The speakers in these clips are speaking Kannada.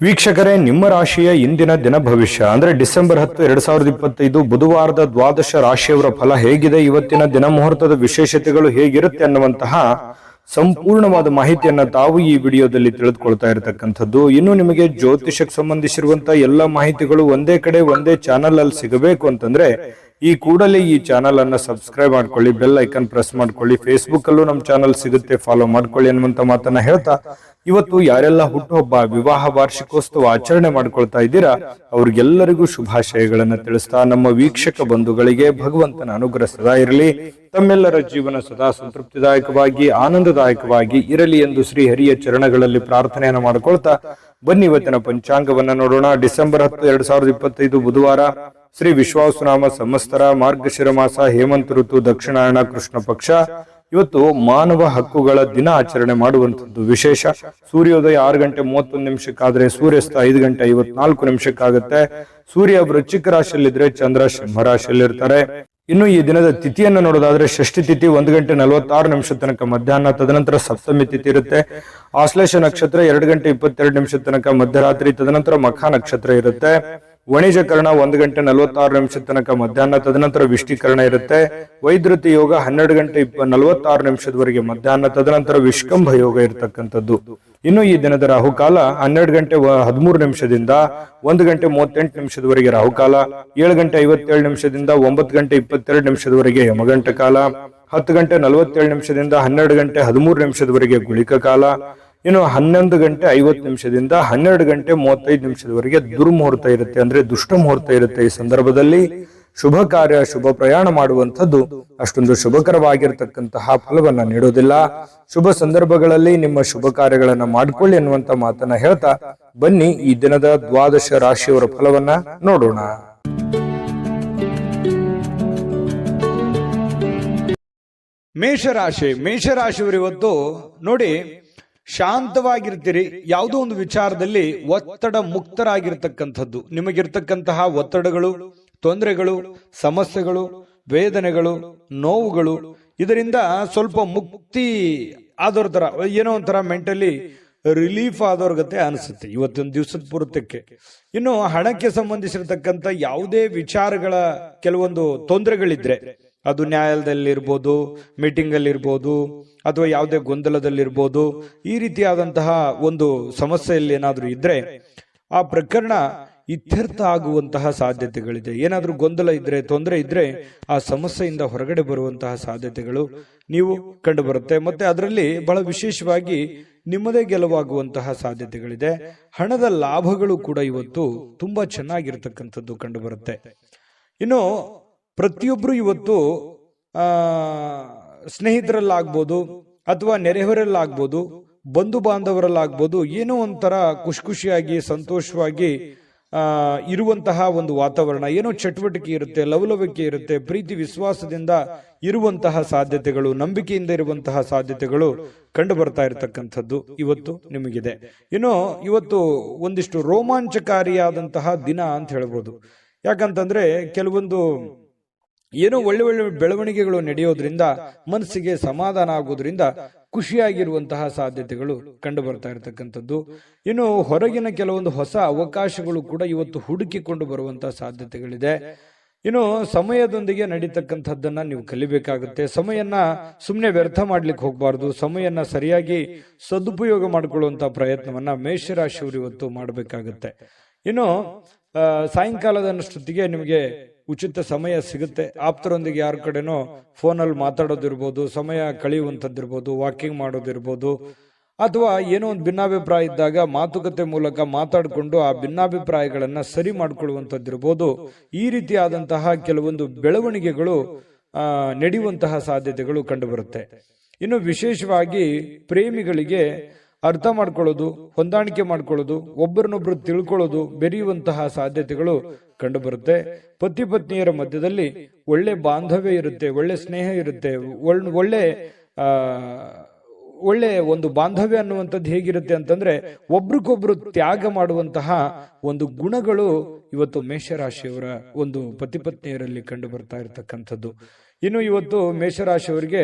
ವೀಕ್ಷಕರೇ, ನಿಮ್ಮ ರಾಶಿಯ ಇಂದಿನ ದಿನ ಭವಿಷ್ಯ ಅಂದ್ರೆ ಡಿಸೆಂಬರ್ 10, 2025 ಬುಧವಾರದ ದ್ವಾದಶ ರಾಶಿಯವರ ಫಲ ಹೇಗಿದೆ, ಇವತ್ತಿನ ದಿನ ಮುಹೂರ್ತದ ವಿಶೇಷತೆಗಳು ಹೇಗಿರುತ್ತೆ ಅನ್ನುವಂತಹ ಸಂಪೂರ್ಣವಾದ ಮಾಹಿತಿಯನ್ನ ತಾವು ಈ ವಿಡಿಯೋದಲ್ಲಿ ತಿಳಿದುಕೊಳ್ತಾ ಇರತಕ್ಕಂಥದ್ದು. ಇನ್ನು ನಿಮಗೆ ಜ್ಯೋತಿಷಕ್ಕೆ ಸಂಬಂಧಿಸಿರುವಂತಹ ಎಲ್ಲ ಮಾಹಿತಿಗಳು ಒಂದೇ ಕಡೆ ಒಂದೇ ಚಾನಲ್ ಅಲ್ಲಿ ಸಿಗಬೇಕು ಅಂತಂದ್ರೆ ಈ ಕೂಡಲೇ ಈ ಚಾನಲ್ ಅನ್ನ ಸಬ್ಸ್ಕ್ರೈಬ್ ಮಾಡ್ಕೊಳ್ಳಿ, ಬೆಲ್ ಐಕನ್ ಪ್ರೆಸ್ ಮಾಡ್ಕೊಳ್ಳಿ, ಫೇಸ್ಬುಕ್ ಅಲ್ಲೂ ನಮ್ಮ ಚಾನಲ್ ಸಿಗುತ್ತೆ, ಫಾಲೋ ಮಾಡ್ಕೊಳ್ಳಿ ಅನ್ನುವಂತ ಮಾತನ್ನ ಹೇಳ್ತಾ ಇವತ್ತು ಯಾರೆಲ್ಲ ಹುಟ್ಟುಹಬ್ಬ, ವಿವಾಹ ವಾರ್ಷಿಕೋತ್ಸವ ಆಚರಣೆ ಮಾಡ್ಕೊಳ್ತಾ ಇದ್ದೀರಾ ಅವ್ರಿಗೆಲ್ಲರಿಗೂ ಶುಭಾಶಯಗಳನ್ನ ತಿಳಿಸ್ತಾ ನಮ್ಮ ವೀಕ್ಷಕ ಬಂಧುಗಳಿಗೆ ಭಗವಂತನ ಅನುಗ್ರಹ ಸದಾ ಇರಲಿ, ತಮ್ಮೆಲ್ಲರ ಜೀವನ ಸದಾ ಸಂತೃಪ್ತಿದಾಯಕವಾಗಿ ಆನಂದದಾಯಕವಾಗಿ ಇರಲಿ ಎಂದು ಶ್ರೀ ಹರಿಯ ಚರಣಗಳಲ್ಲಿ ಪ್ರಾರ್ಥನೆಯನ್ನು ಮಾಡಿಕೊಳ್ತಾ ಬನ್ನಿ ಇವತ್ತಿನ ಪಂಚಾಂಗವನ್ನ ನೋಡೋಣ. ಡಿಸೆಂಬರ್ 10, 2025 ಬುಧವಾರ, ಶ್ರೀ ವಿಶ್ವಾವಸುನಾಮ ಸಂವತ್ಸರ, ಮಾರ್ಗಶಿರ ಮಾಸ, ಹೇಮಂತ ಋತು, ದಕ್ಷಿಣಾಯಣ, ಕೃಷ್ಣ ಪಕ್ಷ. ಇವತ್ತು ಮಾನವ ಹಕ್ಕುಗಳ ದಿನ ಆಚರಣೆ ಮಾಡುವಂತದ್ದು ವಿಶೇಷ. ಸೂರ್ಯೋದಯ 6 ಗಂಟೆ 31 ನಿಮಿಷಕ್ಕಾದ್ರೆ ಸೂರ್ಯಾಸ್ತ 5 ಗಂಟೆ 54 ನಿಮಿಷಕ್ಕಾಗುತ್ತೆ. ಸೂರ್ಯ ವೃಶ್ಚಿಕ ರಾಶಿಯಲ್ಲಿದ್ರೆ ಚಂದ್ರ ಸಿಂಹ ರಾಶಿಯಲ್ಲಿರ್ತಾರೆ. ಇನ್ನು ಈ ದಿನದ ತಿಥಿಯನ್ನು ನೋಡೋದಾದ್ರೆ ಷಷ್ಠಿ ತಿಥಿ 1 ಗಂಟೆ 46 ನಿಮಿಷ ತನಕ ಮಧ್ಯಾಹ್ನ, ತದನಂತರ ಸಪ್ತಮಿ ತಿಥಿ ಇರುತ್ತೆ. ಆಶ್ಲೇಷ ನಕ್ಷತ್ರ 2 ಗಂಟೆ 22 ನಿಮಿಷ ತನಕ ಮಧ್ಯರಾತ್ರಿ, ತದನಂತರ ಮಖ ನಕ್ಷತ್ರ ಇರುತ್ತೆ. ವಣಿಜಕರಣ 1 ಗಂಟೆ 46 ನಿಮಿಷ ತನಕ ಮಧ್ಯಾಹ್ನ, ತದನಂತರ ವಿಷ್ಟಿಕರಣ ಇರುತ್ತೆ. ವೈದ್ಯುತಿ ಯೋಗ 12 ಗಂಟೆ 46 ನಿಮಿಷದವರೆಗೆ ಮಧ್ಯಾಹ್ನ, ತದನಂತರ ವಿಷ್ಕಂಭ ಯೋಗ ಇರತಕ್ಕಂಥದ್ದು. ಇನ್ನು ಈ ದಿನದ ರಾಹುಕಾಲ 12 ಗಂಟೆ 13 ನಿಮಿಷದಿಂದ 1 ಗಂಟೆ 38 ನಿಮಿಷದವರೆಗೆ ರಾಹುಕಾಲ, 7 ಗಂಟೆ 57 ನಿಮಿಷದಿಂದ 9 ಗಂಟೆ 22 ನಿಮಿಷದವರೆಗೆ ಯಮಗಂಟ ಕಾಲ, 10 ಗಂಟೆ 47 ನಿಮಿಷದಿಂದ 12 ಗಂಟೆ 13 ನಿಮಿಷದವರೆಗೆ ಗುಳಿಕ ಕಾಲ, ಇನ್ನು 11 ಗಂಟೆ 50 ನಿಮಿಷದಿಂದ 12 ಗಂಟೆ 35 ನಿಮಿಷದವರೆಗೆ ದುರ್ಮುಹೂರ್ತ ಇರುತ್ತೆ, ಅಂದ್ರೆ ದುಷ್ಟ ಮುಹೂರ್ತ ಇರುತ್ತೆ. ಈ ಸಂದರ್ಭದಲ್ಲಿ ಶುಭ ಕಾರ್ಯ, ಶುಭ ಪ್ರಯಾಣ ಮಾಡುವಂಥದ್ದು ಅಷ್ಟೊಂದು ಶುಭಕರವಾಗಿರ್ತಕ್ಕಂತಹ ಫಲವನ್ನ ನೀಡೋದಿಲ್ಲ. ಶುಭ ಸಂದರ್ಭಗಳಲ್ಲಿ ನಿಮ್ಮ ಶುಭ ಕಾರ್ಯಗಳನ್ನ ಮಾಡಿಕೊಳ್ಳಿ ಅನ್ನುವಂತ ಮಾತನ್ನ ಹೇಳ್ತಾ ಬನ್ನಿ ಈ ದಿನದ ದ್ವಾದಶ ರಾಶಿಯವರ ಫಲವನ್ನ ನೋಡೋಣ. ಮೇಷರಾಶಿಯವರು ಇವತ್ತು ನೋಡಿ ಶಾಂತವಾಗಿರ್ತೀರಿ. ಯಾವುದೋ ಒಂದು ವಿಚಾರದಲ್ಲಿ ಒತ್ತಡ ಮುಕ್ತರಾಗಿರ್ತಕ್ಕಂಥದ್ದು. ನಿಮಗಿರ್ತಕ್ಕಂತಹ ಒತ್ತಡಗಳು, ತೊಂದರೆಗಳು, ಸಮಸ್ಯೆಗಳು, ವೇದನೆಗಳು, ನೋವುಗಳು, ಇದರಿಂದ ಸ್ವಲ್ಪ ಮುಕ್ತಿ ಆದವ್ರ ತರ, ಏನೋ ಒಂಥರ ಮೆಂಟಲಿ ರಿಲೀಫ್ ಆದವ್ರ ಗತೆ ಅನಿಸುತ್ತೆ ಇವತ್ತೊಂದು ದಿವಸದ ಪೂರ್ತಕ್ಕೆ. ಇನ್ನು ಹಣಕ್ಕೆ ಸಂಬಂಧಿಸಿರ್ತಕ್ಕಂಥ ಯಾವುದೇ ವಿಚಾರಗಳ ಕೆಲವೊಂದು ತೊಂದರೆಗಳಿದ್ರೆ, ಅದು ನ್ಯಾಯಾಲಯದಲ್ಲಿರ್ಬೋದು, ಮೀಟಿಂಗ್ ಅಲ್ಲಿ ಇರ್ಬೋದು, ಅಥವಾ ಯಾವುದೇ ಗೊಂದಲದಲ್ಲಿರ್ಬೋದು, ಈ ರೀತಿಯಾದಂತಹ ಒಂದು ಸಮಸ್ಯೆಯಲ್ಲಿ ಏನಾದ್ರೂ ಇದ್ರೆ ಆ ಪ್ರಕರಣ ಇತ್ಯರ್ಥ ಆಗುವಂತಹ ಸಾಧ್ಯತೆಗಳಿದೆ. ಏನಾದ್ರೂ ಗೊಂದಲ ಇದ್ರೆ, ತೊಂದರೆ ಇದ್ರೆ ಆ ಸಮಸ್ಯೆಯಿಂದ ಹೊರಗಡೆ ಬರುವಂತಹ ಸಾಧ್ಯತೆಗಳು ನೀವು ಕಂಡು ಬರುತ್ತೆ. ಮತ್ತೆ ಅದರಲ್ಲಿ ಬಹಳ ವಿಶೇಷವಾಗಿ ನಿಮ್ಮದೇ ಗೆಲುವಾಗುವಂತಹ ಸಾಧ್ಯತೆಗಳಿದೆ. ಹಣದ ಲಾಭಗಳು ಕೂಡ ಇವತ್ತು ತುಂಬಾ ಚೆನ್ನಾಗಿರ್ತಕ್ಕಂಥದ್ದು ಕಂಡು ಬರುತ್ತೆ. ಇನ್ನು ಪ್ರತಿಯೊಬ್ರು ಇವತ್ತು ಸ್ನೇಹಿತರಲ್ಲಾಗ್ಬೋದು, ಅಥವಾ ನೆರೆಹೊರೆಯಲ್ಲಾಗ್ಬೋದು, ಬಂಧು ಬಾಂಧವರಲ್ಲಾಗ್ಬೋದು, ಏನೋ ಒಂಥರ ಖುಷಿಯಾಗಿ ಸಂತೋಷವಾಗಿ ಇರುವಂತಹ ಒಂದು ವಾತಾವರಣ, ಏನೋ ಚಟುವಟಿಕೆ ಇರುತ್ತೆ, ಲವಲವಿಕೆ ಇರುತ್ತೆ, ಪ್ರೀತಿ ವಿಶ್ವಾಸದಿಂದ ಇರುವಂತಹ ಸಾಧ್ಯತೆಗಳು, ನಂಬಿಕೆಯಿಂದ ಇರುವಂತಹ ಸಾಧ್ಯತೆಗಳು ಕಂಡು ಬರ್ತಾ ಇರತಕ್ಕಂಥದ್ದು ಇವತ್ತು ನಿಮಗಿದೆ. ಇನ್ನು ಇವತ್ತು ಒಂದಿಷ್ಟು ರೋಮಾಂಚಕಾರಿಯಾದಂತಹ ದಿನ ಅಂತ ಹೇಳ್ಬೋದು. ಯಾಕಂತಂದ್ರೆ ಕೆಲವೊಂದು ಏನೋ ಒಳ್ಳೆ ಒಳ್ಳೆ ಬೆಳವಣಿಗೆಗಳು ನಡೆಯೋದ್ರಿಂದ ಮನಸ್ಸಿಗೆ ಸಮಾಧಾನ ಆಗೋದ್ರಿಂದ ಖುಷಿಯಾಗಿರುವಂತಹ ಸಾಧ್ಯತೆಗಳು ಕಂಡು ಬರ್ತಾ ಇರತಕ್ಕಂಥದ್ದು. ಇನ್ನು ಹೊರಗಿನ ಕೆಲವೊಂದು ಹೊಸ ಅವಕಾಶಗಳು ಕೂಡ ಇವತ್ತು ಹುಡುಕಿಕೊಂಡು ಬರುವಂತಹ ಸಾಧ್ಯತೆಗಳಿದೆ. ಇನ್ನು ಸಮಯದೊಂದಿಗೆ ನಡೀತಕ್ಕಂಥದ್ದನ್ನ ನೀವು ಕಲಿಬೇಕಾಗುತ್ತೆ. ಸಮಯನ್ನ ಸುಮ್ಮನೆ ವ್ಯರ್ಥ ಮಾಡ್ಲಿಕ್ಕೆ ಹೋಗ್ಬಾರ್ದು. ಸಮಯನ್ನ ಸರಿಯಾಗಿ ಸದುಪಯೋಗ ಮಾಡಿಕೊಳ್ಳುವಂತಹ ಪ್ರಯತ್ನವನ್ನ ಮೇಷರಾಶಿಯವರು ಇವತ್ತು ಮಾಡಬೇಕಾಗುತ್ತೆ. ಇನ್ನು ಸಾಯಂಕಾಲದಷ್ಟೊತ್ತಿಗೆ ನಿಮಗೆ ಉಚಿತ ಸಮಯ ಸಿಗುತ್ತೆ. ಆಪ್ತರೊಂದಿಗೆ ಯಾರ ಕಡೆನೋ ಫೋನಲ್ಲಿ ಮಾತಾಡೋದಿರ್ಬೋದು, ಸಮಯ ಕಳೆಯುವಂಥದ್ದಿರ್ಬೋದು, ವಾಕಿಂಗ್ ಮಾಡೋದಿರ್ಬೋದು, ಅಥವಾ ಏನೋ ಒಂದು ಭಿನ್ನಾಭಿಪ್ರಾಯ ಇದ್ದಾಗ ಮಾತುಕತೆ ಮೂಲಕ ಮಾತಾಡಿಕೊಂಡು ಆ ಭಿನ್ನಾಭಿಪ್ರಾಯಗಳನ್ನ ಸರಿ ಮಾಡ್ಕೊಳ್ಳುವಂಥದ್ದಿರ್ಬೋದು. ಈ ರೀತಿಯಾದಂತಹ ಕೆಲವೊಂದು ಬೆಳವಣಿಗೆಗಳು ನಡೆಯುವಂತಹ ಸಾಧ್ಯತೆಗಳು ಕಂಡು ಬರುತ್ತೆ. ಇನ್ನು ವಿಶೇಷವಾಗಿ ಪ್ರೇಮಿಗಳಿಗೆ ಅರ್ಥ ಮಾಡ್ಕೊಳ್ಳೋದು, ಹೊಂದಾಣಿಕೆ ಮಾಡ್ಕೊಳ್ಳೋದು, ಒಬ್ಬರನ್ನೊಬ್ರು ತಿಳ್ಕೊಳ್ಳೋದು, ಬೆರೆಯುವಂತಹ ಸಾಧ್ಯತೆಗಳು ಕಂಡು ಬರುತ್ತೆ. ಪತಿ ಪತ್ನಿಯರ ಮಧ್ಯದಲ್ಲಿ ಒಳ್ಳೆ ಬಾಂಧವ್ಯ ಇರುತ್ತೆ, ಒಳ್ಳೆ ಸ್ನೇಹ ಇರುತ್ತೆ, ಒಳ್ಳೆ ಒಂದು ಬಾಂಧವ್ಯ ಅನ್ನುವಂಥದ್ದು ಹೇಗಿರುತ್ತೆ ಅಂತಂದ್ರೆ ಒಬ್ರಿಗೊಬ್ರು ತ್ಯಾಗ ಮಾಡುವಂತಹ ಒಂದು ಗುಣಗಳು ಇವತ್ತು ಮೇಷರಾಶಿಯವರ ಒಂದು ಪತಿ ಪತ್ನಿಯರಲ್ಲಿ ಕಂಡು ಬರ್ತಾ ಇರತಕ್ಕಂಥದ್ದು. ಇನ್ನು ಇವತ್ತು ಮೇಷರಾಶಿಯವರಿಗೆ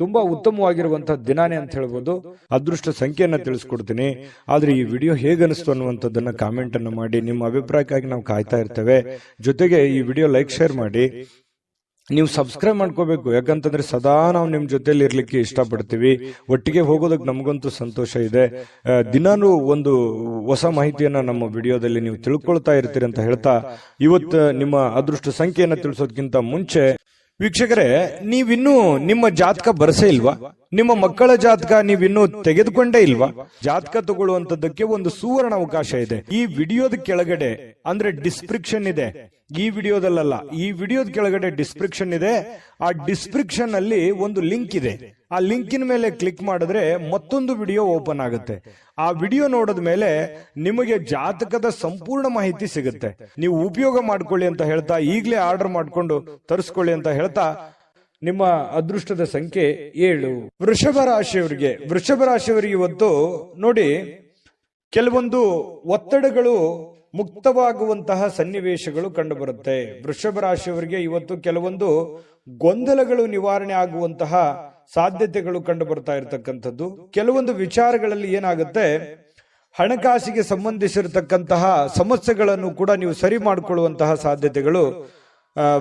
ತುಂಬಾ ಉತ್ತಮವಾಗಿರುವಂತಹ ದಿನಾನೇ ಅಂತ ಹೇಳ್ಬೋದು. ಅದೃಷ್ಟ ಸಂಖ್ಯೆಯನ್ನ ತಿಳಿಸ್ಕೊಡ್ತೀನಿ. ಆದ್ರೆ ಈ ವಿಡಿಯೋ ಹೇಗನಿಸ್ತು ಅನ್ನುವಂಥದ್ದನ್ನ ಕಾಮೆಂಟ್ ಅನ್ನು ಮಾಡಿ. ನಿಮ್ಮ ಅಭಿಪ್ರಾಯಕ್ಕಾಗಿ ನಾವು ಕಾಯ್ತಾ ಇರ್ತೇವೆ. ಜೊತೆಗೆ ಈ ವಿಡಿಯೋ ಲೈಕ್ ಶೇರ್ ಮಾಡಿ. ನೀವು ಸಬ್ಸ್ಕ್ರೈಬ್ ಮಾಡ್ಕೋಬೇಕು, ಯಾಕಂತಂದ್ರೆ ಸದಾ ನಾವು ನಿಮ್ ಜೊತೆಲಿ ಇರ್ಲಿಕ್ಕೆ ಇಷ್ಟಪಡ್ತೀವಿ. ಒಟ್ಟಿಗೆ ಹೋಗೋದಕ್ಕೆ ನಮಗಂತೂ ಸಂತೋಷ ಇದೆ. ದಿನಾನು ಒಂದು ಹೊಸ ಮಾಹಿತಿಯನ್ನ ನಮ್ಮ ವಿಡಿಯೋದಲ್ಲಿ ನೀವು ತಿಳ್ಕೊಳ್ತಾ ಇರ್ತೀರಿ ಅಂತ ಹೇಳ್ತಾ, ಇವತ್ತು ನಿಮ್ಮ ಅದೃಷ್ಟ ಸಂಖ್ಯೆಯನ್ನ ತಿಳಿಸೋದಕ್ಕಿಂತ ಮುಂಚೆ ವೀಕ್ಷಕರೇ, ನೀವಿನ್ನೂ ನಿಮ್ಮ ಜಾತಕ ಬರಸೇ ಇಲ್ವಾ? ನಿಮ್ಮ ಮಕ್ಕಳ ಜಾತಕ ನೀವಿನ್ನೂ ತೆಗೆದುಕೊಂಡೇ ಇಲ್ವಾ? ಜಾತಕ ತಗೊಳ್ಳುವಂತದ್ದಕ್ಕೆ ಒಂದು ಸುವರ್ಣ ಅವಕಾಶ ಇದೆ. ಈ ವಿಡಿಯೋದ ಕೆಳಗಡೆ ಅಂದ್ರೆ ಡಿಸ್ಕ್ರಿಪ್ಷನ್ ಇದೆ. ಈ ವಿಡಿಯೋದಲ್ಲ, ಈ ವಿಡಿಯೋದ ಕೆಳಗಡೆ ಡಿಸ್ಕ್ರಿಪ್ಷನ್ ಇದೆ. ಆ ಡಿಸ್ಕ್ರಿಪ್ಷನ್ ಅಲ್ಲಿ ಒಂದು ಲಿಂಕ್ ಇದೆ. ಆ ಲಿಂಕಿನ ಮೇಲೆ ಕ್ಲಿಕ್ ಮಾಡಿದ್ರೆ ಮತ್ತೊಂದು ವಿಡಿಯೋ ಓಪನ್ ಆಗುತ್ತೆ. ಆ ವಿಡಿಯೋ ನೋಡಿದ ಮೇಲೆ ನಿಮಗೆ ಜಾತಕದ ಸಂಪೂರ್ಣ ಮಾಹಿತಿ ಸಿಗುತ್ತೆ. ನೀವು ಉಪಯೋಗ ಮಾಡ್ಕೊಳ್ಳಿ ಅಂತ ಹೇಳ್ತಾ, ಈಗಲೇ ಆರ್ಡರ್ ಮಾಡ್ಕೊಂಡು ತರಿಸ್ಕೊಳ್ಳಿ ಅಂತ ಹೇಳ್ತಾ, ನಿಮ್ಮ ಅದೃಷ್ಟದ ಸಂಖ್ಯೆ 7. ವೃಷಭ ರಾಶಿಯವರಿಗೆ ಇವತ್ತು ನೋಡಿ, ಕೆಲವೊಂದು ಒತ್ತಡಗಳು ಮುಕ್ತವಾಗುವಂತಹ ಸನ್ನಿವೇಶಗಳು ಕಂಡುಬರುತ್ತೆ. ವೃಷಭ ರಾಶಿಯವರಿಗೆ ಇವತ್ತು ಕೆಲವೊಂದು ಗೊಂದಲಗಳು ನಿವಾರಣೆ ಆಗುವಂತಹ ಸಾಧ್ಯತೆಗಳು ಕಂಡು ಬರ್ತಾ ಇರತಕ್ಕಂಥದ್ದು. ಕೆಲವೊಂದು ವಿಚಾರಗಳಲ್ಲಿ ಏನಾಗುತ್ತೆ, ಹಣಕಾಸಿಗೆ ಸಂಬಂಧಿಸಿರತಕ್ಕಂತಹ ಸಮಸ್ಯೆಗಳನ್ನು ಕೂಡ ನೀವು ಸರಿ ಮಾಡಿಕೊಳ್ಳುವಂತಹ ಸಾಧ್ಯತೆಗಳು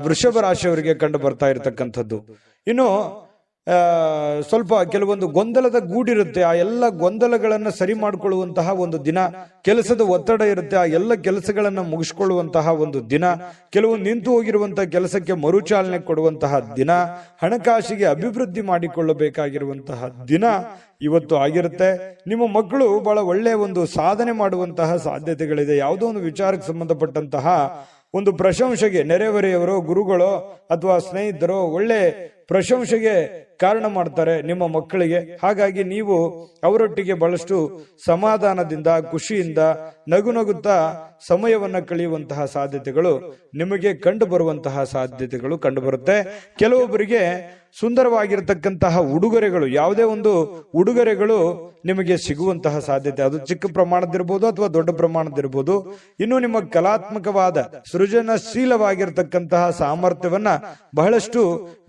ವೃಷಭ ರಾಶಿಯವರಿಗೆ ಕಂಡು ಬರ್ತಾ ಇರತಕ್ಕಂಥದ್ದು. ಇನ್ನು ಸ್ವಲ್ಪ ಕೆಲವೊಂದು ಗೊಂದಲದ ಗೂಡಿರುತ್ತೆ. ಆ ಎಲ್ಲ ಗೊಂದಲಗಳನ್ನ ಸರಿ ಮಾಡಿಕೊಳ್ಳುವಂತಹ ಒಂದು ದಿನ. ಕೆಲಸದ ಒತ್ತಡ ಇರುತ್ತೆ, ಆ ಎಲ್ಲ ಕೆಲಸಗಳನ್ನ ಮುಗಿಸ್ಕೊಳ್ಳುವಂತಹ ಒಂದು ದಿನ. ಕೆಲವೊಂದು ನಿಂತು ಹೋಗಿರುವಂತಹ ಕೆಲಸಕ್ಕೆ ಮರುಚಾಲನೆ ಕೊಡುವಂತಹ ದಿನ. ಹಣಕಾಸಿಗೆ ಅಭಿವೃದ್ಧಿ ಮಾಡಿಕೊಳ್ಳಬೇಕಾಗಿರುವಂತಹ ದಿನ ಇವತ್ತು ಆಗಿರುತ್ತೆ. ನಿಮ್ಮ ಮಕ್ಕಳು ಬಹಳ ಒಳ್ಳೆಯ ಒಂದು ಸಾಧನೆ ಮಾಡುವಂತಹ ಸಾಧ್ಯತೆಗಳಿದೆ. ಯಾವುದೋ ಒಂದು ವಿಚಾರಕ್ಕೆ ಸಂಬಂಧಪಟ್ಟಂತಹ ಒಂದು ಪ್ರಶಂಸೆಗೆ ನೆರೆಹೊರೆಯವರೋ, ಗುರುಗಳೋ ಅಥವಾ ಸ್ನೇಹಿತರೋ ಒಳ್ಳೆ ಪ್ರಶಂಸೆಗೆ ಕಾರಣ ಮಾಡ್ತಾರೆ ನಿಮ್ಮ ಮಕ್ಕಳಿಗೆ. ಹಾಗಾಗಿ ನೀವು ಅವರೊಟ್ಟಿಗೆ ಬಹಳಷ್ಟು ಸಮಾಧಾನದಿಂದ, ಖುಷಿಯಿಂದ, ನಗುತ್ತಾ ಸಮಯವನ್ನ ಕಳೆಯುವಂತಹ ಸಾಧ್ಯತೆಗಳು ನಿಮಗೆ ಕಂಡು ಬರುವಂತಹ ಸಾಧ್ಯತೆಗಳು ಕಂಡು ಬರುತ್ತೆ. ಕೆಲವೊಬ್ಬರಿಗೆ ಸುಂದರವಾಗಿರತಕ್ಕಂತಹ ಉಡುಗೊರೆಗಳು, ಯಾವುದೇ ಒಂದು ಉಡುಗೊರೆಗಳು ನಿಮಗೆ ಸಿಗುವಂತಹ ಸಾಧ್ಯತೆ. ಅದು ಚಿಕ್ಕ ಪ್ರಮಾಣದಿರ್ಬೋದು ಅಥವಾ ದೊಡ್ಡ ಪ್ರಮಾಣದಿರ್ಬೋದು. ಇನ್ನು ನಿಮ್ಮ ಕಲಾತ್ಮಕವಾದ ಸೃಜನಶೀಲವಾಗಿರ್ತಕ್ಕಂತಹ ಸಾಮರ್ಥ್ಯವನ್ನ ಬಹಳಷ್ಟು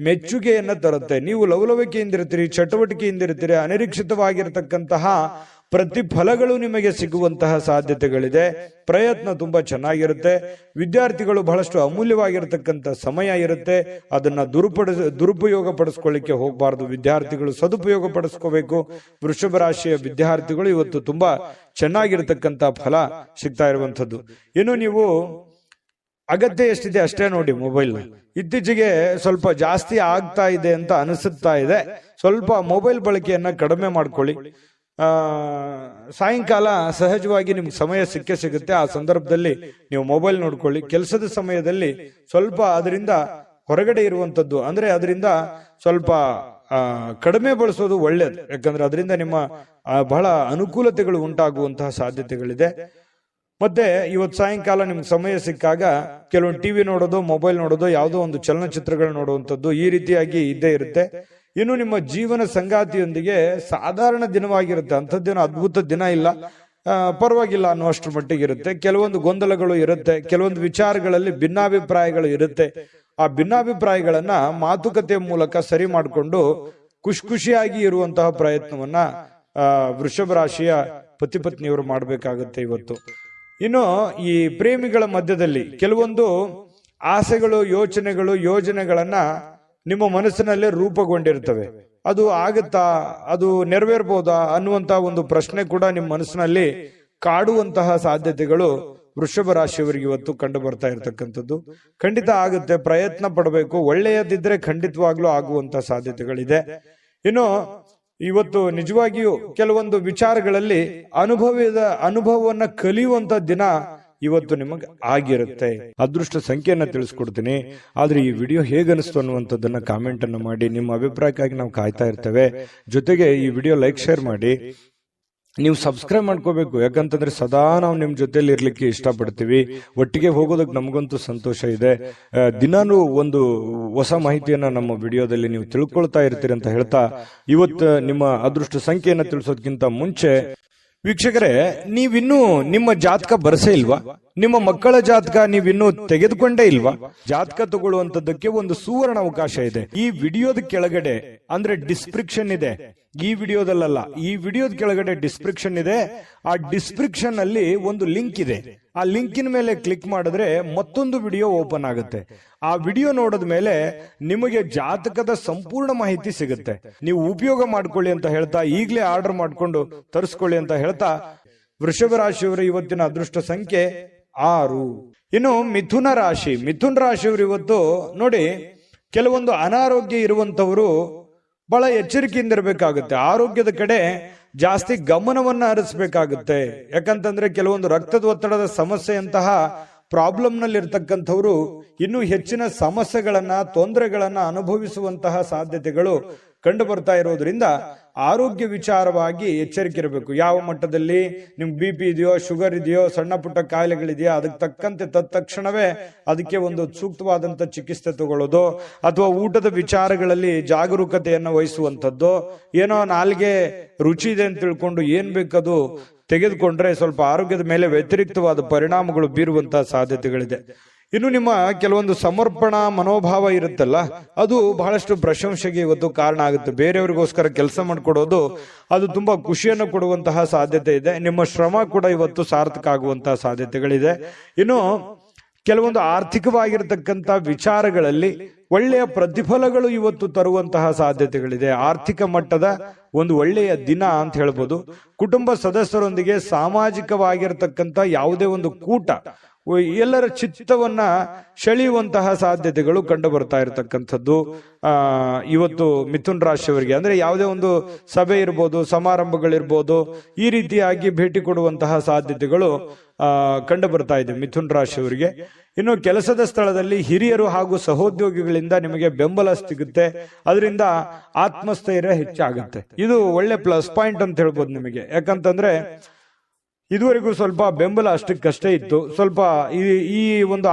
ಮೆಚ್ಚುಗೆಯನ್ನ ತರುತ್ತೆ. ನೀವು ಲವಲವಿಕೆಯಿಂದಿರ್ತೀರಿ, ಚಟುವಟಿಕೆಯಿಂದಿರ್ತೀರಿ. ಅನಿರೀಕ್ಷಿತವಾಗಿರತಕ್ಕಂತಹ ಪ್ರತಿಫಲಗಳು ನಿಮಗೆ ಸಿಗುವಂತಹ ಸಾಧ್ಯತೆಗಳಿದೆ. ಪ್ರಯತ್ನ ತುಂಬಾ ಚೆನ್ನಾಗಿರುತ್ತೆ. ವಿದ್ಯಾರ್ಥಿಗಳು ಬಹಳಷ್ಟು ಅಮೂಲ್ಯವಾಗಿರತಕ್ಕಂಥ ಸಮಯ ಇರುತ್ತೆ. ಅದನ್ನ ದುರುಪಯೋಗ ಪಡಿಸ್ಕೊಳ್ಳಿಕ್ಕೆ ಹೋಗಬಾರದು. ವಿದ್ಯಾರ್ಥಿಗಳು ಸದುಪಯೋಗ ಪಡಿಸ್ಕೋಬೇಕು. ವೃಷಭ ರಾಶಿಯ ವಿದ್ಯಾರ್ಥಿಗಳು ಇವತ್ತು ತುಂಬಾ ಚೆನ್ನಾಗಿರತಕ್ಕಂಥ ಫಲ ಸಿಗ್ತಾ ಇರುವಂತದ್ದು. ಇನ್ನು ನೀವು ಅಗತ್ಯ ಎಷ್ಟಿದೆ ಅಷ್ಟೇ ನೋಡಿ. ಮೊಬೈಲ್ ಇತ್ತೀಚೆಗೆ ಸ್ವಲ್ಪ ಜಾಸ್ತಿ ಆಗ್ತಾ ಇದೆ ಅಂತ ಅನಿಸುತ್ತಾ ಇದೆ. ಸ್ವಲ್ಪ ಮೊಬೈಲ್ ಬಳಕೆಯನ್ನ ಕಡಿಮೆ ಮಾಡ್ಕೊಳ್ಳಿ. ಸಾಯಂಕಾಲ ಸಹಜವಾಗಿ ನಿಮ್ಗೆ ಸಮಯ ಸಿಗುತ್ತೆ. ಆ ಸಂದರ್ಭದಲ್ಲಿ ನೀವು ಮೊಬೈಲ್ ನೋಡ್ಕೊಳ್ಳಿ. ಕೆಲಸದ ಸಮಯದಲ್ಲಿ ಸ್ವಲ್ಪ ಅದರಿಂದ ಹೊರಗಡೆ ಇರುವಂತದ್ದು, ಅಂದ್ರೆ ಅದರಿಂದ ಸ್ವಲ್ಪ ಕಡಿಮೆ ಬಳಸೋದು ಒಳ್ಳೇದು. ಯಾಕಂದ್ರೆ ಅದರಿಂದ ನಿಮ್ಮ ಬಹಳ ಅನುಕೂಲತೆಗಳು ಉಂಟಾಗುವಂತಹ ಸಾಧ್ಯತೆಗಳಿದೆ. ಮತ್ತೆ ಇವತ್ತು ಸಾಯಂಕಾಲ ನಿಮ್ಗೆ ಸಮಯ ಸಿಕ್ಕಾಗ ಕೆಲವೊಂದು ಟಿವಿ ನೋಡೋದು, ಮೊಬೈಲ್ ನೋಡೋದು, ಯಾವುದೋ ಒಂದು ಚಲನಚಿತ್ರಗಳು ನೋಡುವಂಥದ್ದು ಈ ರೀತಿಯಾಗಿ ಇದ್ದೇ ಇರುತ್ತೆ. ಇನ್ನು ನಿಮ್ಮ ಜೀವನ ಸಂಗಾತಿಯೊಂದಿಗೆ ಸಾಧಾರಣ ದಿನವಾಗಿರುತ್ತೆ. ಅಂಥದ್ದೇನೋ ಅದ್ಭುತ ದಿನ ಇಲ್ಲ, ಪರವಾಗಿಲ್ಲ ಅನ್ನುವಷ್ಟರ ಮಟ್ಟಿಗೆ ಇರುತ್ತೆ. ಕೆಲವೊಂದು ಗೊಂದಲಗಳು ಇರುತ್ತೆ, ಕೆಲವೊಂದು ವಿಚಾರಗಳಲ್ಲಿ ಭಿನ್ನಾಭಿಪ್ರಾಯಗಳು ಇರುತ್ತೆ. ಆ ಭಿನ್ನಾಭಿಪ್ರಾಯಗಳನ್ನ ಮಾತುಕತೆಯ ಮೂಲಕ ಸರಿ ಮಾಡಿಕೊಂಡು ಖುಷಿಯಾಗಿ ಇರುವಂತಹ ಪ್ರಯತ್ನವನ್ನ ವೃಷಭ ರಾಶಿಯ ಪತಿ ಪತ್ನಿಯವರು ಮಾಡಬೇಕಾಗುತ್ತೆ ಇವತ್ತು. ಇನ್ನು ಈ ಪ್ರೇಮಿಗಳ ಮಧ್ಯದಲ್ಲಿ ಕೆಲವೊಂದು ಆಸೆಗಳು, ಯೋಚನೆಗಳು, ಯೋಜನೆಗಳನ್ನ ನಿಮ್ಮ ಮನಸ್ಸಿನಲ್ಲೇ ರೂಪುಗೊಂಡಿರ್ತವೆ. ಅದು ಆಗುತ್ತಾ, ಅದು ನೆರವೇರ್ಬೋದಾ ಅನ್ನುವಂತಹ ಒಂದು ಪ್ರಶ್ನೆ ಕೂಡ ನಿಮ್ಮ ಮನಸ್ಸಿನಲ್ಲಿ ಕಾಡುವಂತಹ ಸಾಧ್ಯತೆಗಳು ವೃಷಭ ರಾಶಿಯವರಿಗೆ ಇವತ್ತು ಕಂಡು ಬರ್ತಾ ಇರತಕ್ಕಂಥದ್ದು. ಖಂಡಿತ ಆಗುತ್ತೆ, ಪ್ರಯತ್ನ ಪಡಬೇಕು. ಒಳ್ಳೆಯದಿದ್ರೆ ಖಂಡಿತವಾಗ್ಲೂ ಆಗುವಂತಹ ಸಾಧ್ಯತೆಗಳಿದೆ. ಇನ್ನು ಇವತ್ತು ನಿಜವಾಗಿಯೂ ಕೆಲವೊಂದು ವಿಚಾರಗಳಲ್ಲಿ ಅನುಭವವನ್ನ ಕಲಿಯುವಂತ ದಿನ ಇವತ್ತು ನಿಮಗೆ ಆಗಿರುತ್ತೆ. ಅದೃಷ್ಟ ಸಂಖ್ಯೆಯನ್ನ ತಿಳಿಸ್ಕೊಡ್ತೀನಿ. ಆದ್ರೆ ಈ ವಿಡಿಯೋ ಹೇಗನಿಸ್ತು ಅನ್ನುವಂಥದ್ದನ್ನ ಕಾಮೆಂಟ್ ಅನ್ನು ಮಾಡಿ. ನಿಮ್ಮ ಅಭಿಪ್ರಾಯಕ್ಕಾಗಿ ನಾವು ಕಾಯ್ತಾ ಇರ್ತೇವೆ. ಜೊತೆಗೆ ಈ ವಿಡಿಯೋ ಲೈಕ್ ಶೇರ್ ಮಾಡಿ. ನೀವು ಸಬ್ಸ್ಕ್ರೈಬ್ ಮಾಡ್ಕೋಬೇಕು, ಯಾಕಂತಂದ್ರೆ ಸದಾ ನಾವು ನಿಮ್ ಜೊತೆಲಿ ಇರ್ಲಿಕ್ಕೆ ಇಷ್ಟಪಡ್ತೀವಿ. ಒಟ್ಟಿಗೆ ಹೋಗೋದಕ್ಕೆ ನಮಗಂತೂ ಸಂತೋಷ ಇದೆ. ದಿನಾನು ಒಂದು ಹೊಸ ಮಾಹಿತಿಯನ್ನ ನಮ್ಮ ವಿಡಿಯೋದಲ್ಲಿ ನೀವು ತಿಳ್ಕೊಳ್ತಾ ಇರ್ತೀರಿ ಅಂತ ಹೇಳ್ತಾ, ಇವತ್ತು ನಿಮ್ಮ ಅದೃಷ್ಟ ಸಂಖ್ಯೆಯನ್ನ ತಿಳಿಸೋದಕ್ಕಿಂತ ಮುಂಚೆ ವೀಕ್ಷಕರೇ, ನೀವಿನ್ನೂ ನಿಮ್ಮ ಜಾತಕ ಬರಸೇ ಇಲ್ವಾ? ನಿಮ್ಮ ಮಕ್ಕಳ ಜಾತಕ ನೀವಿನ್ನೂ ತೆಗೆದುಕೊಂಡೇ ಇಲ್ವಾ? ಜಾತಕ ತಗೊಳ್ಳುವಂತದ್ದಕ್ಕೆ ಒಂದು ಸುವರ್ಣ ಅವಕಾಶ ಇದೆ. ಈ ವಿಡಿಯೋದ ಕೆಳಗಡೆ ಅಂದ್ರೆ ಡಿಸ್ಕ್ರಿಪ್ಷನ್ ಇದೆ, ಈ ವಿಡಿಯೋದಲ್ಲ, ಈ ವಿಡಿಯೋದ ಕೆಳಗಡೆ ಡಿಸ್ಕ್ರಿಪ್ಷನ್ ಇದೆ. ಆ ಡಿಸ್ಕ್ರಿಪ್ಷನ್ ಅಲ್ಲಿ ಒಂದು ಲಿಂಕ್ ಇದೆ. ಆ ಲಿಂಕಿನ ಮೇಲೆ ಕ್ಲಿಕ್ ಮಾಡಿದ್ರೆ ಮತ್ತೊಂದು ವಿಡಿಯೋ ಓಪನ್ ಆಗುತ್ತೆ. ಆ ವಿಡಿಯೋ ನೋಡಿದ ಮೇಲೆ ನಿಮಗೆ ಜಾತಕದ ಸಂಪೂರ್ಣ ಮಾಹಿತಿ ಸಿಗುತ್ತೆ. ನೀವು ಉಪಯೋಗ ಮಾಡ್ಕೊಳ್ಳಿ ಅಂತ ಹೇಳ್ತಾ, ಈಗಲೇ ಆರ್ಡರ್ ಮಾಡ್ಕೊಂಡು ತರಿಸ್ಕೊಳ್ಳಿ ಅಂತ ಹೇಳ್ತಾ, ವೃಷಭ ರಾಶಿಯವರ ಇವತ್ತಿನ ಅದೃಷ್ಟ ಸಂಖ್ಯೆ 6. ಇನ್ನು ಮಿಥುನ ರಾಶಿ. ಮಿಥುನ ರಾಶಿಯವರು ಇವತ್ತು ನೋಡಿ, ಕೆಲವೊಂದು ಅನಾರೋಗ್ಯ ಇರುವಂತವರು ಬಹಳ ಎಚ್ಚರಿಕೆಯಿಂದ ಇರಬೇಕಾಗುತ್ತೆ. ಆರೋಗ್ಯದ ಕಡೆ ಜಾಸ್ತಿ ಗಮನವನ್ನ ಹರಿಸಬೇಕಾಗುತ್ತೆ. ಯಾಕಂತಂದ್ರೆ ಕೆಲವೊಂದು ರಕ್ತದ ಒತ್ತಡದ ಸಮಸ್ಯೆಯಂತಹ ಪ್ರಾಬ್ಲಮ್ ನಲ್ಲಿ ಇರ್ತಕ್ಕಂಥವ್ರು ಇನ್ನೂ ಹೆಚ್ಚಿನ ಸಮಸ್ಯೆಗಳನ್ನ, ತೊಂದರೆಗಳನ್ನ ಅನುಭವಿಸುವಂತಹ ಸಾಧ್ಯತೆಗಳು ಕಂಡು ಬರ್ತಾ ಇರೋದ್ರಿಂದ ಆರೋಗ್ಯ ವಿಚಾರವಾಗಿ ಎಚ್ಚರಿಕೆ ಇರಬೇಕು. ಯಾವ ಮಟ್ಟದಲ್ಲಿ ನಿಮ್ಗೆ BP ಇದೆಯೋ, ಶುಗರ್ ಇದೆಯೋ, ಸಣ್ಣ ಪುಟ್ಟ ಕಾಯಿಲೆಗಳಿದೆಯೋ, ಅದಕ್ಕೆ ತಕ್ಕಂತೆ ತಕ್ಷಣವೇ ಅದಕ್ಕೆ ಒಂದು ಸೂಕ್ತವಾದಂತ ಚಿಕಿತ್ಸೆ ತಗೊಳ್ಳೋದು, ಅಥವಾ ಊಟದ ವಿಚಾರಗಳಲ್ಲಿ ಜಾಗರೂಕತೆಯನ್ನು ವಹಿಸುವಂಥದ್ದು. ಏನೋ ನಾಲ್ಗೆ ರುಚಿ ಇದೆ ಅಂತ ತಿಳ್ಕೊಂಡು ಏನ್ ಬೇಕದು ತೆಗೆದುಕೊಂಡ್ರೆ ಸ್ವಲ್ಪ ಆರೋಗ್ಯದ ಮೇಲೆ ವ್ಯತಿರಿಕ್ತವಾದ ಪರಿಣಾಮಗಳು ಬೀರುವಂತಹ ಸಾಧ್ಯತೆಗಳಿದೆ. ಇನ್ನು ನಿಮ್ಮ ಕೆಲವೊಂದು ಸಮರ್ಪಣಾ ಮನೋಭಾವ ಇರುತ್ತಲ್ಲ, ಅದು ಬಹಳಷ್ಟು ಪ್ರಶಂಸೆಗೆ ಇವತ್ತು ಕಾರಣ ಆಗುತ್ತೆ. ಬೇರೆಯವರಿಗೋಸ್ಕರ ಕೆಲಸ ಮಾಡಿಕೊಡೋದು ಅದು ತುಂಬಾ ಖುಷಿಯನ್ನು ಕೊಡುವಂತಹ ಸಾಧ್ಯತೆ ಇದೆ. ನಿಮ್ಮ ಶ್ರಮ ಕೂಡ ಇವತ್ತು ಸಾರ್ಥಕ ಆಗುವಂತಹ ಸಾಧ್ಯತೆಗಳಿದೆ. ಇನ್ನು ಕೆಲವೊಂದು ಆರ್ಥಿಕವಾಗಿರತಕ್ಕಂತ ವಿಚಾರಗಳಲ್ಲಿ ಒಳ್ಳೆಯ ಪ್ರತಿಫಲಗಳು ಇವತ್ತು ತರುವಂತಹ ಸಾಧ್ಯತೆಗಳಿದೆ. ಆರ್ಥಿಕ ಮಟ್ಟದ ಒಂದು ಒಳ್ಳೆಯ ದಿನ ಅಂತ ಹೇಳ್ಬೋದು. ಕುಟುಂಬ ಸದಸ್ಯರೊಂದಿಗೆ ಸಾಮಾಜಿಕವಾಗಿರತಕ್ಕಂತ ಯಾವುದೇ ಒಂದು ಕೂಟ ಎಲ್ಲರ ಚಿತ್ತವನ್ನ ಸೆಳೆಯುವಂತಹ ಸಾಧ್ಯತೆಗಳು ಕಂಡು ಬರ್ತಾ ಇರತಕ್ಕಂಥದ್ದು ಇವತ್ತು ಮಿಥುನ್ ರಾಶಿಯವರಿಗೆ. ಅಂದ್ರೆ ಯಾವುದೇ ಒಂದು ಸಭೆ ಇರ್ಬೋದು, ಸಮಾರಂಭಗಳಿರ್ಬೋದು, ಈ ರೀತಿಯಾಗಿ ಭೇಟಿ ಕೊಡುವಂತಹ ಸಾಧ್ಯತೆಗಳು ಕಂಡು ಬರ್ತಾ ಇದೆ ಮಿಥುನ್ ರಾಶಿಯವರಿಗೆ. ಇನ್ನು ಕೆಲಸದ ಸ್ಥಳದಲ್ಲಿ ಹಿರಿಯರು ಹಾಗೂ ಸಹೋದ್ಯೋಗಿಗಳಿಂದ ನಿಮಗೆ ಬೆಂಬಲ ಸಿಗುತ್ತೆ. ಅದರಿಂದ ಆತ್ಮಸ್ಥೈರ್ಯ ಹೆಚ್ಚಾಗುತ್ತೆ. ಇದು ಒಳ್ಳೆ ಪ್ಲಸ್ ಪಾಯಿಂಟ್ ಅಂತ ಹೇಳ್ಬೋದು ನಿಮಗೆ. ಯಾಕಂತಂದ್ರೆ ಇದುವರೆಗೂ ಸ್ವಲ್ಪ ಬೆಂಬಲ ಅಷ್ಟಕ್ಕಷ್ಟೇ ಇತ್ತು. ಸ್ವಲ್ಪ ಈ ಒಂದು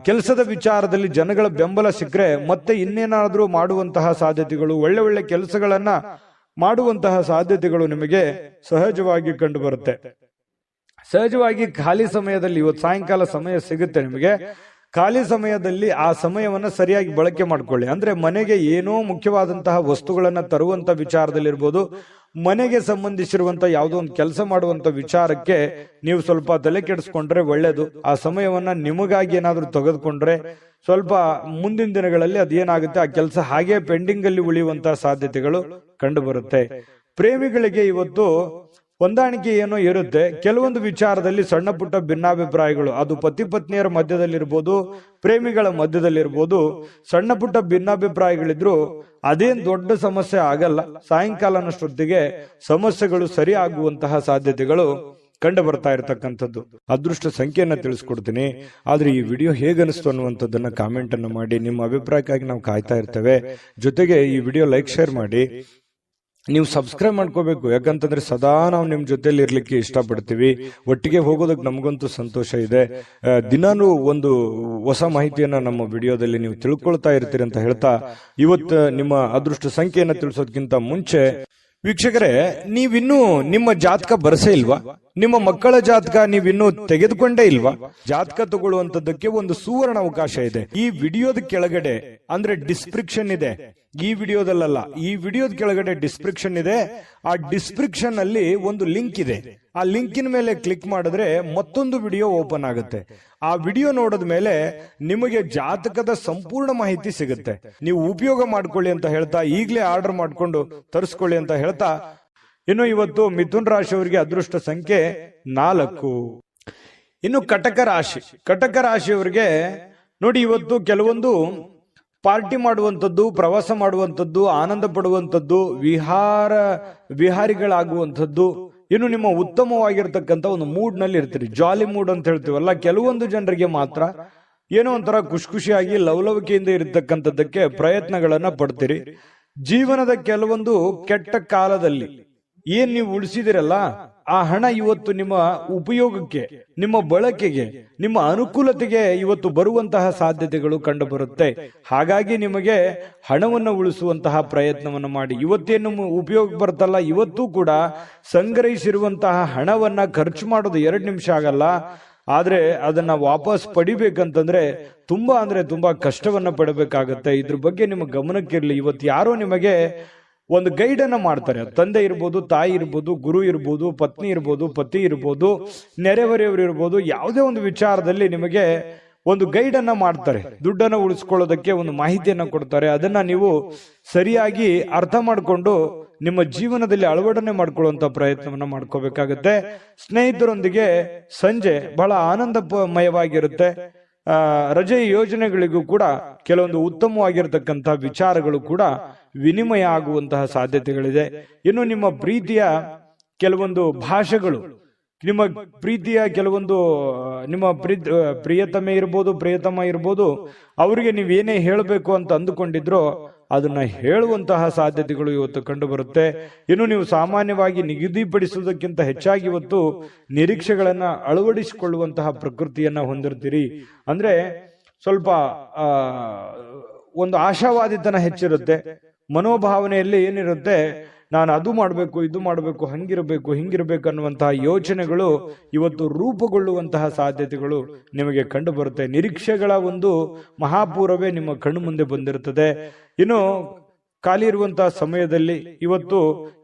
ಕೆಲಸದ ವಿಚಾರದಲ್ಲಿ ಜನಗಳ ಬೆಂಬಲ ಸಿಕ್ಕರೆ ಮತ್ತೆ ಇನ್ನೇನಾದ್ರೂ ಮಾಡುವಂತಹ ಸಾಧ್ಯತೆಗಳು, ಒಳ್ಳೆ ಒಳ್ಳೆ ಕೆಲಸಗಳನ್ನ ಮಾಡುವಂತಹ ಸಾಧ್ಯತೆಗಳು ನಿಮಗೆ ಸಹಜವಾಗಿ ಕಂಡು ಬರುತ್ತೆ. ಸಹಜವಾಗಿ ಖಾಲಿ ಸಮಯದಲ್ಲಿ ಇವತ್ತು ಸಾಯಂಕಾಲ ಸಮಯ ಸಿಗುತ್ತೆ ನಿಮಗೆ. ಖಾಲಿ ಸಮಯದಲ್ಲಿ ಆ ಸಮಯವನ್ನ ಸರಿಯಾಗಿ ಬಳಕೆ ಮಾಡ್ಕೊಳ್ಳಿ. ಅಂದ್ರೆ ಮನೆಗೆ ಏನೋ ಮುಖ್ಯವಾದಂತಹ ವಸ್ತುಗಳನ್ನ ತರುವಂತ ವಿಚಾರದಲ್ಲಿರ್ಬೋದು, ಮನೆಗೆ ಸಂಬಂಧಿಸಿರುವಂತ ಯಾವುದೋ ಒಂದು ಕೆಲಸ ಮಾಡುವಂತ ವಿಚಾರಕ್ಕೆ ನೀವು ಸ್ವಲ್ಪ ತಲೆ ಕೆಡಿಸ್ಕೊಂಡ್ರೆ ಒಳ್ಳೇದು. ಆ ಸಮಯವನ್ನ ನಿಮಗಾಗಿ ಏನಾದ್ರೂ ತೆಗೆದುಕೊಂಡ್ರೆ ಸ್ವಲ್ಪ ಮುಂದಿನ ದಿನಗಳಲ್ಲಿ ಅದೇನಾಗುತ್ತೆ, ಆ ಕೆಲಸ ಹಾಗೆ ಪೆಂಡಿಂಗ್ ಅಲ್ಲಿ ಉಳಿಯುವಂತಹ ಸಾಧ್ಯತೆಗಳು ಕಂಡು ಬರುತ್ತೆ. ಪ್ರೇಮಿಗಳಿಗೆ ಇವತ್ತು ಹೊಂದಾಣಿಕೆ ಏನೋ ಇರುತ್ತೆ. ಕೆಲವೊಂದು ವಿಚಾರದಲ್ಲಿ ಸಣ್ಣ ಪುಟ್ಟ ಭಿನ್ನಾಭಿಪ್ರಾಯಗಳು, ಅದು ಪತಿ ಪತ್ನಿಯರ ಮಧ್ಯದಲ್ಲಿರ್ಬೋದು, ಪ್ರೇಮಿಗಳ ಮಧ್ಯದಲ್ಲಿರ್ಬೋದು, ಸಣ್ಣ ಪುಟ್ಟ ಭಿನ್ನಾಭಿಪ್ರಾಯಗಳಿದ್ರು ಅದೇನ್ ದೊಡ್ಡ ಸಮಸ್ಯೆ ಆಗಲ್ಲ. ಸಾಯಂಕಾಲನಷ್ಟೊತ್ತಿಗೆ ಸಮಸ್ಯೆಗಳು ಸರಿ ಆಗುವಂತಹ ಸಾಧ್ಯತೆಗಳು ಕಂಡು ಬರ್ತಾ ಇರತಕ್ಕಂಥದ್ದು. ಅದೃಷ್ಟ ಸಂಖ್ಯೆಯನ್ನ ತಿಳಿಸ್ಕೊಡ್ತೀನಿ. ಆದ್ರೆ ಈ ವಿಡಿಯೋ ಹೇಗನಿಸ್ತು ಅನ್ನುವಂಥದ್ದನ್ನ ಕಾಮೆಂಟ್ ಅನ್ನು ಮಾಡಿ. ನಿಮ್ಮ ಅಭಿಪ್ರಾಯಕ್ಕಾಗಿ ನಾವು ಕಾಯ್ತಾ ಇರ್ತೇವೆ. ಜೊತೆಗೆ ಈ ವಿಡಿಯೋ ಲೈಕ್, ಶೇರ್ ಮಾಡಿ. ನೀವು ಸಬ್ಸ್ಕ್ರೈಬ್ ಮಾಡ್ಕೋಬೇಕು. ಯಾಕಂತಂದ್ರೆ ಸದಾ ನಾವು ನಿಮ್ ಜೊತೆಲಿ ಇರ್ಲಿಕ್ಕೆ ಇಷ್ಟಪಡ್ತೀವಿ. ಒಟ್ಟಿಗೆ ಹೋಗೋದಕ್ಕೆ ನಮಗಂತೂ ಸಂತೋಷ ಇದೆ. ದಿನಾನು ಒಂದು ಹೊಸ ಮಾಹಿತಿಯನ್ನ ನಮ್ಮ ವಿಡಿಯೋದಲ್ಲಿ ನೀವು ತಿಳ್ಕೊಳ್ತಾ ಇರ್ತೀರಿ ಅಂತ ಹೇಳ್ತಾ, ಇವತ್ತು ನಿಮ್ಮ ಅದೃಷ್ಟ ಸಂಖ್ಯೆಯನ್ನ ತಿಳಿಸೋದಕ್ಕಿಂತ ಮುಂಚೆ ವೀಕ್ಷಕರೇ, ನೀವಿನ್ನೂ ನಿಮ್ಮ ಜಾತಕ ಬರಸೇ ಇಲ್ವಾ? ನಿಮ್ಮ ಮಕ್ಕಳ ಜಾತಕ ನೀವಿನ್ನೂ ತೆಗೆದುಕೊಂಡೇ ಇಲ್ವಾ? ಜಾತಕ ತಗೊಳ್ಳುವಂತದ್ದಕ್ಕೆ ಒಂದು ಸುವರ್ಣ ಅವಕಾಶ ಇದೆ. ಈ ವಿಡಿಯೋದ ಕೆಳಗಡೆ ಅಂದ್ರೆ ಡಿಸ್ಕ್ರಿಪ್ಷನ್ ಇದೆ, ಈ ವಿಡಿಯೋದಲ್ಲ, ಈ ವಿಡಿಯೋದ ಕೆಳಗಡೆ ಡಿಸ್ಕ್ರಿಪ್ಷನ್ ಇದೆ. ಆ ಡಿಸ್ಕ್ರಿಪ್ಷನ್ ಅಲ್ಲಿ ಒಂದು ಲಿಂಕ್ ಇದೆ. ಆ ಲಿಂಕಿನ ಮೇಲೆ ಕ್ಲಿಕ್ ಮಾಡಿದ್ರೆ ಮತ್ತೊಂದು ವಿಡಿಯೋ ಓಪನ್ ಆಗುತ್ತೆ. ಆ ವಿಡಿಯೋ ನೋಡಿದ ಮೇಲೆ ನಿಮಗೆ ಜಾತಕದ ಸಂಪೂರ್ಣ ಮಾಹಿತಿ ಸಿಗುತ್ತೆ. ನೀವು ಉಪಯೋಗ ಮಾಡ್ಕೊಳ್ಳಿ ಅಂತ ಹೇಳ್ತಾ, ಈಗಲೇ ಆರ್ಡರ್ ಮಾಡ್ಕೊಂಡು ತರಿಸ್ಕೊಳ್ಳಿ ಅಂತ ಹೇಳ್ತಾ, ಇನ್ನು ಇವತ್ತು ಮಿಥುನ್ ರಾಶಿಯವರಿಗೆ ಅದೃಷ್ಟ ಸಂಖ್ಯೆ 4. ಇನ್ನು ಕಟಕ ರಾಶಿ. ಕಟಕ ರಾಶಿಯವರಿಗೆ ನೋಡಿ, ಇವತ್ತು ಕೆಲವೊಂದು ಪಾರ್ಟಿ ಮಾಡುವಂಥದ್ದು, ಪ್ರವಾಸ ಮಾಡುವಂಥದ್ದು, ಆನಂದ ಪಡುವಂಥದ್ದು, ವಿಹಾರಿಗಳಾಗುವಂಥದ್ದು, ಇನ್ನು ನಿಮ್ಮ ಉತ್ತಮವಾಗಿರ್ತಕ್ಕಂಥ ಒಂದು ಮೂಡ್ ನಲ್ಲಿ ಇರ್ತೀರಿ. ಜಾಲಿ ಮೂಡ್ ಅಂತ ಹೇಳ್ತೀವಲ್ಲ, ಕೆಲವೊಂದು ಜನರಿಗೆ ಮಾತ್ರ ಏನೋ ಒಂಥರ ಖುಷಿಯಾಗಿ ಲವಲವಿಕೆಯಿಂದ ಇರತಕ್ಕಂಥದ್ದಕ್ಕೆ ಪ್ರಯತ್ನಗಳನ್ನ ಪಡ್ತೀರಿ. ಜೀವನದ ಕೆಲವೊಂದು ಕೆಟ್ಟ ಕಾಲದಲ್ಲಿ ಏನ್ ನೀವು ಉಳಿಸಿದಿರಲ್ಲ, ಆ ಹಣ ಇವತ್ತು ನಿಮ್ಮ ಉಪಯೋಗಕ್ಕೆ, ನಿಮ್ಮ ಬಳಕೆಗೆ, ನಿಮ್ಮ ಅನುಕೂಲತೆಗೆ ಇವತ್ತು ಬರುವಂತಹ ಸಾಧ್ಯತೆಗಳು ಕಂಡು ಬರುತ್ತೆ. ಹಾಗಾಗಿ ನಿಮಗೆ ಹಣವನ್ನು ಉಳಿಸುವಂತಹ ಪ್ರಯತ್ನವನ್ನು ಮಾಡಿ. ಇವತ್ತೇನು ಉಪಯೋಗ ಬರ್ತಲ್ಲ, ಇವತ್ತು ಕೂಡ ಸಂಗ್ರಹಿಸಿರುವಂತಹ ಹಣವನ್ನ ಖರ್ಚು ಮಾಡೋದು 2 ನಿಮಿಷ ಆಗಲ್ಲ. ಆದ್ರೆ ಅದನ್ನ ವಾಪಸ್ ಪಡಿಬೇಕಂತಂದ್ರೆ ತುಂಬಾ ಅಂದ್ರೆ ತುಂಬಾ ಕಷ್ಟವನ್ನ ಪಡಬೇಕಾಗತ್ತೆ. ಇದ್ರ ಬಗ್ಗೆ ನಿಮ್ಮ ಗಮನಕ್ಕಿರ್ಲಿ. ಇವತ್ತು ಯಾರೋ ನಿಮಗೆ ಒಂದು ಗೈಡ್ ಅನ್ನ ಮಾಡ್ತಾರೆ. ತಂದೆ ಇರ್ಬೋದು, ತಾಯಿ ಇರ್ಬೋದು, ಗುರು ಇರ್ಬೋದು, ಪತ್ನಿ ಇರ್ಬೋದು, ಪತಿ ಇರ್ಬೋದು, ನೆರೆಹೊರೆಯವರು ಇರ್ಬೋದು, ಯಾವುದೇ ಒಂದು ವಿಚಾರದಲ್ಲಿ ನಿಮಗೆ ಒಂದು ಗೈಡ್ ಅನ್ನ ಮಾಡ್ತಾರೆ. ದುಡ್ಡನ್ನು ಉಳಿಸ್ಕೊಳ್ಳೋದಕ್ಕೆ ಒಂದು ಮಾಹಿತಿಯನ್ನ ಕೊಡ್ತಾರೆ. ಅದನ್ನ ನೀವು ಸರಿಯಾಗಿ ಅರ್ಥ ಮಾಡಿಕೊಂಡು ನಿಮ್ಮ ಜೀವನದಲ್ಲಿ ಅಳವಡನೆ ಮಾಡ್ಕೊಳ್ಳುವಂತ ಪ್ರಯತ್ನವನ್ನ ಮಾಡ್ಕೋಬೇಕಾಗತ್ತೆ. ಸ್ನೇಹಿತರೊಂದಿಗೆ ಸಂಜೆ ಬಹಳ ಆನಂದಮಯವಾಗಿರುತ್ತೆ. ರಜೆ ಯೋಜನೆಗಳಿಗೂ ಕೂಡ ಕೆಲವೊಂದು ಉತ್ತಮವಾಗಿರತಕ್ಕಂತ ವಿಚಾರಗಳು ಕೂಡ ವಿನಿಮಯ ಆಗುವಂತಹ ಸಾಧ್ಯತೆಗಳಿದೆ. ಇನ್ನು ನಿಮ್ಮ ಪ್ರೀತಿಯ ಕೆಲವೊಂದು ಭಾಷೆಗಳು, ನಿಮ್ಮ ಪ್ರೀತಿಯ ಕೆಲವೊಂದು ನಿಮ್ಮ ಪ್ರಿಯತಮೆ ಇರ್ಬೋದು, ಪ್ರಿಯತಮ ಇರ್ಬೋದು, ಅವರಿಗೆ ನೀವೇನೇ ಹೇಳಬೇಕು ಅಂತ ಅಂದುಕೊಂಡಿದ್ರೋ ಅದನ್ನ ಹೇಳುವಂತಹ ಸಾಧ್ಯತೆಗಳು ಇವತ್ತು ಕಂಡು ಬರುತ್ತೆ. ಇನ್ನು ನೀವು ಸಾಮಾನ್ಯವಾಗಿ ನಿಗದಿಪಡಿಸುವುದಕ್ಕಿಂತ ಹೆಚ್ಚಾಗಿ ಇವತ್ತು ನಿರೀಕ್ಷೆಗಳನ್ನ ಅಳವಡಿಸಿಕೊಳ್ಳುವಂತಹ ಪ್ರಕೃತಿಯನ್ನ ಹೊಂದಿರ್ತೀರಿ. ಅಂದ್ರೆ ಸ್ವಲ್ಪ ಒಂದು ಆಶಾವಾದಿತನ ಹೆಚ್ಚಿರುತ್ತೆ. ಮನೋಭಾವನೆಯಲ್ಲಿ ಏನಿರುತ್ತೆ, ನಾನು ಅದು ಮಾಡಬೇಕು, ಇದು ಮಾಡಬೇಕು, ಹಂಗಿರಬೇಕು, ಹಿಂಗಿರಬೇಕು ಅನ್ನುವಂತಹ ಯೋಚನೆಗಳು ಇವತ್ತು ರೂಪುಗೊಳ್ಳುವಂತಹ ಸಾಧ್ಯತೆಗಳು ನಿಮಗೆ ಕಂಡು ಬರುತ್ತೆ. ನಿರೀಕ್ಷೆಗಳ ಒಂದು ಮಹಾಪೂರವೇ ನಿಮ್ಮ ಕಣ್ಣು ಮುಂದೆ ಬಂದಿರುತ್ತದೆ. ಇನ್ನು ಖಾಲಿ ಇರುವಂತಹ ಸಮಯದಲ್ಲಿ ಇವತ್ತು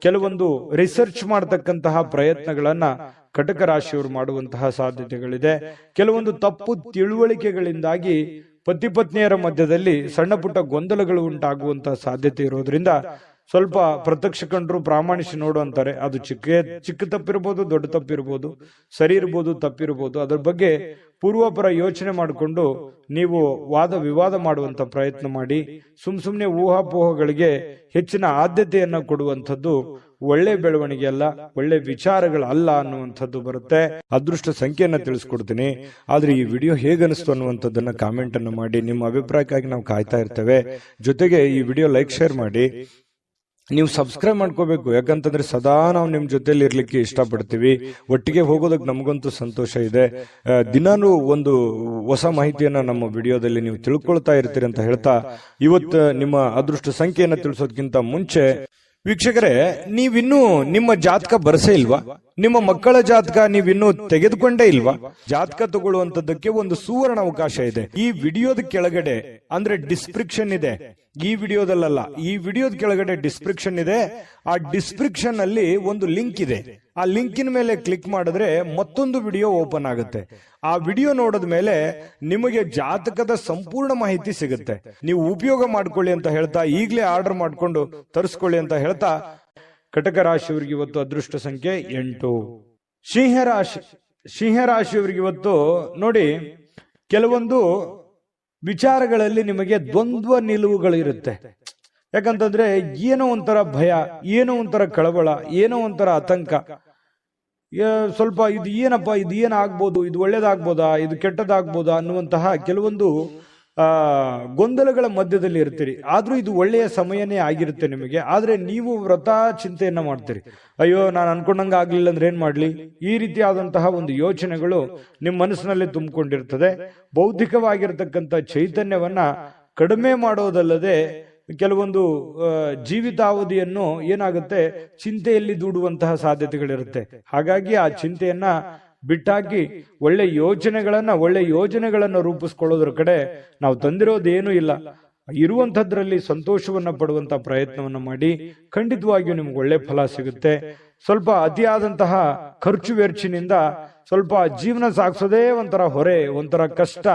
ಕೆಲವೊಂದು ರಿಸರ್ಚ್ ಮಾಡತಕ್ಕಂತಹ ಪ್ರಯತ್ನಗಳನ್ನ ಕಟಕ ರಾಶಿಯವರು ಮಾಡುವಂತಹ ಸಾಧ್ಯತೆಗಳಿದೆ. ಕೆಲವೊಂದು ತಪ್ಪು ತಿಳುವಳಿಕೆಗಳಿಂದಾಗಿ ಪತಿ ಪತ್ನಿಯರ ಮಧ್ಯದಲ್ಲಿ ಸಣ್ಣ ಪುಟ್ಟ ಗೊಂದಲಗಳು ಉಂಟಾಗುವಂತಹ ಸಾಧ್ಯತೆ ಇರೋದ್ರಿಂದ ಸ್ವಲ್ಪ ಪ್ರತ್ಯಕ್ಷ ಕಂಡ್ರು ಪ್ರಾಮಾಣಿಸಿ ನೋಡು ಅಂತಾರೆ. ಅದು ಚಿಕ್ಕ ತಪ್ಪಿರ್ಬೋದು, ದೊಡ್ಡ ತಪ್ಪಿರ್ಬೋದು, ಸರಿ ಇರ್ಬೋದು, ತಪ್ಪಿರ್ಬೋದು. ಅದ್ರ ಬಗ್ಗೆ ಪೂರ್ವಪರ ಯೋಚನೆ ಮಾಡಿಕೊಂಡು ನೀವು ವಾದ ವಿವಾದ ಮಾಡುವಂತ ಪ್ರಯತ್ನ ಮಾಡಿ. ಸುಮ್ನೆ ಊಹಾಪೋಹಗಳಿಗೆ ಹೆಚ್ಚಿನ ಆದ್ಯತೆಯನ್ನ ಕೊಡುವಂಥದ್ದು ಒಳ್ಳೆ ಬೆಳವಣಿಗೆ ಅಲ್ಲ, ಒಳ್ಳೆ ವಿಚಾರಗಳಲ್ಲ ಅನ್ನುವಂಥದ್ದು ಬರುತ್ತೆ. ಅದೃಷ್ಟ ಸಂಖ್ಯೆಯನ್ನ ತಿಳಿಸ್ಕೊಡ್ತೀನಿ. ಆದ್ರೆ ಈ ವಿಡಿಯೋ ಹೇಗನಿಸ್ತು ಅನ್ನುವಂಥದ್ದನ್ನ ಕಾಮೆಂಟ್ ಅನ್ನು ಮಾಡಿ. ನಿಮ್ಮ ಅಭಿಪ್ರಾಯಕ್ಕಾಗಿ ನಾವು ಕಾಯ್ತಾ ಇರ್ತೇವೆ. ಜೊತೆಗೆ ಈ ವಿಡಿಯೋ ಲೈಕ್, ಶೇರ್ ಮಾಡಿ. ನೀವು ಸಬ್ಸ್ಕ್ರೈಬ್ ಮಾಡ್ಕೋಬೇಕು. ಯಾಕಂತಂದ್ರೆ ಸದಾ ನಾವು ನಿಮ್ ಜೊತೆಲಿ ಇರ್ಲಿಕ್ಕೆ ಇಷ್ಟಪಡ್ತೀವಿ. ಒಟ್ಟಿಗೆ ಹೋಗೋದಕ್ಕೆ ನಮಗಂತೂ ಸಂತೋಷ ಇದೆ. ದಿನಾನು ಒಂದು ಹೊಸ ಮಾಹಿತಿಯನ್ನ ನಮ್ಮ ವಿಡಿಯೋದಲ್ಲಿ ನೀವು ತಿಳ್ಕೊಳ್ತಾ ಇರ್ತೀರಿ ಅಂತ ಹೇಳ್ತಾ, ಇವತ್ತು ನಿಮ್ಮ ಅದೃಷ್ಟ ಸಂಖ್ಯೆಯನ್ನ ತಿಳಿಸೋದಕ್ಕಿಂತ ಮುಂಚೆ ವೀಕ್ಷಕರೇ, ನೀವಿನ್ನೂ ನಿಮ್ಮ ಜಾತಕ ಬರಸೇ ಇಲ್ವಾ? ನಿಮ್ಮ ಮಕ್ಕಳ ಜಾತಕ ನೀವಿನ್ನೂ ತೆಗೆದುಕೊಂಡೇ ಇಲ್ವಾ? ಜಾತಕ ತಗೊಳ್ಳುವಂತದ್ದಕ್ಕೆ ಒಂದು ಸುವರ್ಣ ಅವಕಾಶ ಇದೆ. ಈ ವಿಡಿಯೋದ ಕೆಳಗಡೆ ಅಂದ್ರೆ ಡಿಸ್ಕ್ರಿಪ್ಷನ್ ಇದೆ. ಈ ವಿಡಿಯೋದಲ್ಲ, ಈ ವಿಡಿಯೋದ ಕೆಳಗಡೆ ಡಿಸ್ಕ್ರಿಪ್ಷನ್ ಇದೆ. ಆ ಡಿಸ್ಕ್ರಿಪ್ಷನ್ ಅಲ್ಲಿ ಒಂದು ಲಿಂಕ್ ಇದೆ. ಆ ಲಿಂಕಿನ ಮೇಲೆ ಕ್ಲಿಕ್ ಮಾಡಿದ್ರೆ ಮತ್ತೊಂದು ವಿಡಿಯೋ ಓಪನ್ ಆಗುತ್ತೆ. ಆ ವಿಡಿಯೋ ನೋಡಿದ ಮೇಲೆ ನಿಮಗೆ ಜಾತಕದ ಸಂಪೂರ್ಣ ಮಾಹಿತಿ ಸಿಗುತ್ತೆ. ನೀವು ಉಪಯೋಗ ಮಾಡ್ಕೊಳ್ಳಿ ಅಂತ ಹೇಳ್ತಾ, ಈಗಲೇ ಆರ್ಡರ್ ಮಾಡ್ಕೊಂಡು ತರಿಸ್ಕೊಳ್ಳಿ ಅಂತ ಹೇಳ್ತಾ, ಕಟಕ ರಾಶಿಯವರಿಗೆ ಇವತ್ತು ಅದೃಷ್ಟ ಸಂಖ್ಯೆ 8. ಸಿಂಹರಾಶಿಯವರಿಗೆ ಇವತ್ತು ನೋಡಿ, ಕೆಲವೊಂದು ವಿಚಾರಗಳಲ್ಲಿ ನಿಮಗೆ ದ್ವಂದ್ವ ನಿಲುವುಗಳಿರುತ್ತೆ. ಯಾಕಂತಂದ್ರೆ ಏನೋ ಒಂಥರ ಭಯ, ಏನೋ ಒಂಥರ ಕಳವಳ, ಏನೋ ಒಂಥರ ಆತಂಕ. ಸ್ವಲ್ಪ ಇದು ಏನಪ್ಪ, ಇದು ಏನಾಗ್ಬೋದು, ಇದು ಒಳ್ಳೇದಾಗ್ಬೋದಾ, ಇದು ಕೆಟ್ಟದಾಗ್ಬೋದಾ ಅನ್ನುವಂತಹ ಕೆಲವೊಂದು ಗೊಂದಲಗಳ ಮಧ್ಯದಲ್ಲಿ ಇರ್ತೀರಿ. ಆದ್ರೂ ಇದು ಒಳ್ಳೆಯ ಸಮಯನೇ ಆಗಿರುತ್ತೆ ನಿಮಗೆ. ಆದ್ರೆ ನೀವು ವ್ರತ ಚಿಂತೆಯನ್ನ ಮಾಡ್ತೀರಿ. ಅಯ್ಯೋ, ನಾನು ಅನ್ಕೊಂಡಂಗ ಆಗ್ಲಿಲ್ಲ ಅಂದ್ರೆ ಏನ್ ಮಾಡ್ಲಿ, ಈ ರೀತಿಯಾದಂತಹ ಒಂದು ಯೋಚನೆಗಳು ನಿಮ್ಮ ಮನಸ್ಸಿನಲ್ಲಿ ತುಂಬಿಕೊಂಡಿರ್ತದೆ. ಬೌದ್ಧಿಕವಾಗಿರ್ತಕ್ಕಂಥ ಚೈತನ್ಯವನ್ನ ಕಡಿಮೆ ಮಾಡೋದಲ್ಲದೆ ಕೆಲವೊಂದು ಜೀವಿತಾವಧಿಯನ್ನು ಏನಾಗುತ್ತೆ, ಚಿಂತೆಯಲ್ಲಿ ದೂಡುವಂತಹ ಸಾಧ್ಯತೆಗಳಿರುತ್ತೆ. ಹಾಗಾಗಿ ಆ ಚಿಂತೆಯನ್ನ ಬಿಟ್ಟಾಕಿ ಒಳ್ಳೆ ಯೋಜನೆಗಳನ್ನ ರೂಪಿಸ್ಕೊಳ್ಳೋದ್ರ ಕಡೆ ನಾವು ತಂದಿರೋದೇನು ಇಲ್ಲ. ಇರುವಂತದ್ರಲ್ಲಿ ಸಂತೋಷವನ್ನ ಪಡುವಂತ ಪ್ರಯತ್ನವನ್ನ ಮಾಡಿ. ಖಂಡಿತವಾಗಿಯೂ ನಿಮ್ಗೆ ಒಳ್ಳೆ ಫಲ ಸಿಗುತ್ತೆ. ಸ್ವಲ್ಪ ಅತಿಯಾದಂತಹ ಖರ್ಚು ವೆರ್ಚಿನಿಂದ ಸ್ವಲ್ಪ ಜೀವನ ಸಾಗಿಸೋದೇ ಒಂಥರ ಹೊರೆ, ಒಂಥರ ಕಷ್ಟ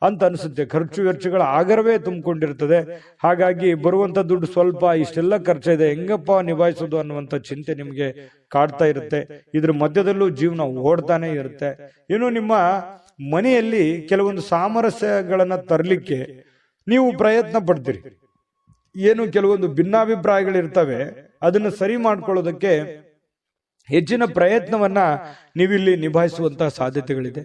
ಅಂತ ಅನಿಸುತ್ತೆ. ಖರ್ಚು ವೆಚ್ಚಗಳ ಆಗರವೇ ತುಂಬಿಕೊಂಡಿರ್ತದೆ. ಹಾಗಾಗಿ ಬರುವಂತ ದುಡ್ಡು ಸ್ವಲ್ಪ, ಇಷ್ಟೆಲ್ಲ ಖರ್ಚಿದೆ, ಹೆಂಗಪ್ಪ ನಿಭಾಯಿಸೋದು ಅನ್ನುವಂತ ಚಿಂತೆ ನಿಮ್ಗೆ ಕಾಡ್ತಾ ಇರುತ್ತೆ. ಇದ್ರ ಮಧ್ಯದಲ್ಲೂ ಜೀವನ ಓಡ್ತಾನೆ ಇರುತ್ತೆ. ಇನ್ನು ನಿಮ್ಮ ಮನೆಯಲ್ಲಿ ಕೆಲವೊಂದು ಸಾಮರಸ್ಯಗಳನ್ನ ತರಲಿಕ್ಕೆ ನೀವು ಪ್ರಯತ್ನ ಪಡ್ತೀರಿ. ಏನು ಕೆಲವೊಂದು ಭಿನ್ನಾಭಿಪ್ರಾಯಗಳಿರ್ತವೆ, ಅದನ್ನ ಸರಿ ಮಾಡ್ಕೊಳ್ಳೋದಕ್ಕೆ ಹೆಚ್ಚಿನ ಪ್ರಯತ್ನವನ್ನ ನೀವಿಲ್ಲಿ ನಿಭಾಯಿಸುವಂತಹ ಸಾಧ್ಯತೆಗಳಿದೆ.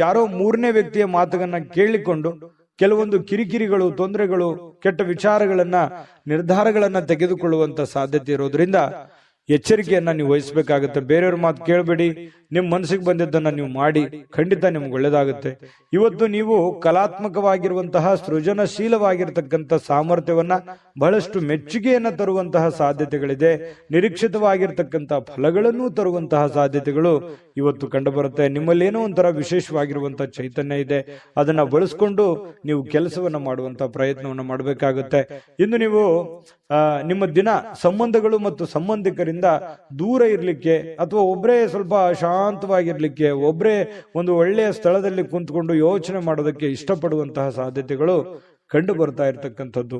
ಯಾರೋ ಮೂರನೇ ವ್ಯಕ್ತಿಯ ಮಾತುಗಳನ್ನ ಕೇಳಿಕೊಂಡು ಕೆಲವೊಂದು ಕಿರಿಕಿರಿಗಳು, ತೊಂದರೆಗಳು, ಕೆಟ್ಟ ವಿಚಾರಗಳನ್ನ, ನಿರ್ಧಾರಗಳನ್ನ ತೆಗೆದುಕೊಳ್ಳುವಂತ ಸಾಧ್ಯತೆ ಇರೋದ್ರಿಂದ ಎಚ್ಚರಿಕೆಯನ್ನ ನೀವು ವಹಿಸಬೇಕಾಗುತ್ತೆ. ಬೇರೆಯವ್ರ ಮಾತು ಕೇಳಬೇಡಿ, ನಿಮ್ ಮನಸ್ಸಿಗೆ ಬಂದಿದ್ದನ್ನ ನೀವು ಮಾಡಿ, ಖಂಡಿತ ನಿಮ್ಗೆ ಒಳ್ಳೇದಾಗುತ್ತೆ. ಇವತ್ತು ನೀವು ಕಲಾತ್ಮಕವಾಗಿರುವಂತಹ ಸೃಜನಶೀಲವಾಗಿರ್ತಕ್ಕಂಥ ಸಾಮರ್ಥ್ಯವನ್ನ ಬಹಳಷ್ಟು ಮೆಚ್ಚುಗೆಯನ್ನ ತರುವಂತಹ ಸಾಧ್ಯತೆಗಳಿದೆ. ನಿರೀಕ್ಷಿತವಾಗಿರ್ತಕ್ಕಂಥ ಫಲಗಳನ್ನು ತರುವಂತಹ ಸಾಧ್ಯತೆಗಳು ಇವತ್ತು ಕಂಡು ಬರುತ್ತೆ. ನಿಮ್ಮಲ್ಲಿ ಏನೋ ಒಂಥರ ವಿಶೇಷವಾಗಿರುವಂತಹ ಚೈತನ್ಯ ಇದೆ, ಅದನ್ನ ಬಳಸ್ಕೊಂಡು ನೀವು ಕೆಲಸವನ್ನ ಮಾಡುವಂತಹ ಪ್ರಯತ್ನವನ್ನ ಮಾಡಬೇಕಾಗುತ್ತೆ. ಇನ್ನು ನೀವು ನಿಮ್ಮ ದಿನ ಸಂಬಂಧಗಳು ಮತ್ತು ಸಂಬಂಧಿಕರಿಂದ ದೂರ ಇರ್ಲಿಕ್ಕೆ ಅಥವಾ ಒಬ್ಬರೇ ಸ್ವಲ್ಪ ಶಾಂತವಾಗಿರ್ಲಿಕ್ಕೆ, ಒಬ್ಬರೇ ಒಂದು ಒಳ್ಳೆಯ ಸ್ಥಳದಲ್ಲಿ ಕುಂತ್ಕೊಂಡು ಯೋಚನೆ ಮಾಡೋದಕ್ಕೆ ಇಷ್ಟಪಡುವಂತಹ ಸಾಧ್ಯತೆಗಳು ಕಂಡು ಬರ್ತಾ ಇರತಕ್ಕಂಥದ್ದು.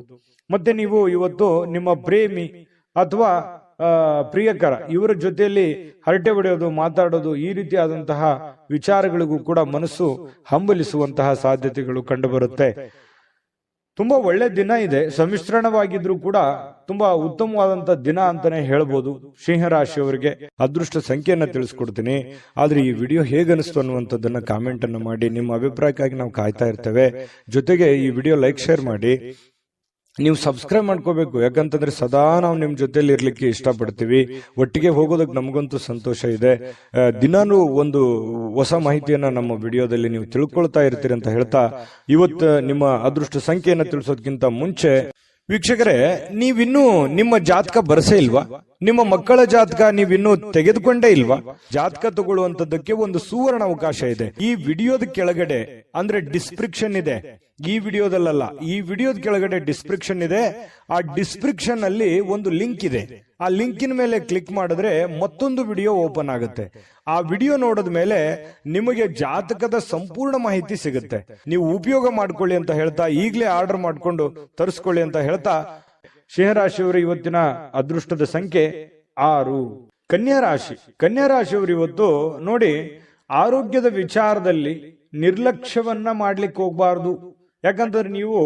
ಮತ್ತೆ ನೀವು ಇವತ್ತು ನಿಮ್ಮ ಪ್ರೇಮಿ ಅಥವಾ ಪ್ರಿಯಕರ ಇವರ ಜೊತೆಯಲ್ಲಿ ಹರಟೆ ಹೊಡೆಯೋದು, ಮಾತಾಡೋದು, ಈ ರೀತಿಯಾದಂತಹ ವಿಚಾರಗಳಿಗೂ ಕೂಡ ಮನಸ್ಸು ಹಂಬಲಿಸುವಂತಹ ಸಾಧ್ಯತೆಗಳು ಕಂಡು ಬರುತ್ತೆ. ತುಂಬಾ ಒಳ್ಳೆ ದಿನ ಇದೆ, ಸಮ್ಮಿಶ್ರಣವಾಗಿದ್ರು ಕೂಡ ತುಂಬಾ ಉತ್ತಮವಾದಂತ ದಿನ ಅಂತಾನೆ ಹೇಳ್ಬೋದು. ಸಿಂಹರಾಶಿಯವರಿಗೆ ಅದೃಷ್ಟ ಸಂಖ್ಯೆಯನ್ನ ತಿಳಿಸ್ಕೊಡ್ತೀನಿ. ಆದ್ರೆ ಈ ವಿಡಿಯೋ ಹೇಗನಿಸ್ತು ಅನ್ನುವಂಥದ್ದನ್ನ ಕಾಮೆಂಟ್ ಅನ್ನು ಮಾಡಿ. ನಿಮ್ಮ ಅಭಿಪ್ರಾಯಕ್ಕಾಗಿ ನಾವು ಕಾಯ್ತಾ ಇರ್ತೇವೆ. ಜೊತೆಗೆ ಈ ವಿಡಿಯೋ ಲೈಕ್, ಶೇರ್ ಮಾಡಿ. ನೀವು ಸಬ್ಸ್ಕ್ರೈಬ್ ಮಾಡ್ಕೋಬೇಕು, ಯಾಕಂತಂದ್ರೆ ಸದಾ ನಾವು ನಿಮ್ ಜೊತೆಲಿ ಇರ್ಲಿಕ್ಕೆ ಇಷ್ಟಪಡ್ತೀವಿ. ಒಟ್ಟಿಗೆ ಹೋಗೋದಕ್ಕೆ ನಮಗಂತೂ ಸಂತೋಷ ಇದೆ. ದಿನಾನು ಒಂದು ಹೊಸ ಮಾಹಿತಿಯನ್ನ ನಮ್ಮ ವಿಡಿಯೋದಲ್ಲಿ ನೀವು ತಿಳ್ಕೊಳ್ತಾ ಇರ್ತೀರಿ ಅಂತ ಹೇಳ್ತಾ, ಇವತ್ತು ನಿಮ್ಮ ಅದೃಷ್ಟ ಸಂಖ್ಯೆಯನ್ನ ತಿಳಿಸೋದಕ್ಕಿಂತ ಮುಂಚೆ ವೀಕ್ಷಕರೇ, ನೀವಿನ್ನೂ ನಿಮ್ಮ ಜಾತಕ ಬರಸೇ ಇಲ್ವಾ? ನಿಮ್ಮ ಮಕ್ಕಳ ಜಾತಕ ನೀವಿನ್ನೂ ತೆಗೆದುಕೊಂಡೇ ಇಲ್ವಾ? ಜಾತಕ ತಗೊಳ್ಳುವಂತದ್ದಕ್ಕೆ ಒಂದು ಸುವರ್ಣ ಅವಕಾಶ ಇದೆ. ಈ ವಿಡಿಯೋದ ಕೆಳಗಡೆ ಅಂದ್ರೆ ಡಿಸ್ಕ್ರಿಪ್ಷನ್ ಇದೆ, ಈ ವಿಡಿಯೋದಲ್ಲ, ಈ ವಿಡಿಯೋದ ಕೆಳಗಡೆ ಡಿಸ್ಕ್ರಿಪ್ಷನ್ ಇದೆ. ಆ ಡಿಸ್ಕ್ರಿಪ್ಷನ್ ಅಲ್ಲಿ ಒಂದು ಲಿಂಕ್ ಇದೆ. ಆ ಲಿಂಕಿನ ಮೇಲೆ ಕ್ಲಿಕ್ ಮಾಡಿದ್ರೆ ಮತ್ತೊಂದು ವಿಡಿಯೋ ಓಪನ್ ಆಗುತ್ತೆ. ಆ ವಿಡಿಯೋ ನೋಡಿದ ಮೇಲೆ ನಿಮಗೆ ಜಾತಕದ ಸಂಪೂರ್ಣ ಮಾಹಿತಿ ಸಿಗುತ್ತೆ. ನೀವು ಉಪಯೋಗ ಮಾಡ್ಕೊಳ್ಳಿ ಅಂತ ಹೇಳ್ತಾ, ಈಗಲೇ ಆರ್ಡರ್ ಮಾಡ್ಕೊಂಡು ತರಿಸ್ಕೊಳ್ಳಿ ಅಂತ ಹೇಳ್ತಾ, ಸಿಂಹರಾಶಿಯವರು ಇವತ್ತಿನ ಅದೃಷ್ಟದ ಸಂಖ್ಯೆ 6. ಕನ್ಯಾ ರಾಶಿ. ಕನ್ಯಾ ರಾಶಿಯವರು ಇವತ್ತು ನೋಡಿ, ಆರೋಗ್ಯದ ವಿಚಾರದಲ್ಲಿ ನಿರ್ಲಕ್ಷ್ಯವನ್ನ ಮಾಡ್ಲಿಕ್ಕೆ ಹೋಗ್ಬಾರ್ದು. ಯಾಕಂತಂದ್ರೆ ನೀವು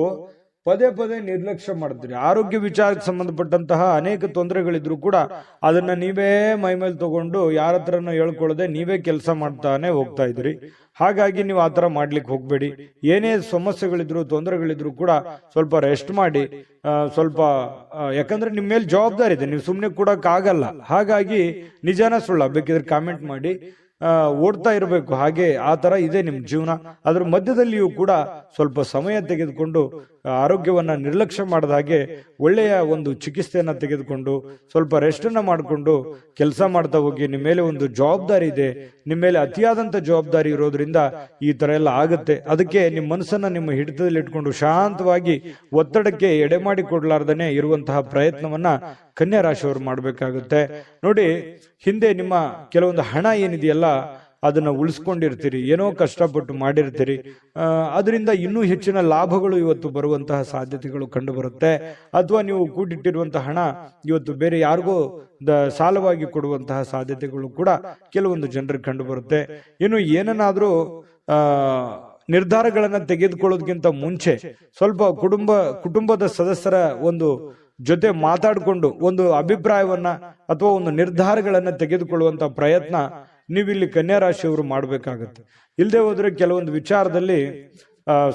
ಪದೇ ಪದೇ ನಿರ್ಲಕ್ಷ್ಯ ಮಾಡ್ತೀರಿ. ಆರೋಗ್ಯ ವಿಚಾರಕ್ಕೆ ಸಂಬಂಧಪಟ್ಟಂತಹ ಅನೇಕ ತೊಂದರೆಗಳಿದ್ರು ಕೂಡ ಅದನ್ನ ನೀವೇ ಮೈಮೇಲೆ ತಗೊಂಡು ಯಾರ ಹತ್ರನೂ ಹೇಳ್ಕೊಳ್ಳದೆ ನೀವೇ ಕೆಲಸ ಮಾಡ್ತಾನೆ ಹೋಗ್ತಾ ಇದ್ರಿ. ಹಾಗಾಗಿ ನೀವು ಆತರ ಮಾಡ್ಲಿಕ್ಕೆ ಹೋಗ್ಬೇಡಿ. ಏನೇ ಸಮಸ್ಯೆಗಳಿದ್ರು, ತೊಂದರೆಗಳಿದ್ರು ಕೂಡ ಸ್ವಲ್ಪ ರೆಸ್ಟ್ ಮಾಡಿ. ಸ್ವಲ್ಪ ಯಾಕಂದ್ರೆ ನಿಮ್ಮ ಮೇಲೆ ಜವಾಬ್ದಾರಿ ಇದೆ, ನೀವು ಸುಮ್ಮನೆ ಕೊಡಕ್ಕಾಗಲ್ಲ. ಹಾಗಾಗಿ ನಿಜಾನ ಸುಳ್ಳ ಬೇಕಿದ್ರೆ ಕಾಮೆಂಟ್ ಮಾಡಿ. ಓಡ್ತಾ ಇರಬೇಕು. ಹಾಗೆ ಆ ತರ ಇದೆ ನಿಮ್ ಜೀವನ. ಅದ್ರ ಮಧ್ಯದಲ್ಲಿಯೂ ಕೂಡ ಸ್ವಲ್ಪ ಸಮಯ ತೆಗೆದುಕೊಂಡು ಆರೋಗ್ಯವನ್ನ ನಿರ್ಲಕ್ಷ್ಯ ಮಾಡದ ಹಾಗೆ ಒಳ್ಳೆಯ ಒಂದು ಚಿಕಿತ್ಸೆಯನ್ನ ತೆಗೆದುಕೊಂಡು ಸ್ವಲ್ಪ ರೆಸ್ಟ್ ಅನ್ನ ಮಾಡಿಕೊಂಡು ಕೆಲಸ ಮಾಡ್ತಾ ಹೋಗಿ. ನಿಮ್ಮ ಮೇಲೆ ಒಂದು ಜವಾಬ್ದಾರಿ ಇದೆ, ನಿಮ್ಮ ಮೇಲೆ ಅತಿಯಾದಂತ ಜವಾಬ್ದಾರಿ ಇರೋದ್ರಿಂದ ಈ ತರ ಎಲ್ಲ ಆಗುತ್ತೆ. ಅದಕ್ಕೆ ನಿಮ್ಮ ಮನಸ್ಸನ್ನ ನಿಮ್ಮ ಹಿಡಿತದಲ್ಲಿ ಇಟ್ಕೊಂಡು ಶಾಂತವಾಗಿ ಒತ್ತಡಕ್ಕೆ ಎಡೆ ಮಾಡಿ ಕೊಡ್ಲಾರ್ದನೆ ಇರುವಂತಹ ಪ್ರಯತ್ನವನ್ನ ಕನ್ಯಾ ರಾಶಿಯವರು ಮಾಡಬೇಕಾಗುತ್ತೆ. ನೋಡಿ, ಹಿಂದೆ ನಿಮ್ಮ ಕೆಲವೊಂದು ಹಣ ಏನಿದೆಯಲ್ಲ ಅದನ್ನ ಉಳಿಸ್ಕೊಂಡಿರ್ತೀರಿ, ಏನೋ ಕಷ್ಟಪಟ್ಟು ಮಾಡಿರ್ತೀರಿ. ಅದರಿಂದ ಇನ್ನೂ ಹೆಚ್ಚಿನ ಲಾಭಗಳು ಇವತ್ತು ಬರುವಂತಹ ಸಾಧ್ಯತೆಗಳು ಕಂಡು ಬರುತ್ತೆ. ಅಥವಾ ನೀವು ಕೂಡಿಟ್ಟಿರುವಂತಹ ಹಣ ಇವತ್ತು ಬೇರೆ ಯಾರಿಗೋ ಸಾಲವಾಗಿ ಕೊಡುವಂತಹ ಸಾಧ್ಯತೆಗಳು ಕೂಡ ಕೆಲವೊಂದು ಜನರಿಗೆ ಕಂಡು ಬರುತ್ತೆ. ಇನ್ನು ಏನನ್ನಾದ್ರೂ ನಿರ್ಧಾರಗಳನ್ನ ತೆಗೆದುಕೊಳ್ಳೋದಕ್ಕಿಂತ ಮುಂಚೆ ಸ್ವಲ್ಪ ಕುಟುಂಬದ ಸದಸ್ಯರ ಒಂದು ಜೊತೆ ಮಾತಾಡಿಕೊಂಡು ಒಂದು ಅಭಿಪ್ರಾಯವನ್ನ ಅಥವಾ ಒಂದು ನಿರ್ಧಾರಗಳನ್ನ ತೆಗೆದುಕೊಳ್ಳುವಂತ ಪ್ರಯತ್ನ ನೀವಿಲ್ಲಿ ಕನ್ಯಾ ರಾಶಿಯವರು ಮಾಡಬೇಕಾಗತ್ತೆ. ಇಲ್ಲದೆ ಹೋದ್ರೆ ಕೆಲವೊಂದು ವಿಚಾರದಲ್ಲಿ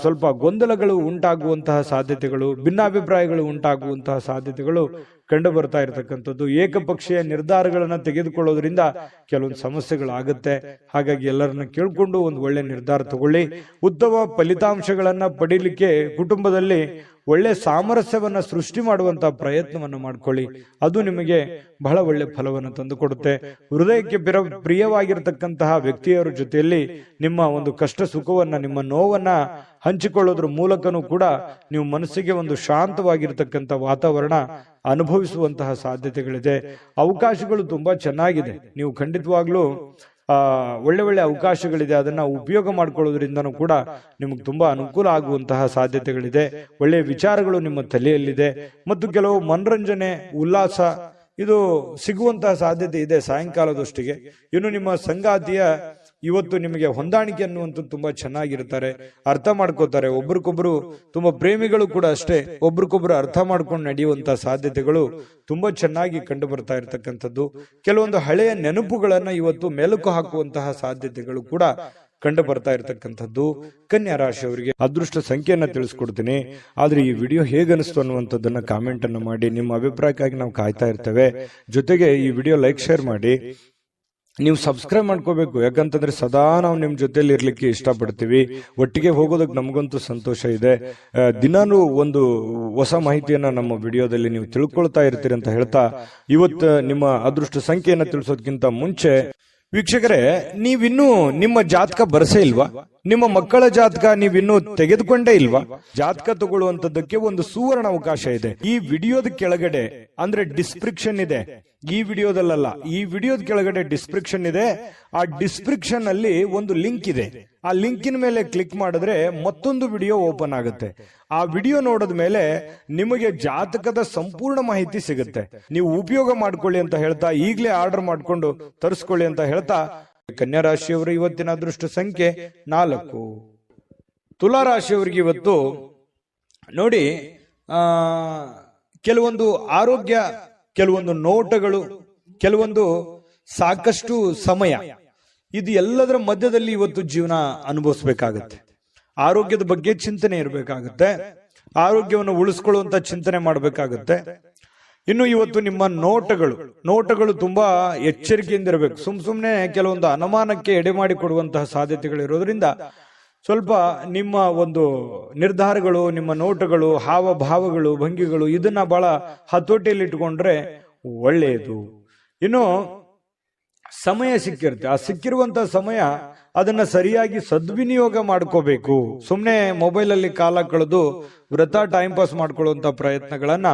ಸ್ವಲ್ಪ ಗೊಂದಲಗಳು ಉಂಟಾಗುವಂತಹ ಸಾಧ್ಯತೆಗಳು, ಭಿನ್ನಾಭಿಪ್ರಾಯಗಳು ಉಂಟಾಗುವಂತಹ ಸಾಧ್ಯತೆಗಳು ಕಂಡು ಬರ್ತಾ ಇರತಕ್ಕಂಥದ್ದು. ಏಕಪಕ್ಷೀಯ ನಿರ್ಧಾರಗಳನ್ನ ತೆಗೆದುಕೊಳ್ಳೋದ್ರಿಂದ ಕೆಲವೊಂದು ಸಮಸ್ಯೆಗಳಾಗುತ್ತೆ. ಹಾಗಾಗಿ ಎಲ್ಲರನ್ನ ಕೇಳ್ಕೊಂಡು ಒಂದು ಒಳ್ಳೆ ನಿರ್ಧಾರ ತಗೊಳ್ಳಿ. ಉತ್ತಮ ಫಲಿತಾಂಶಗಳನ್ನ ಪಡೀಲಿಕ್ಕೆ ಕುಟುಂಬದಲ್ಲಿ ಒಳ್ಳೆ ಸಾಮರಸ್ಯವನ್ನ ಸೃಷ್ಟಿ ಮಾಡುವಂತಹ ಪ್ರಯತ್ನವನ್ನು ಮಾಡ್ಕೊಳ್ಳಿ. ಅದು ನಿಮಗೆ ಬಹಳ ಒಳ್ಳೆ ಫಲವನ್ನು ತಂದುಕೊಡುತ್ತೆ. ಹೃದಯಕ್ಕೆ ಪ್ರಿಯವಾಗಿರ್ತಕ್ಕಂತಹ ವ್ಯಕ್ತಿಯರ ಜೊತೆಯಲ್ಲಿ ನಿಮ್ಮ ಒಂದು ಕಷ್ಟ ಸುಖವನ್ನ, ನಿಮ್ಮ ನೋವನ್ನ ಹಂಚಿಕೊಳ್ಳೋದ್ರ ಮೂಲಕನೂ ಕೂಡ ನೀವು ಮನಸ್ಸಿಗೆ ಒಂದು ಶಾಂತವಾಗಿರ್ತಕ್ಕಂಥ ವಾತಾವರಣ ಅನುಭವಿಸುವಂತಹ ಸಾಧ್ಯತೆಗಳಿದೆ. ಅವಕಾಶಗಳು ತುಂಬಾ ಚೆನ್ನಾಗಿದೆ. ನೀವು ಖಂಡಿತವಾಗ್ಲೂ ಒಳ್ಳೆ ಒಳ್ಳೆ ಅವಕಾಶಗಳಿದೆ. ಅದನ್ನ ಉಪಯೋಗ ಮಾಡ್ಕೊಳ್ಳೋದ್ರಿಂದನೂ ಕೂಡ ನಿಮಗೆ ತುಂಬಾ ಅನುಕೂಲ ಆಗುವಂತಹ ಸಾಧ್ಯತೆಗಳಿದೆ. ಒಳ್ಳೆಯ ವಿಚಾರಗಳು ನಿಮ್ಮ ತಲೆಯಲ್ಲಿದೆ ಮತ್ತು ಕೆಲವು ಮನರಂಜನೆ, ಉಲ್ಲಾಸ ಇದು ಸಿಗುವಂತಹ ಸಾಧ್ಯತೆ ಇದೆ ಸಾಯಂಕಾಲದಷ್ಟಿಗೆ. ಇನ್ನು ನಿಮ್ಮ ಸಂಗಾತಿಯ ಇವತ್ತು ನಿಮಗೆ ಹೊಂದಾಣಿಕೆ ಅನ್ನುವಂಥದ್ದು ತುಂಬಾ ಚೆನ್ನಾಗಿರ್ತಾರೆ, ಅರ್ಥ ಮಾಡ್ಕೋತಾರೆ. ಒಬ್ರಿಗೊಬ್ರು ತುಂಬಾ ಪ್ರೇಮಿಗಳು ಕೂಡ ಅಷ್ಟೇ, ಒಬ್ರಿಗೊಬ್ರು ಅರ್ಥ ಮಾಡ್ಕೊಂಡು ನಡೆಯುವಂತಹ ಸಾಧ್ಯತೆಗಳು ತುಂಬಾ ಚೆನ್ನಾಗಿ ಕಂಡು ಬರ್ತಾ ಇರತಕ್ಕಂಥದ್ದು. ಕೆಲವೊಂದು ಹಳೆಯ ನೆನಪುಗಳನ್ನ ಇವತ್ತು ಮೆಲುಕು ಹಾಕುವಂತಹ ಸಾಧ್ಯತೆಗಳು ಕೂಡ ಕಂಡು ಬರ್ತಾ ಇರತಕ್ಕಂಥದ್ದು. ಕನ್ಯಾ ರಾಶಿಯವರಿಗೆ ಅದೃಷ್ಟ ಸಂಖ್ಯೆಯನ್ನ ತಿಳಿಸ್ಕೊಡ್ತೀನಿ. ಆದ್ರೆ ಈ ವಿಡಿಯೋ ಹೇಗನಿಸ್ತು ಅನ್ನುವಂಥದ್ದನ್ನ ಕಾಮೆಂಟ್ ಅನ್ನು ಮಾಡಿ. ನಿಮ್ಮ ಅಭಿಪ್ರಾಯಕ್ಕಾಗಿ ನಾವು ಕಾಯ್ತಾ ಇರ್ತೇವೆ. ಜೊತೆಗೆ ಈ ವಿಡಿಯೋ ಲೈಕ್ ಶೇರ್ ಮಾಡಿ. ನೀವು ಸಬ್ಸ್ಕ್ರೈಬ್ ಮಾಡ್ಕೋಬೇಕು, ಯಾಕಂತಂದ್ರೆ ಸದಾ ನಾವು ನಿಮ್ ಜೊತೆಲಿ ಇರ್ಲಿಕ್ಕೆ ಇಷ್ಟಪಡ್ತೀವಿ. ಒಟ್ಟಿಗೆ ಹೋಗೋದಕ್ಕೆ ನಮಗಂತೂ ಸಂತೋಷ ಇದೆ. ದಿನಾನು ಒಂದು ಹೊಸ ಮಾಹಿತಿಯನ್ನ ನಮ್ಮ ವಿಡಿಯೋದಲ್ಲಿ ನೀವು ತಿಳ್ಕೊಳ್ತಾ ಇರ್ತೀರಿ ಅಂತ ಹೇಳ್ತಾ, ಇವತ್ತು ನಿಮ್ಮ ಅದೃಷ್ಟ ಸಂಖ್ಯೆಯನ್ನ ತಿಳಿಸೋದಕ್ಕಿಂತ ಮುಂಚೆ ವೀಕ್ಷಕರೇ, ನೀವಿನ್ನೂ ನಿಮ್ಮ ಜಾತಕ ಬರಸೇ ಇಲ್ವಾ? ನಿಮ್ಮ ಮಕ್ಕಳ ಜಾತಕ ನೀವಿನ್ನೂ ತೆಗೆದುಕೊಂಡೇ ಇಲ್ವಾ? ಜಾತಕ ತಗೊಳ್ಳುವಂತದ್ದಕ್ಕೆ ಒಂದು ಸುವರ್ಣ ಅವಕಾಶ ಇದೆ. ಈ ವಿಡಿಯೋದ ಕೆಳಗಡೆ ಅಂದ್ರೆ ಡಿಸ್ಕ್ರಿಪ್ಷನ್ ಇದೆ. ಈ ವಿಡಿಯೋದಲ್ಲ, ಈ ವಿಡಿಯೋದ ಕೆಳಗಡೆ ಡಿಸ್ಕ್ರಿಪ್ಷನ್ ಇದೆ. ಆ ಡಿಸ್ಕ್ರಿಪ್ಷನ್ ಅಲ್ಲಿ ಒಂದು ಲಿಂಕ್ ಇದೆ. ಆ ಲಿಂಕಿನ ಮೇಲೆ ಕ್ಲಿಕ್ ಮಾಡಿದ್ರೆ ಮತ್ತೊಂದು ವಿಡಿಯೋ ಓಪನ್ ಆಗುತ್ತೆ. ಆ ವಿಡಿಯೋ ನೋಡಿದ ಮೇಲೆ ನಿಮಗೆ ಜಾತಕದ ಸಂಪೂರ್ಣ ಮಾಹಿತಿ ಸಿಗುತ್ತೆ. ನೀವು ಉಪಯೋಗ ಮಾಡ್ಕೊಳ್ಳಿ ಅಂತ ಹೇಳ್ತಾ, ಈಗಲೇ ಆರ್ಡರ್ ಮಾಡ್ಕೊಂಡು ತರಿಸ್ಕೊಳ್ಳಿ ಅಂತ ಹೇಳ್ತಾ, ಕನ್ಯಾ ರಾಶಿಯವರು ಇವತ್ತಿನ ಅದೃಷ್ಟ ಸಂಖ್ಯೆ 4. ತುಲಾ ರಾಶಿಯವರಿಗೆ ಇವತ್ತು ನೋಡಿ, ಕೆಲವೊಂದು ಆರೋಗ್ಯ, ಕೆಲವೊಂದು ನೋಟಗಳು, ಕೆಲವೊಂದು ಸಾಕಷ್ಟು ಸಮಯ, ಇದು ಎಲ್ಲದರ ಮಧ್ಯದಲ್ಲಿ ಇವತ್ತು ಜೀವನ ಅನುಭವಿಸಬೇಕಾಗತ್ತೆ. ಆರೋಗ್ಯದ ಬಗ್ಗೆ ಚಿಂತನೆ ಇರಬೇಕಾಗತ್ತೆ. ಆರೋಗ್ಯವನ್ನು ಉಳಿಸ್ಕೊಳ್ಳುವಂತ ಚಿಂತನೆ ಮಾಡಬೇಕಾಗತ್ತೆ. ಇನ್ನು ಇವತ್ತು ನಿಮ್ಮ ನೋಟಗಳು ತುಂಬಾ ಎಚ್ಚರಿಕೆಯಿಂದ ಇರಬೇಕು. ಸುಮ್ನೆ ಕೆಲವೊಂದು ಅನುಮಾನಕ್ಕೆ ಎಡೆ ಮಾಡಿ ಕೊಡುವಂತಹ ಸಾಧ್ಯತೆಗಳಿರೋದ್ರಿಂದ ಸ್ವಲ್ಪ ನಿಮ್ಮ ಒಂದು ನಿರ್ಧಾರಗಳು, ನಿಮ್ಮ ನೋಟಗಳು, ಹಾವಭಾವಗಳು, ಭಂಗಿಗಳು, ಇದನ್ನ ಬಹಳ ಹತೋಟಿಯಲ್ಲಿ ಇಟ್ಕೊಂಡ್ರೆ ಒಳ್ಳೆಯದು. ಇನ್ನು ಸಮಯ ಸಿಕ್ಕಿರುತ್ತೆ. ಆ ಸಿಕ್ಕಿರುವಂತಹ ಸಮಯ ಅದನ್ನ ಸರಿಯಾಗಿ ಸದ್ವಿನಿಯೋಗ ಮಾಡ್ಕೋಬೇಕು. ಸುಮ್ನೆ ಮೊಬೈಲ್ ಅಲ್ಲಿ ಕಾಲ ಕಳೆದು ವೃಥಾ ಟೈಮ್ ಪಾಸ್ ಮಾಡ್ಕೊಳ್ಳುವಂತ ಪ್ರಯತ್ನಗಳನ್ನ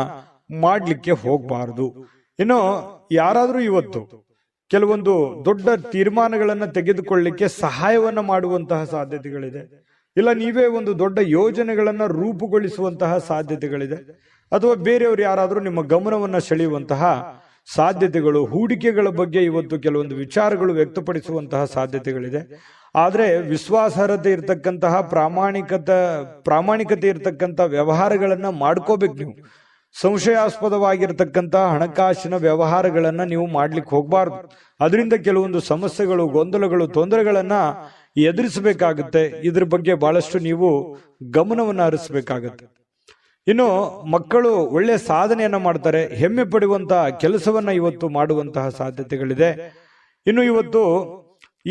ಮಾಡ್ಲಿಕ್ಕೆ ಹೋಗಬಾರದು. ಇನ್ನು ಯಾರಾದ್ರೂ ಇವತ್ತು ಕೆಲವೊಂದು ದೊಡ್ಡ ತೀರ್ಮಾನಗಳನ್ನ ತೆಗೆದುಕೊಳ್ಳಲಿಕ್ಕೆ ಸಹಾಯವನ್ನ ಮಾಡುವಂತಹ ಸಾಧ್ಯತೆಗಳಿದೆ. ಇಲ್ಲ ನೀವೇ ಒಂದು ದೊಡ್ಡ ಯೋಜನೆಗಳನ್ನ ರೂಪುಗೊಳಿಸುವಂತಹ ಸಾಧ್ಯತೆಗಳಿದೆ. ಅಥವಾ ಬೇರೆಯವರು ಯಾರಾದ್ರೂ ನಿಮ್ಮ ಗಮನವನ್ನ ಸೆಳೆಯುವಂತಹ ಸಾಧ್ಯತೆಗಳು, ಹೂಡಿಕೆಗಳ ಬಗ್ಗೆ ಇವತ್ತು ಕೆಲವೊಂದು ವಿಚಾರಗಳು ವ್ಯಕ್ತಪಡಿಸುವಂತಹ ಸಾಧ್ಯತೆಗಳಿದೆ. ಆದ್ರೆ ವಿಶ್ವಾಸಾರ್ಹತೆ ಇರತಕ್ಕಂತಹ ಪ್ರಾಮಾಣಿಕತೆ ಇರತಕ್ಕಂತಹ ವ್ಯವಹಾರಗಳನ್ನ ಮಾಡ್ಕೋಬೇಕು. ನೀವು ಸಂಶಯಾಸ್ಪದವಾಗಿರ್ತಕ್ಕಂತಹ ಹಣಕಾಸಿನ ವ್ಯವಹಾರಗಳನ್ನ ನೀವು ಮಾಡ್ಲಿಕ್ಕೆ ಹೋಗಬಾರ್ದು. ಅದರಿಂದ ಕೆಲವೊಂದು ಸಮಸ್ಯೆಗಳು, ಗೊಂದಲಗಳು, ತೊಂದರೆಗಳನ್ನ ಎದುರಿಸಬೇಕಾಗುತ್ತೆ. ಇದ್ರ ಬಗ್ಗೆ ಬಹಳಷ್ಟು ನೀವು ಗಮನವನ್ನು ಹರಿಸಬೇಕಾಗತ್ತೆ. ಇನ್ನು ಮಕ್ಕಳು ಒಳ್ಳೆ ಸಾಧನೆಯನ್ನ ಮಾಡ್ತಾರೆ. ಹೆಮ್ಮೆ ಪಡುವಂತಹ ಕೆಲಸವನ್ನ ಇವತ್ತು ಮಾಡುವಂತಹ ಸಾಧ್ಯತೆಗಳಿದೆ. ಇನ್ನು ಇವತ್ತು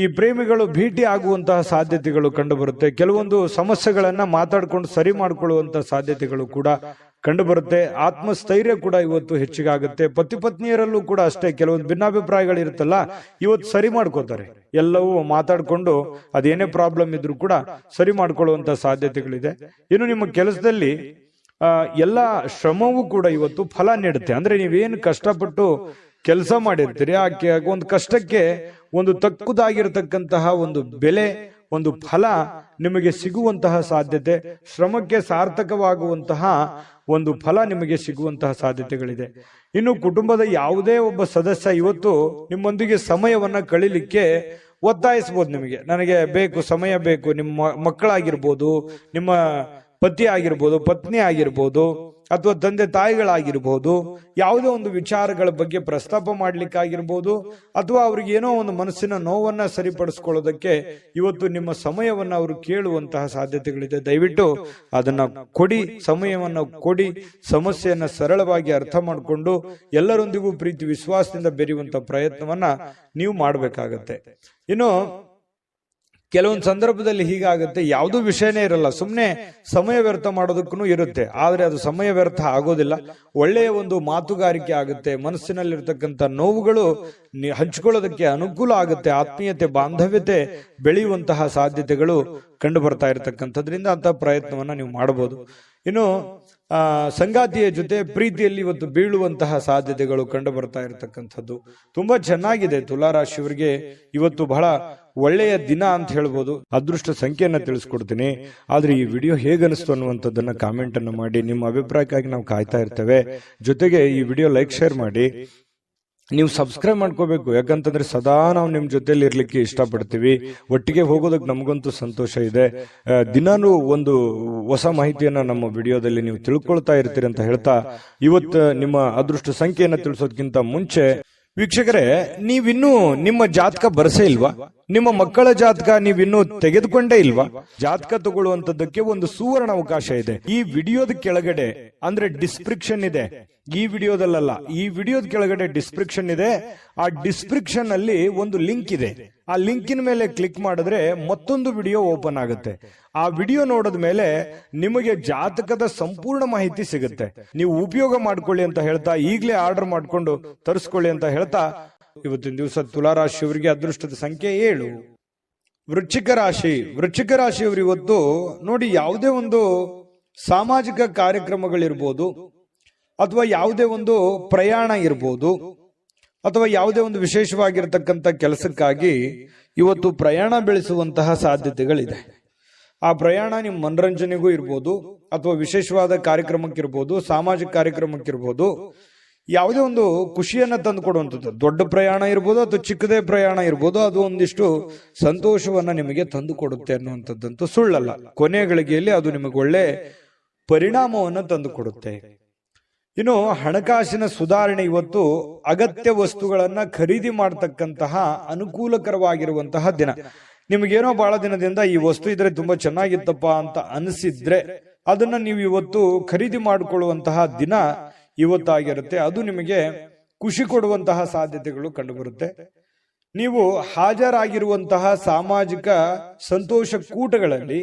ಈ ಪ್ರೇಮಿಗಳು ಭೇಟಿ ಆಗುವಂತಹ ಸಾಧ್ಯತೆಗಳು ಕಂಡು ಬರುತ್ತೆ. ಕೆಲವೊಂದು ಸಮಸ್ಯೆಗಳನ್ನ ಮಾತಾಡ್ಕೊಂಡು ಸರಿ ಮಾಡಿಕೊಳ್ಳುವಂತಹ ಸಾಧ್ಯತೆಗಳು ಕೂಡ ಕಂಡು ಬರುತ್ತೆ. ಆತ್ಮಸ್ಥೈರ್ಯ ಕೂಡ ಇವತ್ತು ಹೆಚ್ಚಿಗಾಗುತ್ತೆ. ಪತಿ ಪತ್ನಿಯರಲ್ಲೂ ಕೂಡ ಅಷ್ಟೇ ಕೆಲವೊಂದು ಭಿನ್ನಾಭಿಪ್ರಾಯಗಳು ಇರುತ್ತಲ್ಲ, ಇವತ್ತು ಸರಿ ಮಾಡ್ಕೋತಾರೆ. ಎಲ್ಲವೂ ಮಾತಾಡ್ಕೊಂಡು ಅದೇನೇ ಪ್ರಾಬ್ಲಮ್ ಇದ್ರೂ ಕೂಡ ಸರಿ ಮಾಡ್ಕೊಳ್ಳುವಂತ ಸಾಧ್ಯತೆಗಳಿದೆ. ಇನ್ನು ನಿಮ್ಮ ಕೆಲಸದಲ್ಲಿ ಎಲ್ಲ ಶ್ರಮವೂ ಕೂಡ ಇವತ್ತು ಫಲ ನೀಡುತ್ತೆ. ಅಂದ್ರೆ ನೀವೇನು ಕಷ್ಟಪಟ್ಟು ಕೆಲಸ ಮಾಡಿರ್ತೀರಿ, ಆ ಒಂದು ಕಷ್ಟಕ್ಕೆ ಒಂದು ತಕ್ಕುದಾಗಿರ್ತಕ್ಕಂತಹ ಒಂದು ಬೆಲೆ, ಒಂದು ಫಲ ನಿಮಗೆ ಸಿಗುವಂತಹ ಸಾಧ್ಯತೆ, ಶ್ರಮಕ್ಕೆ ಸಾರ್ಥಕವಾಗುವಂತಹ ಒಂದು ಫಲ ನಿಮಗೆ ಸಿಗುವಂತಹ ಸಾಧ್ಯತೆಗಳಿದೆ. ಇನ್ನು ಕುಟುಂಬದ ಯಾವುದೇ ಒಬ್ಬ ಸದಸ್ಯ ಇವತ್ತು ನಿಮ್ಮೊಂದಿಗೆ ಸಮಯವನ್ನ ಕಳೀಲಿಕ್ಕೆ ಒತ್ತಾಯಿಸಬಹುದು. ನಿಮಗೆ ನನಗೆ ಬೇಕು, ಸಮಯ ಬೇಕು. ನಿಮ್ಮ ಮಕ್ಕಳಾಗಿರ್ಬೋದು, ನಿಮ್ಮ ಪತಿ ಆಗಿರ್ಬೋದು, ಪತ್ನಿ ಆಗಿರ್ಬೋದು, ಅಥವಾ ತಂದೆ ತಾಯಿಗಳಾಗಿರ್ಬೋದು, ಯಾವುದೋ ಒಂದು ವಿಚಾರಗಳ ಬಗ್ಗೆ ಪ್ರಸ್ತಾಪ ಮಾಡ್ಲಿಕ್ಕಾಗಿರ್ಬೋದು, ಅಥವಾ ಅವ್ರಿಗೆ ಏನೋ ಒಂದು ಮನಸ್ಸಿನ ನೋವನ್ನ ಸರಿಪಡಿಸ್ಕೊಳ್ಳೋದಕ್ಕೆ ಇವತ್ತು ನಿಮ್ಮ ಸಮಯವನ್ನ ಅವರು ಕೇಳುವಂತಹ ಸಾಧ್ಯತೆಗಳಿದೆ. ದಯವಿಟ್ಟು ಅದನ್ನ ಕೊಡಿ, ಸಮಯವನ್ನ ಕೊಡಿ. ಸಮಸ್ಯೆಯನ್ನ ಸರಳವಾಗಿ ಅರ್ಥ ಮಾಡಿಕೊಂಡು ಎಲ್ಲರೊಂದಿಗೂ ಪ್ರೀತಿ ವಿಶ್ವಾಸದಿಂದ ಬೆರೆಯುವಂತ ಪ್ರಯತ್ನವನ್ನ ನೀವು ಮಾಡಬೇಕಾಗತ್ತೆ. ಇನ್ನು ಕೆಲವೊಂದು ಸಂದರ್ಭದಲ್ಲಿ ಹೀಗಾಗುತ್ತೆ, ಯಾವುದೂ ವಿಷಯನೇ ಇರಲ್ಲ, ಸುಮ್ಮನೆ ಸಮಯ ವ್ಯರ್ಥ ಮಾಡೋದಕ್ಕೂ ಇರುತ್ತೆ. ಆದ್ರೆ ಅದು ಸಮಯ ವ್ಯರ್ಥ ಆಗೋದಿಲ್ಲ. ಒಳ್ಳೆಯ ಒಂದು ಮಾತುಗಾರಿಕೆ ಆಗುತ್ತೆ. ಮನಸ್ಸಿನಲ್ಲಿರ್ತಕ್ಕಂಥ ನೋವುಗಳು ಹಂಚಿಕೊಳ್ಳೋದಕ್ಕೆ ಅನುಕೂಲ ಆಗುತ್ತೆ. ಆತ್ಮೀಯತೆ, ಬಾಂಧವ್ಯತೆ ಬೆಳೆಯುವಂತಹ ಸಾಧ್ಯತೆಗಳು ಕಂಡು ಬರ್ತಾ ಇರತಕ್ಕಂಥದ್ರಿಂದ ಅಂತ ಪ್ರಯತ್ನವನ್ನ ನೀವು ಮಾಡಬಹುದು. ಇನ್ನು ಸಂಗಾತಿಯ ಜೊತೆ ಪ್ರೀತಿಯಲ್ಲಿ ಇವತ್ತು ಬೀಳುವಂತಹ ಸಾಧ್ಯತೆಗಳು ಕಂಡು ಬರ್ತಾ ಇರತಕ್ಕಂಥದ್ದು ತುಂಬಾ ಚೆನ್ನಾಗಿದೆ. ತುಲಾರಾಶಿಯವರಿಗೆ ಇವತ್ತು ಬಹಳ ಒಳ್ಳೆಯ ದಿನ ಅಂತ ಹೇಳ್ಬೋದು. ಅದೃಷ್ಟ ಸಂಖ್ಯೆಯನ್ನ ತಿಳಿಸ್ಕೊಡ್ತೀನಿ. ಆದ್ರೆ ಈ ವಿಡಿಯೋ ಹೇಗನಿಸ್ತು ಅನ್ನುವಂಥದ್ದನ್ನ ಕಾಮೆಂಟ್ ಅನ್ನು ಮಾಡಿ. ನಿಮ್ಮ ಅಭಿಪ್ರಾಯಕ್ಕಾಗಿ ನಾವು ಕಾಯ್ತಾ ಇರ್ತೇವೆ. ಜೊತೆಗೆ ಈ ವಿಡಿಯೋ ಲೈಕ್ ಶೇರ್ ಮಾಡಿ. ನೀವು ಸಬ್ಸ್ಕ್ರೈಬ್ ಮಾಡ್ಕೋಬೇಕು, ಯಾಕಂತಂದ್ರೆ ಸದಾ ನಾವು ನಿಮ್ ಜೊತೆಲಿ ಇರ್ಲಿಕ್ಕೆ ಇಷ್ಟಪಡ್ತೀವಿ. ಒಟ್ಟಿಗೆ ಹೋಗೋದಕ್ಕೆ ನಮಗಂತೂ ಸಂತೋಷ ಇದೆ. ದಿನಾನು ಒಂದು ಹೊಸ ಮಾಹಿತಿಯನ್ನ ನಮ್ಮ ವಿಡಿಯೋದಲ್ಲಿ ನೀವು ತಿಳ್ಕೊಳ್ತಾ ಇರ್ತೀರಿ ಅಂತ ಹೇಳ್ತಾ, ಇವತ್ತು ನಿಮ್ಮ ಅದೃಷ್ಟ ಸಂಖ್ಯೆಯನ್ನ ತಿಳಿಸೋದಕ್ಕಿಂತ ಮುಂಚೆ ವೀಕ್ಷಕರೇ, ನೀವಿನ್ನೂ ನಿಮ್ಮ ಜಾತಕ ಬರಸೇ ಇಲ್ವಾ? ನಿಮ್ಮ ಮಕ್ಕಳ ಜಾತಕ ನೀವಿನ್ನೂ ತೆಗೆದುಕೊಂಡೇ ಇಲ್ವಾ? ಜಾತಕ ತಗೊಳ್ಳುವಂತದ್ದಕ್ಕೆ ಒಂದು ಸುವರ್ಣ ಅವಕಾಶ ಇದೆ. ಈ ವಿಡಿಯೋದ ಕೆಳಗಡೆ ಅಂದ್ರೆ ಡಿಸ್ಕ್ರಿಪ್ಷನ್ ಇದೆ, ಈ ವಿಡಿಯೋದಲ್ಲ, ಈ ವಿಡಿಯೋದ ಕೆಳಗಡೆ ಡಿಸ್ಕ್ರಿಪ್ಷನ್ ಇದೆ. ಆ ಡಿಸ್ಕ್ರಿಪ್ಷನ್ ಅಲ್ಲಿ ಒಂದು ಲಿಂಕ್ ಇದೆ. ಆ ಲಿಂಕಿನ ಮೇಲೆ ಕ್ಲಿಕ್ ಮಾಡಿದ್ರೆ ಮತ್ತೊಂದು ವಿಡಿಯೋ ಓಪನ್ ಆಗುತ್ತೆ. ಆ ವಿಡಿಯೋ ನೋಡಿದ ಮೇಲೆ ನಿಮಗೆ ಜಾತಕದ ಸಂಪೂರ್ಣ ಮಾಹಿತಿ ಸಿಗುತ್ತೆ. ನೀವು ಉಪಯೋಗ ಮಾಡ್ಕೊಳ್ಳಿ ಅಂತ ಹೇಳ್ತಾ, ಈಗಲೇ ಆರ್ಡರ್ ಮಾಡ್ಕೊಂಡು ತರಿಸ್ಕೊಳ್ಳಿ ಅಂತ ಹೇಳ್ತಾ, ಇವತ್ತಿನ ದಿವಸ ತುಲಾರಾಶಿಯವರಿಗೆ ಅದೃಷ್ಟದ ಸಂಖ್ಯೆ 7. ವೃಶ್ಚಿಕ ರಾಶಿಯವರು ಇವತ್ತು ನೋಡಿ, ಯಾವುದೇ ಒಂದು ಸಾಮಾಜಿಕ ಕಾರ್ಯಕ್ರಮಗಳಿರ್ಬೋದು, ಅಥವಾ ಯಾವುದೇ ಒಂದು ಪ್ರಯಾಣ ಇರ್ಬೋದು, ಅಥವಾ ಯಾವುದೇ ಒಂದು ವಿಶೇಷವಾಗಿರ್ತಕ್ಕಂಥ ಕೆಲಸಕ್ಕಾಗಿ ಇವತ್ತು ಪ್ರಯಾಣ ಬೆಳೆಸುವಂತಹ ಸಾಧ್ಯತೆಗಳಿದೆ. ಆ ಪ್ರಯಾಣ ನಿಮ್ಮ ಮನರಂಜನೆಗೂ ಇರ್ಬೋದು, ಅಥವಾ ವಿಶೇಷವಾದ ಕಾರ್ಯಕ್ರಮಕ್ಕಿರ್ಬೋದು, ಸಾಮಾಜಿಕ ಕಾರ್ಯಕ್ರಮಕ್ಕಿರ್ಬೋದು, ಯಾವುದೇ ಒಂದು ಖುಷಿಯನ್ನ ತಂದು ಕೊಡುವಂಥದ್ದು. ದೊಡ್ಡ ಪ್ರಯಾಣ ಇರ್ಬೋದು ಅಥವಾ ಚಿಕ್ಕದೇ ಪ್ರಯಾಣ ಇರ್ಬೋದು, ಅದು ಒಂದಿಷ್ಟು ಸಂತೋಷವನ್ನ ನಿಮಗೆ ತಂದು ಕೊಡುತ್ತೆ ಅನ್ನುವಂಥದ್ದಂತೂ ಸುಳ್ಳಲ್ಲ. ಕೊನೆಯ ಗಳಿಗೆಯಲ್ಲಿ ಅದು ನಿಮಗೆ ಒಳ್ಳೆ ಪರಿಣಾಮವನ್ನು ತಂದು ಕೊಡುತ್ತೆ. ಇನ್ನು ಹಣಕಾಸಿನ ಸುಧಾರಣೆ, ಇವತ್ತು ಅಗತ್ಯ ವಸ್ತುಗಳನ್ನ ಖರೀದಿ ಮಾಡತಕ್ಕಂತಹ ಅನುಕೂಲಕರವಾಗಿರುವಂತಹ ದಿನ. ನಿಮಗೇನೋ ಬಹಳ ದಿನದಿಂದ ಈ ವಸ್ತು ಇದ್ರೆ ತುಂಬಾ ಚೆನ್ನಾಗಿತ್ತಪ್ಪ ಅಂತ ಅನಿಸಿದ್ರೆ ಅದನ್ನ ನೀವು ಇವತ್ತು ಖರೀದಿ ಮಾಡಿಕೊಳ್ಳುವಂತಹ ದಿನ ಇವತ್ತಾಗಿರುತ್ತೆ. ಅದು ನಿಮಗೆ ಖುಷಿ ಕೊಡುವಂತಹ ಸಾಧ್ಯತೆಗಳು ಕಂಡುಬರುತ್ತೆ. ನೀವು ಹಾಜರಾಗಿರುವಂತಹ ಸಾಮಾಜಿಕ ಸಂತೋಷ ಕೂಟಗಳಲ್ಲಿ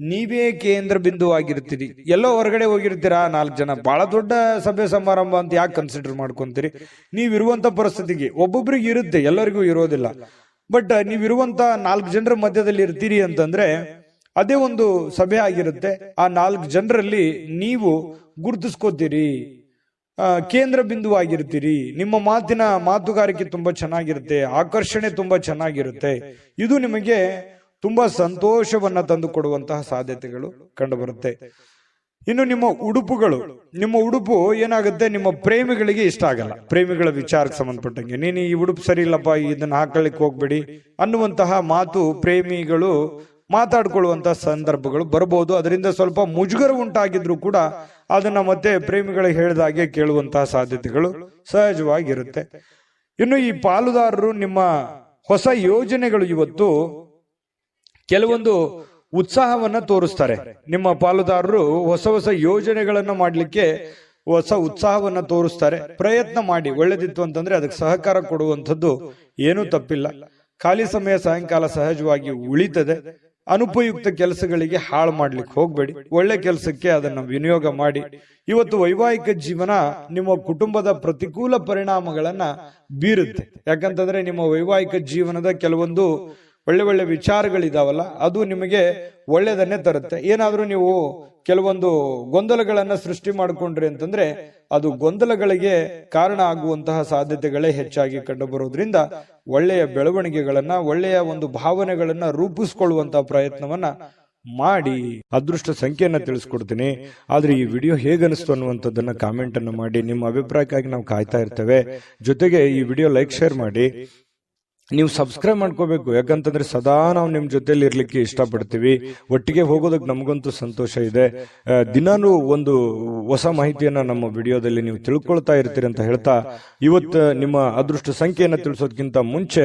ನೀವೇ ಕೇಂದ್ರ ಬಿಂದುವಾಗಿರ್ತೀರಿ. ಎಲ್ಲೋ ಹೊರಗಡೆ ಹೋಗಿರ್ತೀರಾ 4 ಜನ, ಬಹಳ ದೊಡ್ಡ ಸಭೆ ಸಮಾರಂಭ ಅಂತ ಯಾಕೆ ಕನ್ಸಿಡರ್ ಮಾಡ್ಕೊಂತೀರಿ? ನೀವಿರುವಂತ ಪರಿಸ್ಥಿತಿಗೆ ಒಬ್ಬೊಬ್ರಿಗೆ ಇರುತ್ತೆ, ಎಲ್ಲರಿಗೂ ಇರೋದಿಲ್ಲ. ಬಟ್ ನೀವಿರುವಂತ 4 ಜನರ ಮಧ್ಯದಲ್ಲಿ ಇರ್ತೀರಿ ಅಂತಂದ್ರೆ ಅದೇ ಒಂದು ಸಭೆ ಆಗಿರುತ್ತೆ. ಆ 4 ಜನರಲ್ಲಿ ನೀವು ಗುರುತಿಸ್ಕೋತೀರಿ, ಕೇಂದ್ರ ಬಿಂದುವಾಗಿರ್ತೀರಿ. ನಿಮ್ಮ ಮಾತುಗಾರಿಕೆ ತುಂಬಾ ಚೆನ್ನಾಗಿರುತ್ತೆ, ಆಕರ್ಷಣೆ ತುಂಬಾ ಚೆನ್ನಾಗಿರುತ್ತೆ. ಇದು ನಿಮಗೆ ತುಂಬಾ ಸಂತೋಷವನ್ನ ತಂದು ಕೊಡುವಂತಹ ಸಾಧ್ಯತೆಗಳು ಕಂಡು ಬರುತ್ತೆ. ಇನ್ನು ನಿಮ್ಮ ಉಡುಪು ಏನಾಗುತ್ತೆ, ನಿಮ್ಮ ಪ್ರೇಮಿಗಳಿಗೆ ಇಷ್ಟ ಆಗಲ್ಲ. ಪ್ರೇಮಿಗಳ ವಿಚಾರಕ್ಕೆ ಸಂಬಂಧಪಟ್ಟಂಗೆ, ನೀನು ಈ ಉಡುಪು ಸರಿ ಇಲ್ಲಪ್ಪ, ಇದನ್ನ ಹಾಕೊಳ್ಳಿಕ್ ಹೋಗ್ಬೇಡಿ ಅನ್ನುವಂತಹ ಮಾತು ಪ್ರೇಮಿಗಳು ಮಾತಾಡ್ಕೊಳ್ಳುವಂತಹ ಸಂದರ್ಭಗಳು ಬರಬಹುದು. ಅದರಿಂದ ಸ್ವಲ್ಪ ಮುಜುಗರ ಉಂಟಾಗಿದ್ರು ಕೂಡ ಅದನ್ನ ಮತ್ತೆ ಪ್ರೇಮಿಗಳಿಗೆ ಹೇಳಿದಾಗೆ ಕೇಳುವಂತಹ ಸಾಧ್ಯತೆಗಳು ಸಹಜವಾಗಿರುತ್ತೆ. ಇನ್ನು ಈ ಪಾಲುದಾರರು ನಿಮ್ಮ ಹೊಸ ಯೋಜನೆಗಳು ಇವತ್ತು ಕೆಲವೊಂದು ಉತ್ಸಾಹವನ್ನ ತೋರಿಸ್ತಾರೆ. ನಿಮ್ಮ ಪಾಲುದಾರರು ಹೊಸ ಯೋಜನೆಗಳನ್ನ ಮಾಡ್ಲಿಕ್ಕೆ ಹೊಸ ಉತ್ಸಾಹವನ್ನ ತೋರಿಸ್ತಾರೆ. ಪ್ರಯತ್ನ ಮಾಡಿ, ಒಳ್ಳೇದಿತ್ತು ಅಂತಂದ್ರೆ ಅದಕ್ಕೆ ಸಹಕಾರ ಕೊಡುವಂಥದ್ದು ಏನೂ ತಪ್ಪಿಲ್ಲ. ಖಾಲಿ ಸಮಯ ಸಾಯಂಕಾಲ ಸಹಜವಾಗಿ ಉಳಿತದೆ. ಅನುಪಯುಕ್ತ ಕೆಲಸಗಳಿಗೆ ಹಾಳು ಮಾಡ್ಲಿಕ್ಕೆ ಹೋಗ್ಬೇಡಿ, ಒಳ್ಳೆ ಕೆಲಸಕ್ಕೆ ಅದನ್ನ ವಿನಿಯೋಗ ಮಾಡಿ. ಇವತ್ತು ವೈವಾಹಿಕ ಜೀವನ ನಿಮ್ಮ ಕುಟುಂಬದ ಪ್ರತಿಕೂಲ ಪರಿಣಾಮಗಳನ್ನ ಬೀರುತ್ತೆ. ಯಾಕಂತಂದ್ರೆ ನಿಮ್ಮ ವೈವಾಹಿಕ ಜೀವನದ ಕೆಲವೊಂದು ಒಳ್ಳೆ ವಿಚಾರಗಳಿದಾವಲ್ಲ, ಅದು ನಿಮಗೆ ಒಳ್ಳೆದನ್ನೇ ತರುತ್ತೆ. ಏನಾದ್ರೂ ನೀವು ಕೆಲವೊಂದು ಗೊಂದಲಗಳನ್ನ ಸೃಷ್ಟಿ ಮಾಡಿಕೊಂಡ್ರಿ ಅಂತಂದ್ರೆ ಅದು ಗೊಂದಲಗಳಿಗೆ ಕಾರಣ ಆಗುವಂತಹ ಸಾಧ್ಯತೆಗಳೇ ಹೆಚ್ಚಾಗಿ ಕಂಡು ಬರೋದ್ರಿಂದ ಒಳ್ಳೆಯ ಬೆಳವಣಿಗೆಗಳನ್ನ, ಒಳ್ಳೆಯ ಒಂದು ಭಾವನೆಗಳನ್ನ ರೂಪಿಸ್ಕೊಳ್ಳುವಂತಹ ಪ್ರಯತ್ನವನ್ನ ಮಾಡಿ. ಅದೃಷ್ಟ ಸಂಖ್ಯೆಯನ್ನ ತಿಳಿಸ್ಕೊಡ್ತೀನಿ. ಆದ್ರೆ ಈ ವಿಡಿಯೋ ಹೇಗನಿಸ್ತು ಅನ್ನುವಂಥದ್ದನ್ನ ಕಾಮೆಂಟ್ ಅನ್ನು ಮಾಡಿ. ನಿಮ್ಮ ಅಭಿಪ್ರಾಯಕ್ಕಾಗಿ ನಾವು ಕಾಯ್ತಾ ಇರ್ತೇವೆ. ಜೊತೆಗೆ ಈ ವಿಡಿಯೋ ಲೈಕ್, ಶೇರ್ ಮಾಡಿ. ನೀವು ಸಬ್ಸ್ಕ್ರೈಬ್ ಮಾಡ್ಕೋಬೇಕು, ಯಾಕಂತಂದ್ರೆ ಸದಾ ನಾವು ನಿಮ್ ಜೊತೆಲಿ ಇರ್ಲಿಕ್ಕೆ ಇಷ್ಟಪಡ್ತೀವಿ. ಒಟ್ಟಿಗೆ ಹೋಗೋದಕ್ಕೆ ನಮಗಂತೂ ಸಂತೋಷ ಇದೆ. ದಿನಾನು ಒಂದು ಹೊಸ ಮಾಹಿತಿಯನ್ನ ನಮ್ಮ ವಿಡಿಯೋದಲ್ಲಿ ನೀವು ತಿಳ್ಕೊಳ್ತಾ ಇರ್ತೀರಿ ಅಂತ ಹೇಳ್ತಾ, ಇವತ್ತು ನಿಮ್ಮ ಅದೃಷ್ಟ ಸಂಖ್ಯೆಯನ್ನ ತಿಳಿಸೋದಕ್ಕಿಂತ ಮುಂಚೆ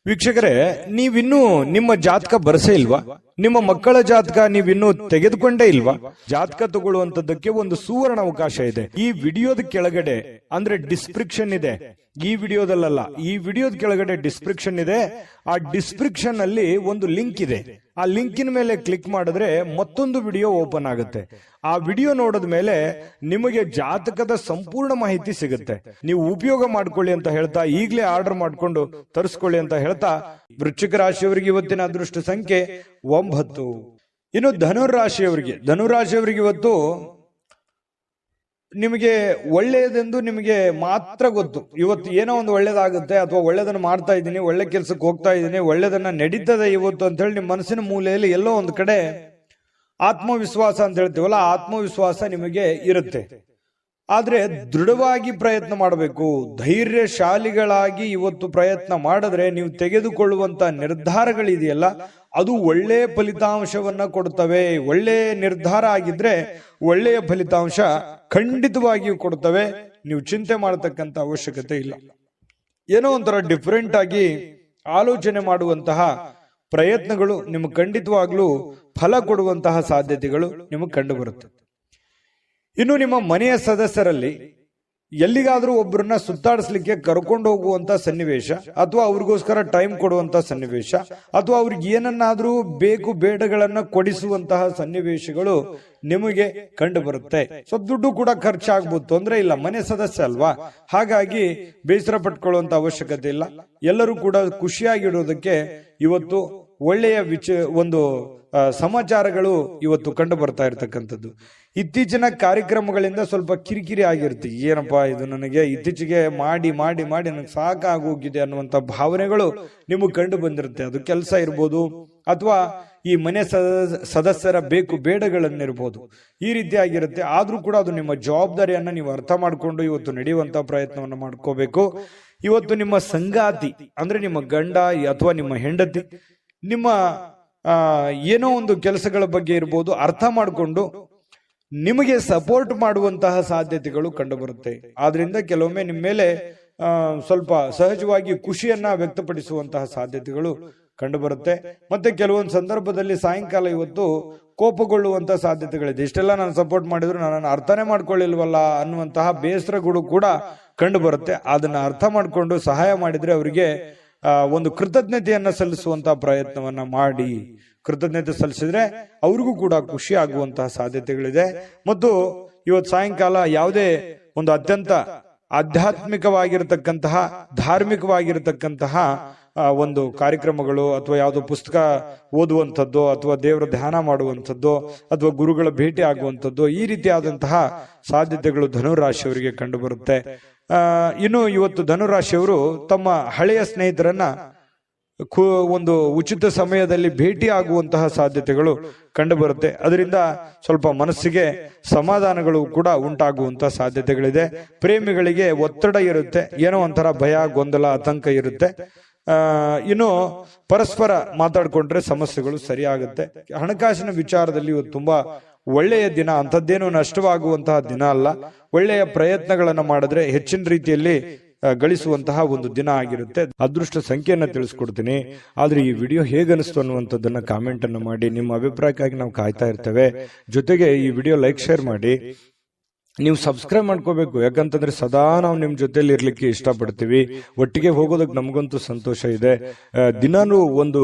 ವೀಕ್ಷಕರೇ, ನೀವಿನ್ನೂ ನಿಮ್ಮ ಜಾತಕ ಬರಸೇ ಇಲ್ವಾ? ನಿಮ್ಮ ಮಕ್ಕಳ ಜಾತಕ ನೀವಿನ್ನೂ ತೆಗೆದುಕೊಂಡೇ ಇಲ್ವಾ? ಜಾತಕ ತಗೊಳ್ಳುವಂತದ್ದಕ್ಕೆ ಒಂದು ಸುವರ್ಣ ಅವಕಾಶ ಇದೆ. ಈ ವಿಡಿಯೋದ ಕೆಳಗಡೆ ಅಂದ್ರೆ ಡಿಸ್ಕ್ರಿಪ್ಷನ್ ಇದೆ, ಈ ವಿಡಿಯೋದಲ್ಲ, ಈ ವಿಡಿಯೋದ ಕೆಳಗಡೆ ಡಿಸ್ಕ್ರಿಪ್ಷನ್ ಇದೆ. ಆ ಡಿಸ್ಕ್ರಿಪ್ಷನ್ ಅಲ್ಲಿ ಒಂದು ಲಿಂಕ್ ಇದೆ. ಆ ಲಿಂಕಿನ ಮೇಲೆ ಕ್ಲಿಕ್ ಮಾಡಿದ್ರೆ ಮತ್ತೊಂದು ವಿಡಿಯೋ ಓಪನ್ ಆಗುತ್ತೆ. ಆ ವಿಡಿಯೋ ನೋಡಿದ ಮೇಲೆ ನಿಮಗೆ ಜಾತಕದ ಸಂಪೂರ್ಣ ಮಾಹಿತಿ ಸಿಗುತ್ತೆ. ನೀವು ಉಪಯೋಗ ಮಾಡ್ಕೊಳ್ಳಿ ಅಂತ ಹೇಳ್ತಾ, ಈಗಲೇ ಆರ್ಡರ್ ಮಾಡ್ಕೊಂಡು ತರಿಸ್ಕೊಳ್ಳಿ ಅಂತ ಹೇಳ್ತಾ, ವೃಶ್ಚಿಕ ರಾಶಿಯವರಿಗೆ ಇವತ್ತಿನ ಅದೃಷ್ಟ ಸಂಖ್ಯೆ 9. ಇನ್ನು ಧನುರಾಶಿಯವರಿಗೆ ಇವತ್ತು ನಿಮಗೆ ಒಳ್ಳೆಯದೆಂದು ನಿಮಗೆ ಮಾತ್ರ ಗೊತ್ತು. ಇವತ್ತು ಏನೋ ಒಂದು ಒಳ್ಳೇದಾಗುತ್ತೆ, ಅಥವಾ ಒಳ್ಳೇದನ್ನ ಮಾಡ್ತಾ ಇದ್ದೀನಿ, ಒಳ್ಳೆ ಕೆಲ್ಸಕ್ಕೆ ಹೋಗ್ತಾ ಇದ್ದೀನಿ, ಒಳ್ಳೇದನ್ನ ನಡೀತದೆ ಇವತ್ತು ಅಂತ ಹೇಳಿ ನಿಮ್ಮ ಮನಸ್ಸಿನ ಮೂಲೆಯಲ್ಲಿ ಎಲ್ಲೋ ಒಂದು ಕಡೆ ಆತ್ಮವಿಶ್ವಾಸ ಅಂತ ಹೇಳ್ತೀವಲ್ಲ, ಆತ್ಮವಿಶ್ವಾಸ ನಿಮಗೆ ಇರುತ್ತೆ. ಆದ್ರೆ ದೃಢವಾಗಿ ಪ್ರಯತ್ನ ಮಾಡಬೇಕು. ಧೈರ್ಯಶಾಲಿಗಳಾಗಿ ಇವತ್ತು ಪ್ರಯತ್ನ ಮಾಡಿದ್ರೆ ನೀವು ತೆಗೆದುಕೊಳ್ಳುವಂತ ನಿರ್ಧಾರಗಳಿದೆಯಲ್ಲ, ಅದು ಒಳ್ಳೆಯ ಫಲಿತಾಂಶವನ್ನ ಕೊಡ್ತವೆ. ಒಳ್ಳೆಯ ನಿರ್ಧಾರ ಆಗಿದ್ರೆ ಒಳ್ಳೆಯ ಫಲಿತಾಂಶ ಖಂಡಿತವಾಗಿಯೂ ಕೊಡ್ತವೆ. ನೀವು ಚಿಂತೆ ಮಾಡತಕ್ಕಂತ ಅವಶ್ಯಕತೆ ಇಲ್ಲ. ಏನೋ ಒಂಥರ ಡಿಫರೆಂಟ್ ಆಗಿ ಆಲೋಚನೆ ಮಾಡುವಂತಹ ಪ್ರಯತ್ನಗಳು ನಿಮಗೆ ಖಂಡಿತವಾಗ್ಲೂ ಫಲ ಕೊಡುವಂತಹ ಸಾಧ್ಯತೆಗಳು ನಿಮಗೆ ಕಂಡು ಬರುತ್ತೆ. ಇನ್ನು ನಿಮ್ಮ ಮನೆಯ ಸದಸ್ಯರಲ್ಲಿ ಎಲ್ಲಿಗಾದ್ರೂ ಒಬ್ಬರನ್ನ ಸುತ್ತಾಡಿಸ್ಲಿಕ್ಕೆ ಕರ್ಕೊಂಡು ಹೋಗುವಂತ ಸನ್ನಿವೇಶ, ಅಥವಾ ಅವ್ರಿಗೋಸ್ಕರ ಟೈಮ್ ಕೊಡುವಂತ ಸನ್ನಿವೇಶ, ಅಥವಾ ಅವ್ರಿಗೆ ಏನನ್ನಾದ್ರೂ ಬೇಕು ಬೇಡಗಳನ್ನ ಕೊಡಿಸುವಂತಹ ಸನ್ನಿವೇಶಗಳು ನಿಮಗೆ ಕಂಡು ಬರುತ್ತೆ. ಸ್ವಲ್ಪ ದುಡ್ಡು ಕೂಡ ಖರ್ಚಾಗ್ಬೋದು, ತೊಂದರೆ ಇಲ್ಲ, ಮನೆ ಸದಸ್ಯ ಅಲ್ವಾ, ಹಾಗಾಗಿ ಬೇಸರ ಪಟ್ಕೊಳ್ಳುವಂತ ಅವಶ್ಯಕತೆ ಇಲ್ಲ. ಎಲ್ಲರೂ ಕೂಡ ಖುಷಿಯಾಗಿರೋದಕ್ಕೆ ಇವತ್ತು ಒಳ್ಳೆಯ ಒಂದು ಸಮಾಚಾರಗಳು ಇವತ್ತು ಕಂಡು ಬರ್ತಾ ಇರತಕ್ಕಂಥದ್ದು. ಇತ್ತೀಚಿನ ಕಾರ್ಯಕ್ರಮಗಳಿಂದ ಸ್ವಲ್ಪ ಕಿರಿಕಿರಿ ಆಗಿರುತ್ತೆ. ಏನಪ್ಪಾ ಇದು, ನನಗೆ ಇತ್ತೀಚೆಗೆ ಮಾಡಿ ಮಾಡಿ ಮಾಡಿ ನನಗೆ ಸಾಕಾಗೋಗಿದೆ ಅನ್ನುವಂಥ ಭಾವನೆಗಳು ನಿಮಗೆ ಕಂಡು ಬಂದಿರುತ್ತೆ. ಅದು ಕೆಲಸ ಇರ್ಬೋದು, ಅಥವಾ ಈ ಮನೆ ಸದಸ್ಯರ ಬೇಕು ಬೇಡಗಳನ್ನಿರ್ಬೋದು, ಈ ರೀತಿ ಆಗಿರುತ್ತೆ. ಆದ್ರೂ ಕೂಡ ಅದು ನಿಮ್ಮ ಜವಾಬ್ದಾರಿಯನ್ನ ನೀವು ಅರ್ಥ ಮಾಡಿಕೊಂಡು ಇವತ್ತು ನಡೆಯುವಂತ ಪ್ರಯತ್ನವನ್ನು ಮಾಡ್ಕೋಬೇಕು. ಇವತ್ತು ನಿಮ್ಮ ಸಂಗಾತಿ ಅಂದ್ರೆ ನಿಮ್ಮ ಗಂಡ ಅಥವಾ ನಿಮ್ಮ ಹೆಂಡತಿ ನಿಮ್ಮ ಏನೋ ಒಂದು ಕೆಲಸಗಳ ಬಗ್ಗೆ ಇರ್ಬೋದು, ಅರ್ಥ ಮಾಡಿಕೊಂಡು ನಿಮಗೆ ಸಪೋರ್ಟ್ ಮಾಡುವಂತಹ ಸಾಧ್ಯತೆಗಳು ಕಂಡು ಬರುತ್ತೆ. ಆದ್ರಿಂದ ಕೆಲವೊಮ್ಮೆ ನಿಮ್ಮ ಮೇಲೆ ಸ್ವಲ್ಪ ಸಹಜವಾಗಿ ಖುಷಿಯನ್ನ ವ್ಯಕ್ತಪಡಿಸುವಂತಹ ಸಾಧ್ಯತೆಗಳು ಕಂಡು ಬರುತ್ತೆ. ಮತ್ತೆ ಕೆಲವೊಂದು ಸಂದರ್ಭದಲ್ಲಿ ಸಾಯಂಕಾಲ ಇವತ್ತು ಕೋಪಗೊಳ್ಳುವಂತಹ ಸಾಧ್ಯತೆಗಳಿದೆ. ಇಷ್ಟೆಲ್ಲ ನಾನು ಸಪೋರ್ಟ್ ಮಾಡಿದ್ರು ನನ್ನನ್ನು ಅರ್ಥನೇ ಮಾಡ್ಕೊಳ್ಳಿಲ್ವಲ್ಲ ಅನ್ನುವಂತಹ ಬೇಸರಗಳು ಕೂಡ ಕಂಡು ಬರುತ್ತೆ. ಅದನ್ನ ಅರ್ಥ ಮಾಡಿಕೊಂಡು ಸಹಾಯ ಮಾಡಿದ್ರೆ ಅವರಿಗೆ ಒಂದು ಕೃತಜ್ಞತೆಯನ್ನ ಸಲ್ಲಿಸುವಂತಹ ಪ್ರಯತ್ನವನ್ನ ಮಾಡಿ, ಕೃತಜ್ಞತೆ ಸಲ್ಲಿಸಿದ್ರೆ ಅವ್ರಿಗೂ ಕೂಡ ಖುಷಿ ಆಗುವಂತಹ ಸಾಧ್ಯತೆಗಳಿದೆ. ಮತ್ತು ಇವತ್ತು ಸಾಯಂಕಾಲ ಯಾವುದೇ ಒಂದು ಅತ್ಯಂತ ಆಧ್ಯಾತ್ಮಿಕವಾಗಿರತಕ್ಕಂತಹ ಧಾರ್ಮಿಕವಾಗಿರತಕ್ಕಂತಹ ಒಂದು ಕಾರ್ಯಕ್ರಮಗಳು, ಅಥವಾ ಯಾವುದೋ ಪುಸ್ತಕ ಓದುವಂಥದ್ದು, ಅಥವಾ ದೇವರ ಧ್ಯಾನ ಮಾಡುವಂಥದ್ದು, ಅಥವಾ ಗುರುಗಳ ಭೇಟಿ ಆಗುವಂಥದ್ದು, ಈ ರೀತಿಯಾದಂತಹ ಸಾಧ್ಯತೆಗಳು ಧನುರಾಶಿಯವರಿಗೆ ಕಂಡು ಬರುತ್ತೆ. ಇನ್ನು ಇವತ್ತು ಧನುರಾಶಿಯವರು ತಮ್ಮ ಹಳೆಯ ಸ್ನೇಹಿತರನ್ನ ಒಂದು ಉಚಿತ ಸಮಯದಲ್ಲಿ ಭೇಟಿ ಆಗುವಂತಹ ಸಾಧ್ಯತೆಗಳು ಕಂಡು ಬರುತ್ತೆ. ಅದರಿಂದ ಸ್ವಲ್ಪ ಮನಸ್ಸಿಗೆ ಸಮಾಧಾನಗಳು ಕೂಡ ಉಂಟಾಗುವಂತಹ ಸಾಧ್ಯತೆಗಳಿದೆ. ಪ್ರೇಮಿಗಳಿಗೆ ಒತ್ತಡ ಇರುತ್ತೆ, ಏನೋ ಒಂಥರ ಭಯ, ಗೊಂದಲ, ಆತಂಕ ಇರುತ್ತೆ. ಇನ್ನು ಪರಸ್ಪರ ಮಾತಾಡ್ಕೊಂಡ್ರೆ ಸಮಸ್ಯೆಗಳು ಸರಿಯಾಗುತ್ತೆ. ಹಣಕಾಸಿನ ವಿಚಾರದಲ್ಲಿ ಇವತ್ತು ತುಂಬಾ ಒಳ್ಳೆಯ ದಿನ, ಅಂಥದ್ದೇನು ನಷ್ಟವಾಗುವಂತಹ ದಿನ ಅಲ್ಲ. ಒಳ್ಳೆಯ ಪ್ರಯತ್ನಗಳನ್ನ ಮಾಡಿದ್ರೆ ಹೆಚ್ಚಿನ ರೀತಿಯಲ್ಲಿ ಗಳಿಸುವಂತಹ ಒಂದು ದಿನ ಆಗಿರುತ್ತೆ. ಅದೃಷ್ಟ ಸಂಖ್ಯೆಯನ್ನ ತಿಳಿಸ್ಕೊಡ್ತೀನಿ. ಆದ್ರೆ ಈ ವಿಡಿಯೋ ಹೇಗನಿಸ್ತು ಅನ್ನುವಂಥದ್ದನ್ನ ಕಾಮೆಂಟ್ ಅನ್ನು ಮಾಡಿ. ನಿಮ್ಮ ಅಭಿಪ್ರಾಯಕ್ಕಾಗಿ ನಾವು ಕಾಯ್ತಾ ಇರ್ತೇವೆ. ಜೊತೆಗೆ ಈ ವಿಡಿಯೋ ಲೈಕ್, ಶೇರ್ ಮಾಡಿ. ನೀವು ಸಬ್ಸ್ಕ್ರೈಬ್ ಮಾಡ್ಕೋಬೇಕು, ಯಾಕಂತಂದ್ರೆ ಸದಾ ನಾವು ನಿಮ್ ಜೊತೆಲಿ ಇರ್ಲಿಕ್ಕೆ ಇಷ್ಟಪಡ್ತೀವಿ. ಒಟ್ಟಿಗೆ ಹೋಗೋದಕ್ಕೆ ನಮಗಂತೂ ಸಂತೋಷ ಇದೆ. ದಿನಾನು ಒಂದು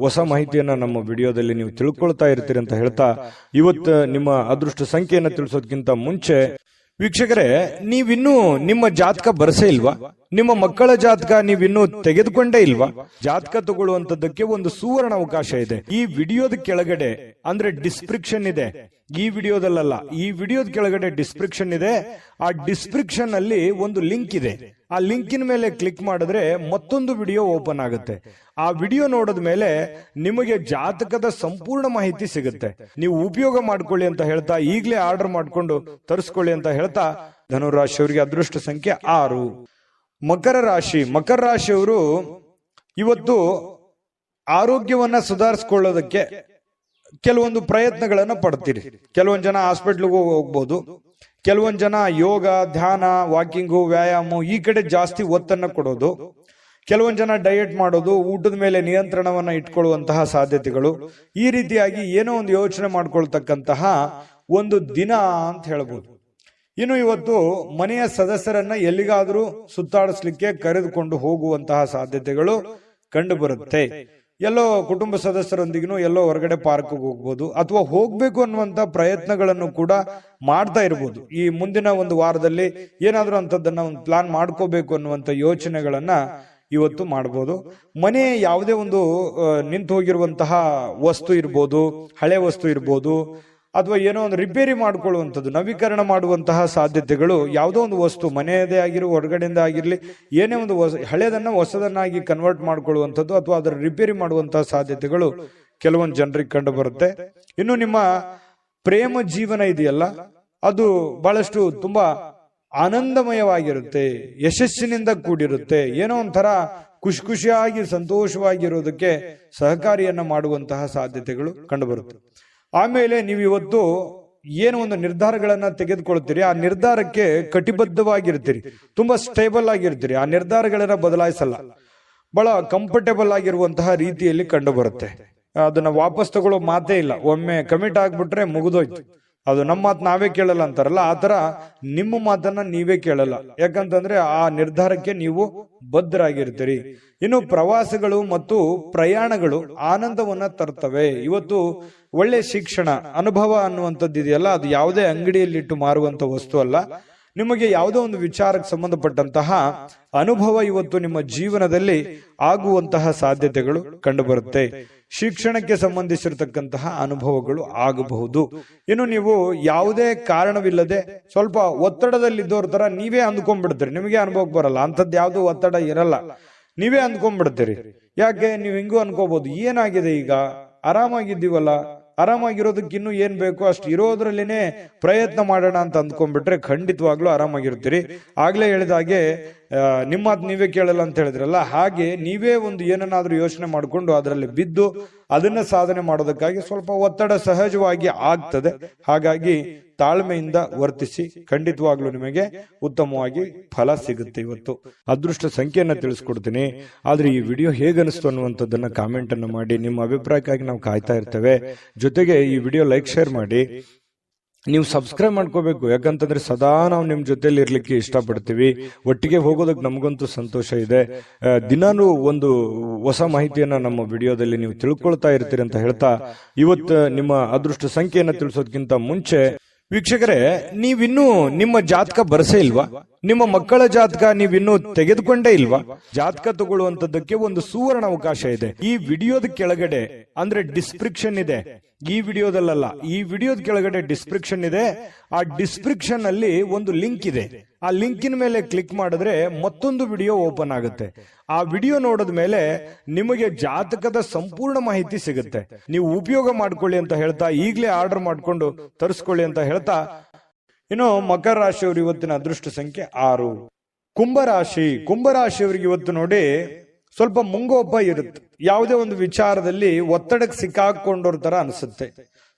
ಹೊಸ ಮಾಹಿತಿಯನ್ನ ನಮ್ಮ ವಿಡಿಯೋದಲ್ಲಿ ನೀವು ತಿಳ್ಕೊಳ್ತಾ ಇರ್ತೀರಿ ಅಂತ ಹೇಳ್ತಾ, ಇವತ್ತು ನಿಮ್ಮ ಅದೃಷ್ಟ ಸಂಖ್ಯೆಯನ್ನ ತಿಳಿಸೋದಕ್ಕಿಂತ ಮುಂಚೆ ವೀಕ್ಷಕರೇ, ನೀವಿನ್ನೂ ನಿಮ್ಮ ಜಾತಕ ಬರಸೇ ಇಲ್ವಾ? ನಿಮ್ಮ ಮಕ್ಕಳ ಜಾತಕ ನೀವಿನ್ನೂ ತೆಗೆದುಕೊಂಡೇ ಇಲ್ವಾ? ಜಾತಕ ತಗೊಳ್ಳುವಂತದ್ದಕ್ಕೆ ಒಂದು ಸುವರ್ಣ ಅವಕಾಶ ಇದೆ. ಈ ವಿಡಿಯೋದ ಕೆಳಗಡೆ ಅಂದ್ರೆ ಡಿಸ್ಕ್ರಿಪ್ಷನ್ ಇದೆ. ಈ ವಿಡಿಯೋದಲ್ಲ, ಈ ವಿಡಿಯೋದ ಕೆಳಗಡೆ ಡಿಸ್ಕ್ರಿಪ್ಷನ್ ಇದೆ. ಆ ಡಿಸ್ಕ್ರಿಪ್ಷನ್ ಅಲ್ಲಿ ಒಂದು ಲಿಂಕ್ ಇದೆ. ಆ ಲಿಂಕಿನ ಮೇಲೆ ಕ್ಲಿಕ್ ಮಾಡಿದ್ರೆ ಮತ್ತೊಂದು ವಿಡಿಯೋ ಓಪನ್ ಆಗುತ್ತೆ. ಆ ವಿಡಿಯೋ ನೋಡಿದ ಮೇಲೆ ನಿಮಗೆ ಜಾತಕದ ಸಂಪೂರ್ಣ ಮಾಹಿತಿ ಸಿಗುತ್ತೆ. ನೀವು ಉಪಯೋಗ ಮಾಡ್ಕೊಳ್ಳಿ ಅಂತ ಹೇಳ್ತಾ, ಈಗಲೇ ಆರ್ಡರ್ ಮಾಡ್ಕೊಂಡು ತರಿಸ್ಕೊಳ್ಳಿ ಅಂತ ಹೇಳ್ತಾ, ಧನುರಾಶಿಯವರಿಗೆ ಅದೃಷ್ಟ ಸಂಖ್ಯೆ 6. ಮಕರ ರಾಶಿ. ಮಕರ ರಾಶಿಯವರು ಇವತ್ತು ಆರೋಗ್ಯವನ್ನ ಸುಧಾರಿಸಿಕೊಳ್ಳೋದಕ್ಕೆ ಕೆಲವೊಂದು ಪ್ರಯತ್ನಗಳನ್ನ ಪಡ್ತೀರಿ. ಕೆಲವೊಂದು ಜನ ಹಾಸ್ಪಿಟ್ಲಿಗೂ ಹೋಗ್ಬೋದು, ಕೆಲವೊಂದು ಜನ ಯೋಗ, ಧ್ಯಾನ, ವಾಕಿಂಗು, ವ್ಯಾಯಾಮ ಈ ಕಡೆ ಜಾಸ್ತಿ ಒತ್ತನ್ನ ಕೊಡೋದು, ಕೆಲವೊಂದು ಜನ ಡಯಟ್ ಮಾಡೋದು, ಊಟದ ಮೇಲೆ ನಿಯಂತ್ರಣವನ್ನ ಇಟ್ಕೊಳ್ಳುವಂತಹ ಸಾಧ್ಯತೆಗಳು, ಈ ರೀತಿಯಾಗಿ ಏನೋ ಒಂದು ಯೋಚನೆ ಮಾಡ್ಕೊಳ್ತಕ್ಕಂತಹ ಒಂದು ದಿನ ಅಂತ ಹೇಳ್ಬೋದು. ಇನ್ನು ಇವತ್ತು ಮನೆಯ ಸದಸ್ಯರನ್ನ ಎಲ್ಲಿಗಾದ್ರೂ ಸುತ್ತಾಡಿಸ್ಲಿಕ್ಕೆ ಕರೆದುಕೊಂಡು ಹೋಗುವಂತಹ ಸಾಧ್ಯತೆಗಳು ಕಂಡು ಬರುತ್ತೆ. ಎಲ್ಲೋ ಕುಟುಂಬ ಸದಸ್ಯರೊಂದಿಗೂ ಎಲ್ಲೋ ಹೊರಗಡೆ ಪಾರ್ಕ್ ಹೋಗ್ಬೋದು, ಅಥವಾ ಹೋಗ್ಬೇಕು ಅನ್ನುವಂತ ಪ್ರಯತ್ನಗಳನ್ನು ಕೂಡ ಮಾಡ್ತಾ ಇರ್ಬೋದು. ಈ ಮುಂದಿನ ಒಂದು ವಾರದಲ್ಲಿ ಏನಾದ್ರೂ ಅಂತದನ್ನ ಒಂದು ಪ್ಲಾನ್ ಮಾಡ್ಕೋಬೇಕು ಅನ್ನುವಂತ ಯೋಚನೆಗಳನ್ನ ಇವತ್ತು ಮಾಡಬಹುದು. ಮನೆ ಯಾವುದೇ ಒಂದು ನಿಂತು ಹೋಗಿರುವಂತಹ ವಸ್ತು ಇರ್ಬೋದು, ಹಳೆ ವಸ್ತು ಇರ್ಬೋದು, ಅಥವಾ ಏನೋ ಒಂದು ರಿಪೇರಿ ಮಾಡ್ಕೊಳ್ಳುವಂಥದ್ದು, ನವೀಕರಣ ಮಾಡುವಂತಹ ಸಾಧ್ಯತೆಗಳು, ಯಾವುದೋ ಒಂದು ವಸ್ತು ಮನೆಯದೇ ಆಗಿರೋ ಹೊರಗಡೆಯಿಂದ ಆಗಿರ್ಲಿ, ಏನೇ ಒಂದು ಹಳೆದನ್ನ ಹೊಸದನ್ನಾಗಿ ಕನ್ವರ್ಟ್ ಮಾಡ್ಕೊಳ್ಳುವಂಥದ್ದು ಅಥವಾ ಅದರ ರಿಪೇರಿ ಮಾಡುವಂತಹ ಸಾಧ್ಯತೆಗಳು ಕೆಲವೊಂದು ಜನರಿಗೆ ಕಂಡು ಬರುತ್ತೆ. ಇನ್ನು ನಿಮ್ಮ ಪ್ರೇಮ ಜೀವನ ಇದೆಯಲ್ಲ, ಅದು ಬಹಳಷ್ಟು ತುಂಬಾ ಆನಂದಮಯವಾಗಿರುತ್ತೆ, ಯಶಸ್ಸಿನಿಂದ ಕೂಡಿರುತ್ತೆ. ಏನೋ ಒಂಥರ ಖುಷಿಯಾಗಿ ಸಂತೋಷವಾಗಿರೋದಕ್ಕೆ ಸಹಕಾರಿಯನ್ನ ಮಾಡುವಂತಹ ಸಾಧ್ಯತೆಗಳು ಕಂಡು ಬರುತ್ತೆ. ಆಮೇಲೆ ನೀವು ಇವತ್ತು ಏನೋ ಒಂದು ನಿರ್ಧಾರಗಳನ್ನ ತೆಗೆದುಕೊಳ್ತೀರಿ, ಆ ನಿರ್ಧಾರಕ್ಕೆ ಕಟಿಬದ್ಧವಾಗಿರ್ತೀರಿ, ತುಂಬಾ ಸ್ಟೇಬಲ್ ಆಗಿರ್ತೀರಿ, ಆ ನಿರ್ಧಾರಗಳನ್ನ ಬದಲಾಯಿಸಲ್ಲ. ಬಹಳ ಕಂಫರ್ಟೇಬಲ್ ಆಗಿರುವಂತಹ ರೀತಿಯಲ್ಲಿ ಕಂಡು ಬರುತ್ತೆ. ಅದನ್ನ ವಾಪಸ್ ತಗೊಳ್ಳೋ ಮಾತೇ ಇಲ್ಲ. ಒಮ್ಮೆ ಕಮಿಟ್ ಆಗ್ಬಿಟ್ರೆ ಮುಗಿದೋಯ್ತು. ಅದು ನಮ್ಮ ಮಾತು ನಾವೇ ಕೇಳಲ್ಲ ಅಂತಾರಲ್ಲ, ಆತರ ನಿಮ್ಮ ಮಾತನ್ನ ನೀವೇ ಕೇಳಲ್ಲ. ಯಾಕಂತಂದ್ರೆ ಆ ನಿರ್ಧಾರಕ್ಕೆ ನೀವು ಬದ್ಧರಾಗಿರ್ತೀರಿ. ಇನ್ನು ಪ್ರವಾಸಗಳು ಮತ್ತು ಪ್ರಯಾಣಗಳು ಆನಂದವನ್ನ ತರ್ತವೆ. ಇವತ್ತು ಒಳ್ಳೆ ಶಿಕ್ಷಣ, ಅನುಭವ ಅನ್ನುವಂಥದ್ದು ಇದೆಯಲ್ಲ, ಅದು ಯಾವುದೇ ಅಂಗಡಿಯಲ್ಲಿಟ್ಟು ಮಾರುವಂತ ವಸ್ತು ಅಲ್ಲ. ನಿಮಗೆ ಯಾವುದೋ ಒಂದು ವಿಚಾರಕ್ಕೆ ಸಂಬಂಧಪಟ್ಟಂತಹ ಅನುಭವ ಇವತ್ತು ನಿಮ್ಮ ಜೀವನದಲ್ಲಿ ಆಗುವಂತಹ ಸಾಧ್ಯತೆಗಳು ಕಂಡುಬರುತ್ತೆ. ಶಿಕ್ಷಣಕ್ಕೆ ಸಂಬಂಧಿಸಿರತಕ್ಕಂತಹ ಅನುಭವಗಳು ಆಗಬಹುದು. ಇನ್ನು ನೀವು ಯಾವುದೇ ಕಾರಣವಿಲ್ಲದೆ ಸ್ವಲ್ಪ ಒತ್ತಡದಲ್ಲಿದ್ದವ್ರ ತರ ನೀವೇ ಅಂದ್ಕೊಂಡ್ಬಿಡ್ತೀರಿ. ನಿಮಗೆ ಅನುಭವಕ್ಕೆ ಬರಲ್ಲ, ಅಂಥದ್ದು ಯಾವ್ದು ಒತ್ತಡ ಇರಲ್ಲ, ನೀವೇ ಅಂದ್ಕೊಂಡ್ಬಿಡ್ತೀರಿ. ಯಾಕೆ ನೀವು ಹಿಂಗೂ ಅನ್ಕೋಬಹುದು, ಏನಾಗಿದೆ ಈಗ ಆರಾಮಾಗಿದ್ದೀವಲ್ಲ, ಆರಾಮಾಗಿರೋದಕ್ಕೆ ಇನ್ನೂ ಏನ್ ಬೇಕು ಅಷ್ಟು ಇರೋದ್ರಲ್ಲೇನೆ ಪ್ರಯತ್ನ ಮಾಡೋಣ ಅಂತ ಅಂದ್ಕೊಂಡ್ಬಿಟ್ರೆ ಖಂಡಿತವಾಗ್ಲೂ ಆರಾಮಾಗಿರ್ತೀರಿ. ಆಗ್ಲೇ ಹೇಳಿದ ಹಾಗೆ ನಿಮ್ಮ ಮಾತು ನೀವೇ ಕೇಳಲ್ಲ ಅಂತ ಹೇಳಿದ್ರಲ್ಲ, ಹಾಗೆ ನೀವೇ ಒಂದು ಏನನ್ನಾದ್ರೂ ಯೋಚನೆ ಮಾಡಿಕೊಂಡು ಅದರಲ್ಲಿ ಬಿದ್ದು ಅದನ್ನ ಸಾಧನೆ ಮಾಡೋದಕ್ಕಾಗಿ ಸ್ವಲ್ಪ ಒತ್ತಡ ಸಹಜವಾಗಿ ಆಗ್ತದೆ. ಹಾಗಾಗಿ ತಾಳ್ಮೆಯಿಂದ ವರ್ತಿಸಿ, ಖಂಡಿತವಾಗ್ಲೂ ನಿಮಗೆ ಉತ್ತಮವಾಗಿ ಫಲ ಸಿಗುತ್ತೆ. ಇವತ್ತು ಅದೃಷ್ಟ ಸಂಖ್ಯೆಯನ್ನ ತಿಳಿಸ್ಕೊಡ್ತೀನಿ. ಆದ್ರೆ ಈ ವಿಡಿಯೋ ಹೇಗನಿಸ್ತು ಅನ್ನುವಂಥದ್ದನ್ನ ಕಾಮೆಂಟ್ ಅನ್ನು ಮಾಡಿ. ನಿಮ್ಮ ಅಭಿಪ್ರಾಯಕ್ಕಾಗಿ ನಾವು ಕಾಯ್ತಾ ಇರ್ತೇವೆ. ಜೊತೆಗೆ ಈ ವಿಡಿಯೋ ಲೈಕ್, ಶೇರ್ ಮಾಡಿ. ನೀವು ಸಬ್ಸ್ಕ್ರೈಬ್ ಮಾಡ್ಕೋಬೇಕು. ಯಾಕಂತಂದ್ರೆ ಸದಾ ನಾವು ನಿಮ್ ಜೊತೆಲಿ ಇರ್ಲಿಕ್ಕೆ ಇಷ್ಟಪಡ್ತೀವಿ. ಒಟ್ಟಿಗೆ ಹೋಗೋದಕ್ಕೆ ನಮಗಂತೂ ಸಂತೋಷ ಇದೆ. ದಿನಾನು ಒಂದು ಹೊಸ ಮಾಹಿತಿಯನ್ನ ನಮ್ಮ ವಿಡಿಯೋದಲ್ಲಿ ನೀವು ತಿಳ್ಕೊಳ್ತಾ ಇರ್ತೀರಿ ಅಂತ ಹೇಳ್ತಾ, ಇವತ್ತು ನಿಮ್ಮ ಅದೃಷ್ಟ ಸಂಖ್ಯೆಯನ್ನ ತಿಳಿಸೋದಕ್ಕಿಂತ ಮುಂಚೆ ವೀಕ್ಷಕರೇ, ನೀವಿನ್ನೂ ನಿಮ್ಮ ಜಾತಕ ಬರಸೇ ಇಲ್ವಾ? ನಿಮ್ಮ ಮಕ್ಕಳ ಜಾತಕ ನೀವಿನ್ನೂ ತೆಗೆದುಕೊಂಡೇ ಇಲ್ವಾ? ಜಾತಕ ತಗೊಳ್ಳುವಂತದ್ದಕ್ಕೆ ಒಂದು ಸುವರ್ಣ ಅವಕಾಶ ಇದೆ. ಈ ವಿಡಿಯೋದ ಕೆಳಗಡೆ ಅಂದ್ರೆ ಡಿಸ್ಕ್ರಿಪ್ಷನ್ ಇದೆ. ಈ ವಿಡಿಯೋದಲ್ಲ, ಈ ವಿಡಿಯೋದ ಕೆಳಗಡೆ ಡಿಸ್ಕ್ರಿಪ್ಷನ್ ಇದೆ. ಆ ಡಿಸ್ಕ್ರಿಪ್ಷನ್ ಅಲ್ಲಿ ಒಂದು ಲಿಂಕ್ ಇದೆ. ಆ ಲಿಂಕಿನ ಮೇಲೆ ಕ್ಲಿಕ್ ಮಾಡಿದ್ರೆ ಮತ್ತೊಂದು ವಿಡಿಯೋ ಓಪನ್ ಆಗುತ್ತೆ. ಆ ವಿಡಿಯೋ ನೋಡಿದ ಮೇಲೆ ನಿಮಗೆ ಜಾತಕದ ಸಂಪೂರ್ಣ ಮಾಹಿತಿ ಸಿಗುತ್ತೆ. ನೀವು ಉಪಯೋಗ ಮಾಡ್ಕೊಳ್ಳಿ ಅಂತ ಹೇಳ್ತಾ, ಈಗಲೇ ಆರ್ಡರ್ ಮಾಡ್ಕೊಂಡು ತರಿಸ್ಕೊಳ್ಳಿ ಅಂತ ಹೇಳ್ತಾ, ಇನ್ನು ಮಕರ ರಾಶಿಯವರು ಇವತ್ತಿನ ಅದೃಷ್ಟ ಸಂಖ್ಯೆ 6. ಕುಂಭರಾಶಿಯವರಿಗೆ ಇವತ್ತು ನೋಡಿ ಸ್ವಲ್ಪ ಮುಂಗೋಪ ಇರುತ್ತೆ. ಯಾವುದೇ ಒಂದು ವಿಚಾರದಲ್ಲಿ ಒತ್ತಡಕ್ಕೆ ಸಿಕ್ಕಾಕೊಂಡವ್ರ ತರ ಅನಿಸುತ್ತೆ.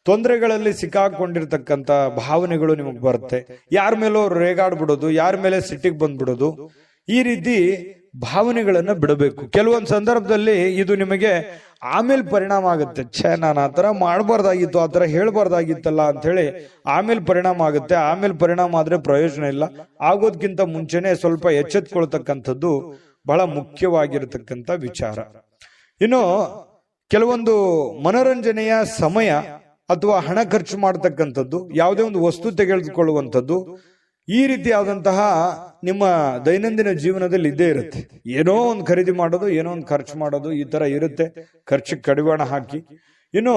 ತೊಂದರೆಗಳಲ್ಲಿ ಸಿಕ್ಕಾಕೊಂಡಿರ್ತಕ್ಕಂತ ಭಾವನೆಗಳು ನಿಮಗೆ ಬರುತ್ತೆ. ಯಾರ ಮೇಲೋ ರೇಗಾಡ್ಬಿಡೋದು, ಯಾರ ಮೇಲೆ ಸಿಟ್ಟಿಗೆ ಬಂದ್ಬಿಡೋದು, ಈ ರೀತಿ ಭಾವನೆಗಳನ್ನ ಬಿಡಬೇಕು. ಕೆಲವೊಂದು ಸಂದರ್ಭದಲ್ಲಿ ಇದು ನಿಮಗೆ ಆಮೇಲೆ ಪರಿಣಾಮ ಆಗುತ್ತೆ. ನಾನು ಆ ತರ ಮಾಡಬಾರ್ದಾಗಿತ್ತು, ಆ ತರ ಹೇಳ್ಬಾರ್ದಾಗಿತ್ತಲ್ಲ ಅಂತ ಹೇಳಿ ಆಮೇಲೆ ಪರಿಣಾಮ ಆಗುತ್ತೆ. ಆಮೇಲೆ ಪರಿಣಾಮ ಆದ್ರೆ ಪ್ರಯೋಜನ ಇಲ್ಲ. ಆಗೋದ್ಕಿಂತ ಮುಂಚೆನೆ ಸ್ವಲ್ಪ ಎಚ್ಚೆತ್ಕೊಳ್ತಕ್ಕಂಥದ್ದು ಬಹಳ ಮುಖ್ಯವಾಗಿರತಕ್ಕಂಥ ವಿಚಾರ. ಇನ್ನು ಕೆಲವೊಂದು ಮನೋರಂಜನೆಯ ಸಮಯ ಅಥವಾ ಹಣ ಖರ್ಚು ಮಾಡತಕ್ಕಂಥದ್ದು, ಯಾವುದೇ ಒಂದು ವಸ್ತು ತೆಗೆದುಕೊಳ್ಳುವಂಥದ್ದು, ಈ ರೀತಿಯಾದಂತಹ ನಿಮ್ಮ ದೈನಂದಿನ ಜೀವನದಲ್ಲಿ ಇದ್ದೇ ಇರುತ್ತೆ. ಏನೋ ಒಂದು ಖರೀದಿ ಮಾಡೋದು, ಏನೋ ಒಂದು ಖರ್ಚು ಮಾಡೋದು, ಈ ತರ ಇರುತ್ತೆ. ಖರ್ಚಿಗೆ ಕಡಿವಾಣ ಹಾಕಿ. ಇನ್ನು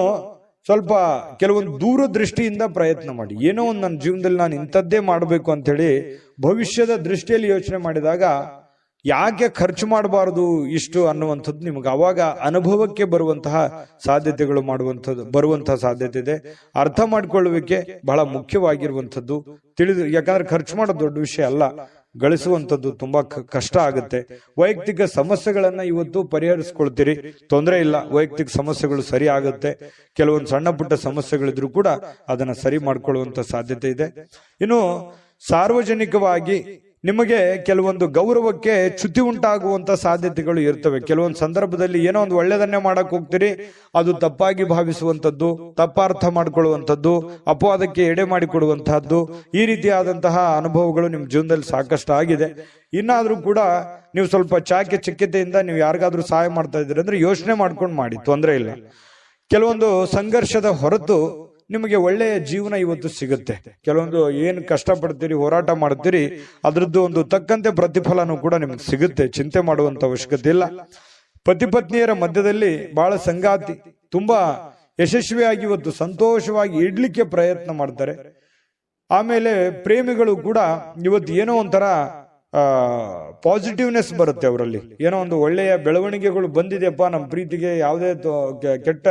ಸ್ವಲ್ಪ ಕೆಲವೊಂದು ದೂರದೃಷ್ಟಿಯಿಂದ ಪ್ರಯತ್ನ ಮಾಡಿ. ಏನೋ ಒಂದು ನನ್ನ ಜೀವನದಲ್ಲಿ ನಾನು ಇಂಥದ್ದೇ ಮಾಡಬೇಕು ಅಂತ ಹೇಳಿ ಭವಿಷ್ಯದ ದೃಷ್ಟಿಯಲ್ಲಿ ಯೋಚನೆ ಮಾಡಿದಾಗ ಯಾಕೆ ಖರ್ಚು ಮಾಡಬಾರದು ಇಷ್ಟು ಅನ್ನುವಂಥದ್ದು ನಿಮಗೆ ಅವಾಗ ಅನುಭವಕ್ಕೆ ಬರುವಂತಹ ಸಾಧ್ಯತೆಗಳು ಬರುವಂತಹ ಸಾಧ್ಯತೆ ಇದೆ. ಅರ್ಥ ಮಾಡ್ಕೊಳ್ಳುವಿಕೆ ಬಹಳ ಮುಖ್ಯವಾಗಿರುವಂಥದ್ದು. ಯಾಕಂದ್ರೆ ಖರ್ಚು ಮಾಡೋದು ದೊಡ್ಡ ವಿಷಯ ಅಲ್ಲ, ಗಳಿಸುವಂಥದ್ದು ತುಂಬಾ ಕಷ್ಟ ಆಗುತ್ತೆ. ವೈಯಕ್ತಿಕ ಸಮಸ್ಯೆಗಳನ್ನ ಇವತ್ತು ಪರಿಹರಿಸ್ಕೊಳ್ತೀರಿ, ತೊಂದರೆ ಇಲ್ಲ. ವೈಯಕ್ತಿಕ ಸಮಸ್ಯೆಗಳು ಸರಿ ಆಗುತ್ತೆ. ಕೆಲವೊಂದು ಸಣ್ಣ ಪುಟ್ಟ ಸಮಸ್ಯೆಗಳಿದ್ರು ಕೂಡ ಅದನ್ನ ಸರಿ ಮಾಡ್ಕೊಳ್ಳುವಂತ ಸಾಧ್ಯತೆ ಇದೆ. ಇನ್ನು ಸಾರ್ವಜನಿಕವಾಗಿ ನಿಮಗೆ ಕೆಲವೊಂದು ಗೌರವಕ್ಕೆ ಚ್ಯುತಿ ಉಂಟಾಗುವಂತ ಸಾಧ್ಯತೆಗಳು ಇರ್ತವೆ. ಕೆಲವೊಂದು ಸಂದರ್ಭದಲ್ಲಿ ಏನೋ ಒಂದು ಒಳ್ಳೆದನ್ನೇ ಮಾಡಕ್ ಹೋಗ್ತೀರಿ, ಅದು ತಪ್ಪಾಗಿ ಭಾವಿಸುವಂತದ್ದು, ತಪ್ಪಾರ್ಥ ಮಾಡ್ಕೊಳ್ಳುವಂಥದ್ದು, ಅಪವಾದಕ್ಕೆ ಎಡೆ ಮಾಡಿಕೊಡುವಂತಹದ್ದು, ಈ ರೀತಿಯಾದಂತಹ ಅನುಭವಗಳು ನಿಮ್ ಜೀವನದಲ್ಲಿ ಸಾಕಷ್ಟು ಆಗಿದೆ. ಇನ್ನಾದ್ರೂ ಕೂಡ ನೀವು ಸ್ವಲ್ಪ ಚಾಕಚಕ್ಯತೆಯಿಂದ ನೀವು ಯಾರಿಗಾದ್ರೂ ಸಹಾಯ ಮಾಡ್ತಾ ಇದ್ದೀರಿ ಅಂದ್ರೆ ಯೋಚನೆ ಮಾಡ್ಕೊಂಡು ಮಾಡಿ, ತೊಂದರೆ ಇಲ್ಲ. ಕೆಲವೊಂದು ಸಂಘರ್ಷದ ಹೊರತು ನಿಮಗೆ ಒಳ್ಳೆಯ ಜೀವನ ಇವತ್ತು ಸಿಗುತ್ತೆ. ಕೆಲವೊಂದು ಏನು ಕಷ್ಟಪಡ್ತೀರಿ, ಹೋರಾಟ ಮಾಡ್ತೀರಿ, ಅದರದ್ದು ಒಂದು ತಕ್ಕಂತೆ ಪ್ರತಿಫಲನೂ ಕೂಡ ನಿಮ್ಗೆ ಸಿಗುತ್ತೆ. ಚಿಂತೆ ಮಾಡುವಂತ ಅವಶ್ಯಕತೆ ಇಲ್ಲ. ಪತಿ ಪತ್ನಿಯರ ಮಧ್ಯದಲ್ಲಿ ಬಹಳ ಸಂಗಾತಿ ತುಂಬಾ ಯಶಸ್ವಿಯಾಗಿ ಇವತ್ತು ಸಂತೋಷವಾಗಿ ಇಡ್ಲಿಕ್ಕೆ ಪ್ರಯತ್ನ ಮಾಡ್ತಾರೆ. ಆಮೇಲೆ ಪ್ರೇಮಿಗಳು ಕೂಡ ಇವತ್ತು ಏನೋ ಒಂಥರ ಪಾಸಿಟಿವ್ನೆಸ್ ಬರುತ್ತೆ ಅವರಲ್ಲಿ. ಏನೋ ಒಂದು ಒಳ್ಳೆಯ ಬೆಳವಣಿಗೆಗಳು ಬಂದಿದೆಯಪ್ಪ, ನಮ್ಮ ಪ್ರೀತಿಗೆ ಯಾವುದೇ ಕೆಟ್ಟ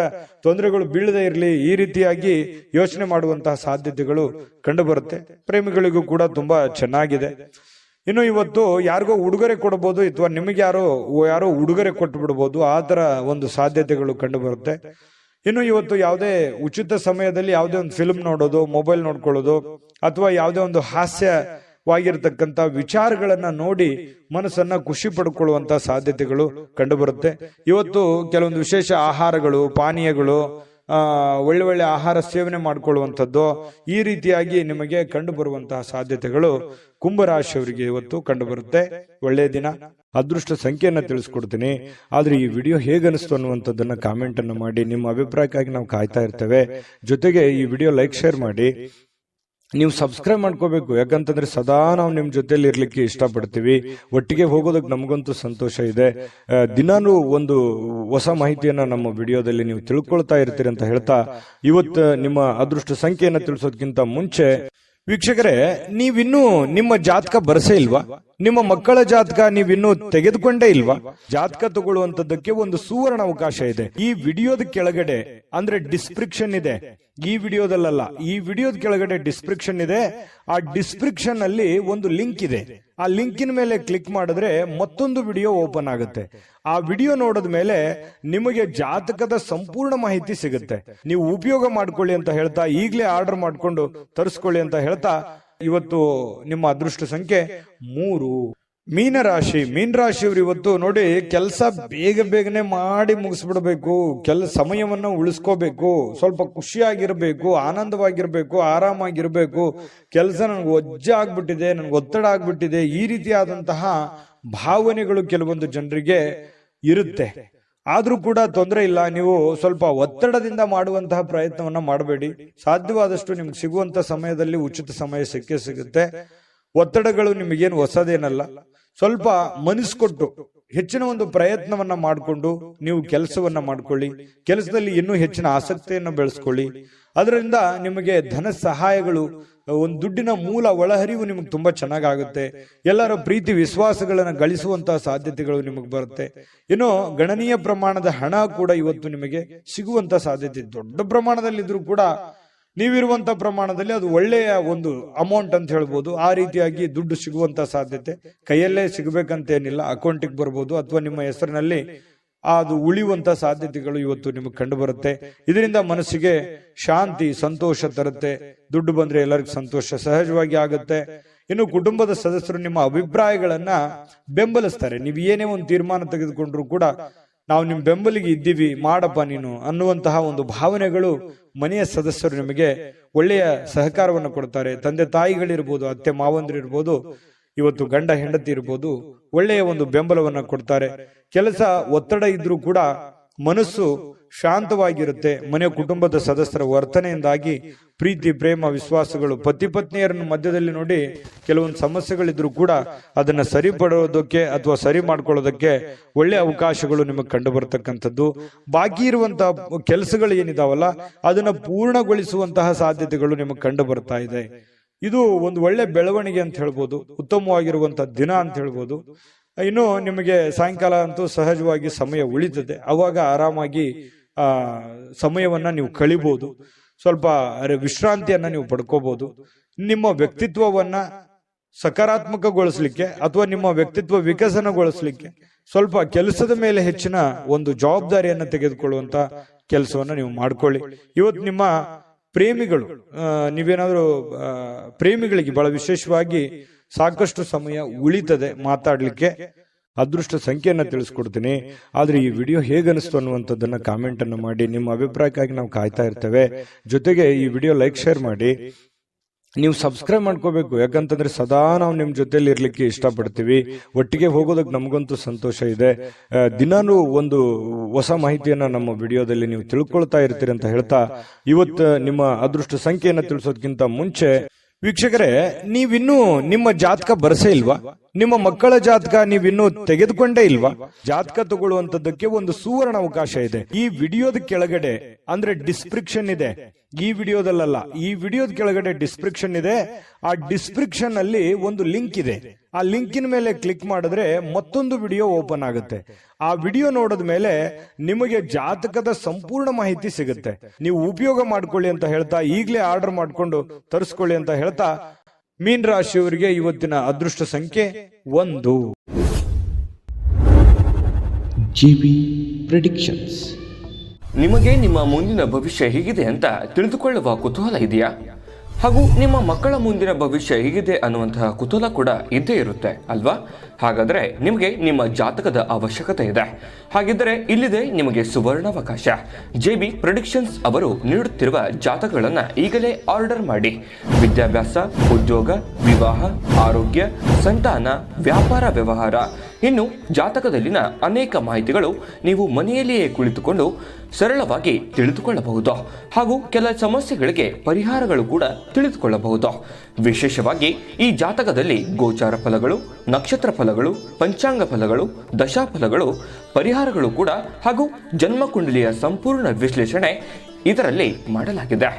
ತೊಂದರೆಗಳು ಬೀಳದೆ ಇರಲಿ, ಈ ರೀತಿಯಾಗಿ ಯೋಚನೆ ಮಾಡುವಂತಹ ಸಾಧ್ಯತೆಗಳು ಕಂಡು ಬರುತ್ತೆ. ಪ್ರೇಮಿಗಳಿಗೂ ಕೂಡ ತುಂಬಾ ಚೆನ್ನಾಗಿದೆ. ಇನ್ನು ಇವತ್ತು ಯಾರಿಗೋ ಉಡುಗೊರೆ ಕೊಡಬಹುದು, ಅಥವಾ ನಿಮಗೆ ಯಾರೋ ಉಡುಗೊರೆ ಕೊಟ್ಟು ಬಿಡಬಹುದು, ಆ ತರ ಒಂದು ಸಾಧ್ಯತೆಗಳು ಕಂಡು ಬರುತ್ತೆ. ಇನ್ನು ಇವತ್ತು ಯಾವುದೇ ಉಚಿತ ಸಮಯದಲ್ಲಿ ಯಾವುದೇ ಒಂದು ಫಿಲ್ಮ್ ನೋಡೋದು, ಮೊಬೈಲ್ ನೋಡ್ಕೊಳ್ಳೋದು, ಅಥವಾ ಯಾವುದೇ ಒಂದು ಹಾಸ್ಯ ವಾಗಿರ್ತಕ್ಕಂಥ ವಿಚಾರಗಳನ್ನ ನೋಡಿ ಮನಸ್ಸನ್ನ ಖುಷಿ ಪಡ್ಕೊಳ್ಳುವಂತ ಸಾಧ್ಯತೆಗಳು ಕಂಡುಬರುತ್ತೆ. ಇವತ್ತು ಕೆಲವೊಂದು ವಿಶೇಷ ಆಹಾರಗಳು, ಪಾನೀಯಗಳು, ಒಳ್ಳೆ ಆಹಾರ ಸೇವನೆ ಮಾಡಿಕೊಳ್ಳುವಂಥದ್ದು, ಈ ರೀತಿಯಾಗಿ ನಿಮಗೆ ಕಂಡು ಬರುವಂತಹ ಸಾಧ್ಯತೆಗಳು ಕುಂಭರಾಶಿಯವರಿಗೆ ಇವತ್ತು ಕಂಡು ಬರುತ್ತೆ. ಒಳ್ಳೆಯ ದಿನ. ಅದೃಷ್ಟ ಸಂಖ್ಯೆಯನ್ನ ತಿಳಿಸ್ಕೊಡ್ತೀನಿ. ಆದ್ರೆ ಈ ವಿಡಿಯೋ ಹೇಗನಿಸ್ತು ಅನ್ನುವಂಥದ್ದನ್ನ ಕಾಮೆಂಟ್ ಅನ್ನು ಮಾಡಿ. ನಿಮ್ಮ ಅಭಿಪ್ರಾಯಕ್ಕಾಗಿ ನಾವು ಕಾಯ್ತಾ ಇರ್ತೇವೆ. ಜೊತೆಗೆ ಈ ವಿಡಿಯೋ ಲೈಕ್, ಶೇರ್ ಮಾಡಿ. ನೀವು ಸಬ್ಸ್ಕ್ರೈಬ್ ಮಾಡ್ಕೋಬೇಕು, ಯಾಕಂತಂದ್ರೆ ಸದಾ ನಾವು ನಿಮ್ ಜೊತೆಲಿ ಇರ್ಲಿಕ್ಕೆ ಇಷ್ಟಪಡ್ತೀವಿ. ಒಟ್ಟಿಗೆ ಹೋಗೋದಕ್ಕೆ ನಮಗಂತೂ ಸಂತೋಷ ಇದೆ. ದಿನಾನು ಒಂದು ಹೊಸ ಮಾಹಿತಿಯನ್ನ ನಮ್ಮ ವಿಡಿಯೋದಲ್ಲಿ ನೀವು ತಿಳ್ಕೊಳ್ತಾ ಇರ್ತೀರಿ ಅಂತ ಹೇಳ್ತಾ, ಇವತ್ತು ನಿಮ್ಮ ಅದೃಷ್ಟ ಸಂಖ್ಯೆಯನ್ನ ತಿಳಿಸೋದಕ್ಕಿಂತ ಮುಂಚೆ ವೀಕ್ಷಕರೇ, ನೀವಿನ್ನೂ ನಿಮ್ಮ ಜಾತಕ ಬರಸೇ ಇಲ್ವಾ? ನಿಮ್ಮ ಮಕ್ಕಳ ಜಾತಕ ನೀವಿನ್ನೂ ತೆಗೆದುಕೊಂಡೇ ಇಲ್ವಾ? ಜಾತಕ ತಗೊಳ್ಳುವಂತದ್ದಕ್ಕೆ ಒಂದು ಸುವರ್ಣ ಅವಕಾಶ ಇದೆ. ಈ ವಿಡಿಯೋದ ಕೆಳಗಡೆ ಅಂದ್ರೆ ಡಿಸ್ಕ್ರಿಪ್ಷನ್ ಇದೆ. ಈ ವಿಡಿಯೋದಲ್ಲ, ಈ ವಿಡಿಯೋದ ಕೆಳಗಡೆ ಡಿಸ್ಕ್ರಿಪ್ಷನ್ ಇದೆ. ಆ ಡಿಸ್ಕ್ರಿಪ್ಷನ್ ಅಲ್ಲಿ ಒಂದು ಲಿಂಕ್ ಇದೆ. ಆ ಲಿಂಕಿನ ಮೇಲೆ ಕ್ಲಿಕ್ ಮಾಡಿದ್ರೆ ಮತ್ತೊಂದು ವಿಡಿಯೋ ಓಪನ್ ಆಗುತ್ತೆ. ಆ ವಿಡಿಯೋ ನೋಡಿದ ಮೇಲೆ ನಿಮಗೆ ಜಾತಕದ ಸಂಪೂರ್ಣ ಮಾಹಿತಿ ಸಿಗುತ್ತೆ. ನೀವು ಉಪಯೋಗ ಮಾಡ್ಕೊಳ್ಳಿ ಅಂತ ಹೇಳ್ತಾ, ಈಗಲೇ ಆರ್ಡರ್ ಮಾಡ್ಕೊಂಡು ತರಿಸ್ಕೊಳ್ಳಿ ಅಂತ ಹೇಳ್ತಾ, ಇವತ್ತು ನಿಮ್ಮ ಅದೃಷ್ಟ ಸಂಖ್ಯೆ 3. ಮೀನರಾಶಿ. ಮೀನರಾಶಿಯವರು ಇವತ್ತು ನೋಡಿ, ಕೆಲಸ ಬೇಗನೆ ಮಾಡಿ ಮುಗಿಸ್ಬಿಡ್ಬೇಕು, ಸಮಯವನ್ನ ಉಳಿಸ್ಕೋಬೇಕು, ಸ್ವಲ್ಪ ಖುಷಿಯಾಗಿರ್ಬೇಕು, ಆನಂದವಾಗಿರ್ಬೇಕು, ಆರಾಮಾಗಿರ್ಬೇಕು. ಕೆಲಸ ನನ್ಗೆ ಒಜ್ಜೆ ಆಗ್ಬಿಟ್ಟಿದೆ, ನನ್ಗೆ ಒತ್ತಡ ಆಗ್ಬಿಟ್ಟಿದೆ, ಈ ರೀತಿಯಾದಂತಹ ಭಾವನೆಗಳು ಕೆಲವೊಂದು ಜನರಿಗೆ ಇರುತ್ತೆ. ಆದ್ರೂ ಕೂಡ ತೊಂದರೆ ಇಲ್ಲ. ನೀವು ಸ್ವಲ್ಪ ಒತ್ತಡದಿಂದ ಮಾಡುವಂತಹ ಪ್ರಯತ್ನವನ್ನ ಮಾಡಬೇಡಿ. ಸಾಧ್ಯವಾದಷ್ಟು ನಿಮ್ಗೆ ಸಿಗುವಂತ ಸಮಯದಲ್ಲಿ ಉಚಿತ ಸಮಯ ಸಿಗುತ್ತೆ. ಒತ್ತಡಗಳು ನಿಮಗೇನು ಹೊಸದೇನಲ್ಲ. ಸ್ವಲ್ಪ ಮನಸ್ಕೊಟ್ಟು ಹೆಚ್ಚಿನ ಒಂದು ಪ್ರಯತ್ನವನ್ನ ಮಾಡಿಕೊಂಡು ನೀವು ಕೆಲಸವನ್ನ ಮಾಡ್ಕೊಳ್ಳಿ. ಕೆಲಸದಲ್ಲಿ ಇನ್ನೂ ಹೆಚ್ಚಿನ ಆಸಕ್ತಿಯನ್ನು ಬೆಳೆಸ್ಕೊಳ್ಳಿ. ಅದರಿಂದ ನಿಮಗೆ ಧನ ಸಹಾಯಗಳು, ಒಂದು ದುಡ್ಡಿನ ಮೂಲ ಒಳಹರಿವು ನಿಮಗೆ ತುಂಬಾ ಚೆನ್ನಾಗುತ್ತೆ. ಎಲ್ಲರ ಪ್ರೀತಿ ವಿಶ್ವಾಸಗಳನ್ನ ಗಳಿಸುವಂತಹ ಸಾಧ್ಯತೆಗಳು ನಿಮಗೆ ಬರುತ್ತೆ. ಇನ್ನು ಗಣನೀಯ ಪ್ರಮಾಣದ ಹಣ ಕೂಡ ಇವತ್ತು ನಿಮಗೆ ಸಿಗುವಂತ ಸಾಧ್ಯತೆ. ದೊಡ್ಡ ಪ್ರಮಾಣದಲ್ಲಿದ್ರೂ ಕೂಡ ನೀವಿರುವಂತ ಪ್ರಮಾಣದಲ್ಲಿ ಅದು ಒಳ್ಳೆಯ ಒಂದು ಅಮೌಂಟ್ ಅಂತ ಹೇಳ್ಬೋದು. ಆ ರೀತಿಯಾಗಿ ದುಡ್ಡು ಸಿಗುವಂತ ಸಾಧ್ಯತೆ. ಕೈಯಲ್ಲೇ ಸಿಗಬೇಕಂತೇನಿಲ್ಲ, ಅಕೌಂಟಿಗೆ ಬರ್ಬೋದು, ಅಥವಾ ನಿಮ್ಮ ಹೆಸರಿನಲ್ಲಿ ಅದು ಉಳಿಯುವಂತ ಸಾಧ್ಯತೆಗಳು ಇವತ್ತು ನಿಮಗೆ ಕಂಡು ಬರುತ್ತೆ. ಇದರಿಂದ ಮನಸ್ಸಿಗೆ ಶಾಂತಿ, ಸಂತೋಷ ತರುತ್ತೆ. ದುಡ್ಡು ಬಂದ್ರೆ ಎಲ್ಲರಿಗೂ ಸಂತೋಷ ಸಹಜವಾಗಿ ಆಗುತ್ತೆ. ಇನ್ನು ಕುಟುಂಬದ ಸದಸ್ಯರು ನಿಮ್ಮ ಅಭಿಪ್ರಾಯಗಳನ್ನ ಬೆಂಬಲಿಸ್ತಾರೆ. ನೀವು ಏನೇ ಒಂದು ತೀರ್ಮಾನ ತೆಗೆದುಕೊಂಡ್ರು ಕೂಡ ನಾವು ನಿಮ್ ಬೆಂಬಲಿಗೆ ಇದ್ದೀವಿ, ಮಾಡಪ್ಪ ನೀನು ಅನ್ನುವಂತಹ ಒಂದು ಭಾವನೆಗಳು ಮನೆಯ ಸದಸ್ಯರು ನಿಮಗೆ ಒಳ್ಳೆಯ ಸಹಕಾರವನ್ನು ಕೊಡ್ತಾರೆ. ತಂದೆ ತಾಯಿಗಳಿರ್ಬೋದು, ಅತ್ತೆ ಮಾವಂದ್ರಿರ್ಬೋದು, ಇವತ್ತು ಗಂಡ ಹೆಂಡತಿ ಇರ್ಬೋದು, ಒಳ್ಳೆಯ ಒಂದು ಬೆಂಬಲವನ್ನ ಕೊಡ್ತಾರೆ. ಕೆಲಸ ಒತ್ತಡ ಇದ್ರೂ ಕೂಡ ಮನಸ್ಸು ಶಾಂತವಾಗಿರುತ್ತೆ. ಮನೆಯ ಕುಟುಂಬದ ಸದಸ್ಯರ ವರ್ತನೆಯಿಂದಾಗಿ ಪ್ರೀತಿ, ಪ್ರೇಮ, ವಿಶ್ವಾಸಗಳು, ಪತಿ ಪತ್ನಿಯರನ್ನ ಮಧ್ಯದಲ್ಲಿ ನೋಡಿ ಕೆಲವೊಂದು ಸಮಸ್ಯೆಗಳಿದ್ರು ಕೂಡ ಅದನ್ನ ಸರಿಪಡೋದಕ್ಕೆ ಅಥವಾ ಸರಿ ಮಾಡ್ಕೊಳ್ಳೋದಕ್ಕೆ ಒಳ್ಳೆ ಅವಕಾಶಗಳು ನಿಮಗೆ ಕಂಡು ಬರ್ತಕ್ಕಂಥದ್ದು. ಬಾಕಿ ಇರುವಂತಹ ಕೆಲಸಗಳು ಏನಿದಾವಲ್ಲ ಅದನ್ನ ಪೂರ್ಣಗೊಳಿಸುವಂತಹ ಸಾಧ್ಯತೆಗಳು ನಿಮಗೆ ಕಂಡು ಬರ್ತಾ ಇದೆ. ಇದು ಒಂದು ಒಳ್ಳೆ ಬೆಳವಣಿಗೆ ಅಂತ ಹೇಳ್ಬೋದು, ಉತ್ತಮವಾಗಿರುವಂತಹ ದಿನ ಅಂತ ಹೇಳ್ಬೋದು. ಇನ್ನು ನಿಮಗೆ ಸಾಯಂಕಾಲ ಅಂತೂ ಸಹಜವಾಗಿ ಸಮಯ ಉಳಿತದೆ. ಅವಾಗ ಆರಾಮಾಗಿ ಸಮಯವನ್ನ ನೀವು ಕಳಿಬಹುದು. ಸ್ವಲ್ಪ ವಿಶ್ರಾಂತಿಯನ್ನ ನೀವು ಪಡ್ಕೋಬಹುದು. ನಿಮ್ಮ ವ್ಯಕ್ತಿತ್ವವನ್ನ ಸಕಾರಾತ್ಮಕಗೊಳಿಸ್ಲಿಕ್ಕೆ ಅಥವಾ ನಿಮ್ಮ ವ್ಯಕ್ತಿತ್ವ ವಿಕಸನಗೊಳಿಸ್ಲಿಕ್ಕೆ ಸ್ವಲ್ಪ ಕೆಲಸದ ಮೇಲೆ ಹೆಚ್ಚಿನ ಒಂದು ಜವಾಬ್ದಾರಿಯನ್ನ ತೆಗೆದುಕೊಳ್ಳುವಂತ ಕೆಲಸವನ್ನ ನೀವು ಮಾಡ್ಕೊಳ್ಳಿ. ಇವತ್ತು ನಿಮ್ಮ ಪ್ರೇಮಿಗಳು, ನೀವೇನಾದ್ರೂ ಪ್ರೇಮಿಗಳಿಗೆ ಬಹಳ ವಿಶೇಷವಾಗಿ ಸಾಕಷ್ಟು ಸಮಯ ಉಳಿತದೆ ಮಾತಾಡ್ಲಿಕ್ಕೆ. ಅದೃಷ್ಟ ಸಂಖ್ಯೆಯನ್ನ ತಿಳಿಸ್ಕೊಡ್ತೀನಿ. ಆದ್ರೆ ಈ ವಿಡಿಯೋ ಹೇಗನಿಸ್ತು ಅನ್ನುವಂಥದ್ದನ್ನ ಕಾಮೆಂಟ್ ಅನ್ನು ಮಾಡಿ. ನಿಮ್ಮ ಅಭಿಪ್ರಾಯಕ್ಕಾಗಿ ನಾವು ಕಾಯ್ತಾ ಇರ್ತೇವೆ. ಜೊತೆಗೆ ಈ ವಿಡಿಯೋ ಲೈಕ್, ಶೇರ್ ಮಾಡಿ. ನೀವು ಸಬ್ಸ್ಕ್ರೈಬ್ ಮಾಡ್ಕೋಬೇಕು, ಯಾಕಂತಂದ್ರೆ ಸದಾ ನಾವು ನಿಮ್ ಜೊತೆಲಿ ಇರ್ಲಿಕ್ಕೆ ಇಷ್ಟಪಡ್ತೀವಿ. ಒಟ್ಟಿಗೆ ಹೋಗೋದಕ್ಕೆ ನಮಗಂತೂ ಸಂತೋಷ ಇದೆ. ದಿನಾನು ಒಂದು ಹೊಸ ಮಾಹಿತಿಯನ್ನ ನಮ್ಮ ವಿಡಿಯೋದಲ್ಲಿ ನೀವು ತಿಳ್ಕೊಳ್ತಾ ಇರ್ತೀರಿ ಅಂತ ಹೇಳ್ತಾ, ಇವತ್ತು ನಿಮ್ಮ ಅದೃಷ್ಟ ಸಂಖ್ಯೆಯನ್ನ ತಿಳಿಸೋದಕ್ಕಿಂತ ಮುಂಚೆ ವೀಕ್ಷಕರೇ, ನೀವಿನ್ನೂ ನಿಮ್ಮ ಜಾತಕ ಬರಸೇ ಇಲ್ವಾ? ನಿಮ್ಮ ಮಕ್ಕಳ ಜಾತಕ ನೀವಿನ್ನೂ ತೆಗೆದುಕೊಂಡೇ ಇಲ್ವಾ? ಜಾತಕ ತಗೊಳ್ಳುವಂತದ್ದಕ್ಕೆ ಒಂದು ಸುವರ್ಣ ಅವಕಾಶ ಇದೆ. ಈ ವಿಡಿಯೋದ ಕೆಳಗಡೆ ಅಂದ್ರೆ ಡಿಸ್ಕ್ರಿಪ್ಷನ್ ಇದೆ. ಈ ವಿಡಿಯೋದಲ್ಲ, ಈ ವಿಡಿಯೋದ ಕೆಳಗಡೆ ಡಿಸ್ಕ್ರಿಪ್ಷನ್ ಇದೆ. ಆ ಡಿಸ್ಕ್ರಿಪ್ಷನ್ ಅಲ್ಲಿ ಒಂದು ಲಿಂಕ್ ಇದೆ. ಆ ಲಿಂಕಿನ ಮೇಲೆ ಕ್ಲಿಕ್ ಮಾಡಿದ್ರೆ ಮತ್ತೊಂದು ವಿಡಿಯೋ ಓಪನ್ ಆಗುತ್ತೆ. ಆ ವಿಡಿಯೋ ನೋಡಿದ ಮೇಲೆ ನಿಮಗೆ ಜಾತಕದ ಸಂಪೂರ್ಣ ಮಾಹಿತಿ ಸಿಗುತ್ತೆ. ನೀವು ಉಪಯೋಗ ಮಾಡ್ಕೊಳ್ಳಿ ಅಂತ ಹೇಳ್ತಾ, ಈಗಲೇ ಆರ್ಡರ್ ಮಾಡ್ಕೊಂಡು ತರಿಸ್ಕೊಳ್ಳಿ ಅಂತ ಹೇಳ್ತಾ, ಮೀನ ರಾಶಿಯವರಿಗೆ ಇವತ್ತಿನ ಅದೃಷ್ಟ ಸಂಖ್ಯೆ 1. GB predictions. ನಿಮಗೆ ನಿಮ್ಮ ಮುಂದಿನ ಭವಿಷ್ಯ ಹೇಗಿದೆ ಅಂತ ತಿಳಿದುಕೊಳ್ಳುವ ಕುತೂಹಲ ಇದೆಯಾ? ಹಾಗೂ ನಿಮ್ಮ ಮಕ್ಕಳ ಮುಂದಿನ ಭವಿಷ್ಯ ಹೇಗಿದೆ ಅನ್ನುವಂತಹ ಕುತೂಹಲ ಕೂಡ ಇದ್ದೇ ಇರುತ್ತೆ ಅಲ್ವಾ? ಹಾಗಾದರೆ ನಿಮಗೆ ನಿಮ್ಮ ಜಾತಕದ ಅವಶ್ಯಕತೆ ಇದೆ. ಹಾಗಿದ್ದರೆ ಇಲ್ಲಿದೆ ನಿಮಗೆ ಸುವರ್ಣಾವಕಾಶ. JB ಪ್ರೆಡಿಕ್ಷನ್ಸ್ ಅವರು ನೀಡುತ್ತಿರುವ ಜಾತಕಗಳನ್ನು ಈಗಲೇ ಆರ್ಡರ್ ಮಾಡಿ. ವಿದ್ಯಾಭ್ಯಾಸ, ಉದ್ಯೋಗ, ವಿವಾಹ, ಆರೋಗ್ಯ, ಸಂತಾನ, ವ್ಯಾಪಾರ ವ್ಯವಹಾರ, ಇನ್ನು ಜಾತಕದಲ್ಲಿನ ಅನೇಕ ಮಾಹಿತಿಗಳು ನೀವು ಮನೆಯಲ್ಲಿಯೇ ಕುಳಿತುಕೊಂಡು ಸರಳವಾಗಿ ತಿಳಿದುಕೊಳ್ಳಬಹುದು. ಹಾಗೂ ಕೆಲ ಸಮಸ್ಯೆಗಳಿಗೆ ಪರಿಹಾರಗಳು ಕೂಡ ತಿಳಿದುಕೊಳ್ಳಬಹುದು. ವಿಶೇಷವಾಗಿ ಈ ಜಾತಕದಲ್ಲಿ ಗೋಚಾರ ಫಲಗಳು, ನಕ್ಷತ್ರ ಫಲಗಳು, ಪಂಚಾಂಗ ಫಲಗಳು, ದಶಾಫಲಗಳು, ಪರಿಹಾರಗಳು ಕೂಡ ಹಾಗೂ ಜನ್ಮಕುಂಡಲಿಯ ಸಂಪೂರ್ಣ ವಿಶ್ಲೇಷಣೆ ಇದರಲ್ಲಿ ಮಾಡಲಾಗಿದೆ.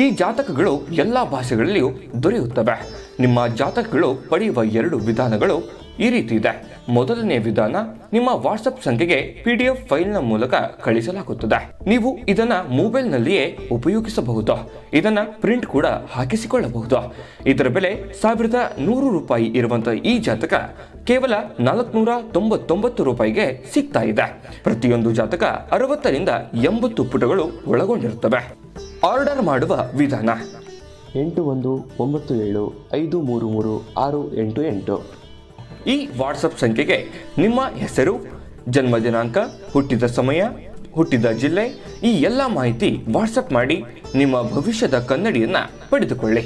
ಈ ಜಾತಕಗಳು ಎಲ್ಲ ಭಾಷೆಗಳಲ್ಲಿಯೂ ದೊರೆಯುತ್ತವೆ. ನಿಮ್ಮ ಜಾತಕಗಳು ಪಡೆಯುವ 2 ವಿಧಾನಗಳು ಈ ರೀತಿ ಇದೆ. ಮೊದಲನೇ ವಿಧಾನ, ನಿಮ್ಮ ವಾಟ್ಸಪ್ ಸಂಖ್ಯೆಗೆ PDF ಫೈಲ್ನ ಮೂಲಕ ಕಳಿಸಲಾಗುತ್ತದೆ. ನೀವು ಇದನ್ನ ಮೊಬೈಲ್ನಲ್ಲಿಯೇ ಉಪಯೋಗಿಸಬಹುದು. ಇದನ್ನ ಪ್ರಿಂಟ್ ಕೂಡ ಹಾಕಿಸಿಕೊಳ್ಳಬಹುದು. ಇದರ ಬೆಲೆ 1100 ರೂಪಾಯಿ ಇರುವಂತಹ ಈ ಜಾತಕ ಕೇವಲ 499 ರೂಪಾಯಿಗೆ ಸಿಗ್ತಾ ಇದೆ. ಪ್ರತಿಯೊಂದು ಜಾತಕ 60 ರಿಂದ 80 ಪುಟಗಳು ಒಳಗೊಂಡಿರುತ್ತವೆ. ಆರ್ಡರ್ ಮಾಡುವ ವಿಧಾನ 8197533688. ಈ ವಾಟ್ಸಪ್ ಸಂಖ್ಯೆಗೆ ನಿಮ್ಮ ಹೆಸರು, ಜನ್ಮ ದಿನಾಂಕ, ಹುಟ್ಟಿದ ಸಮಯ, ಹುಟ್ಟಿದ ಜಿಲ್ಲೆ, ಈ ಎಲ್ಲ ಮಾಹಿತಿ ವಾಟ್ಸಪ್ ಮಾಡಿ ನಿಮ್ಮ ಭವಿಷ್ಯದ ಕನ್ನಡಿಯನ್ನ ಪಡೆದುಕೊಳ್ಳಿ.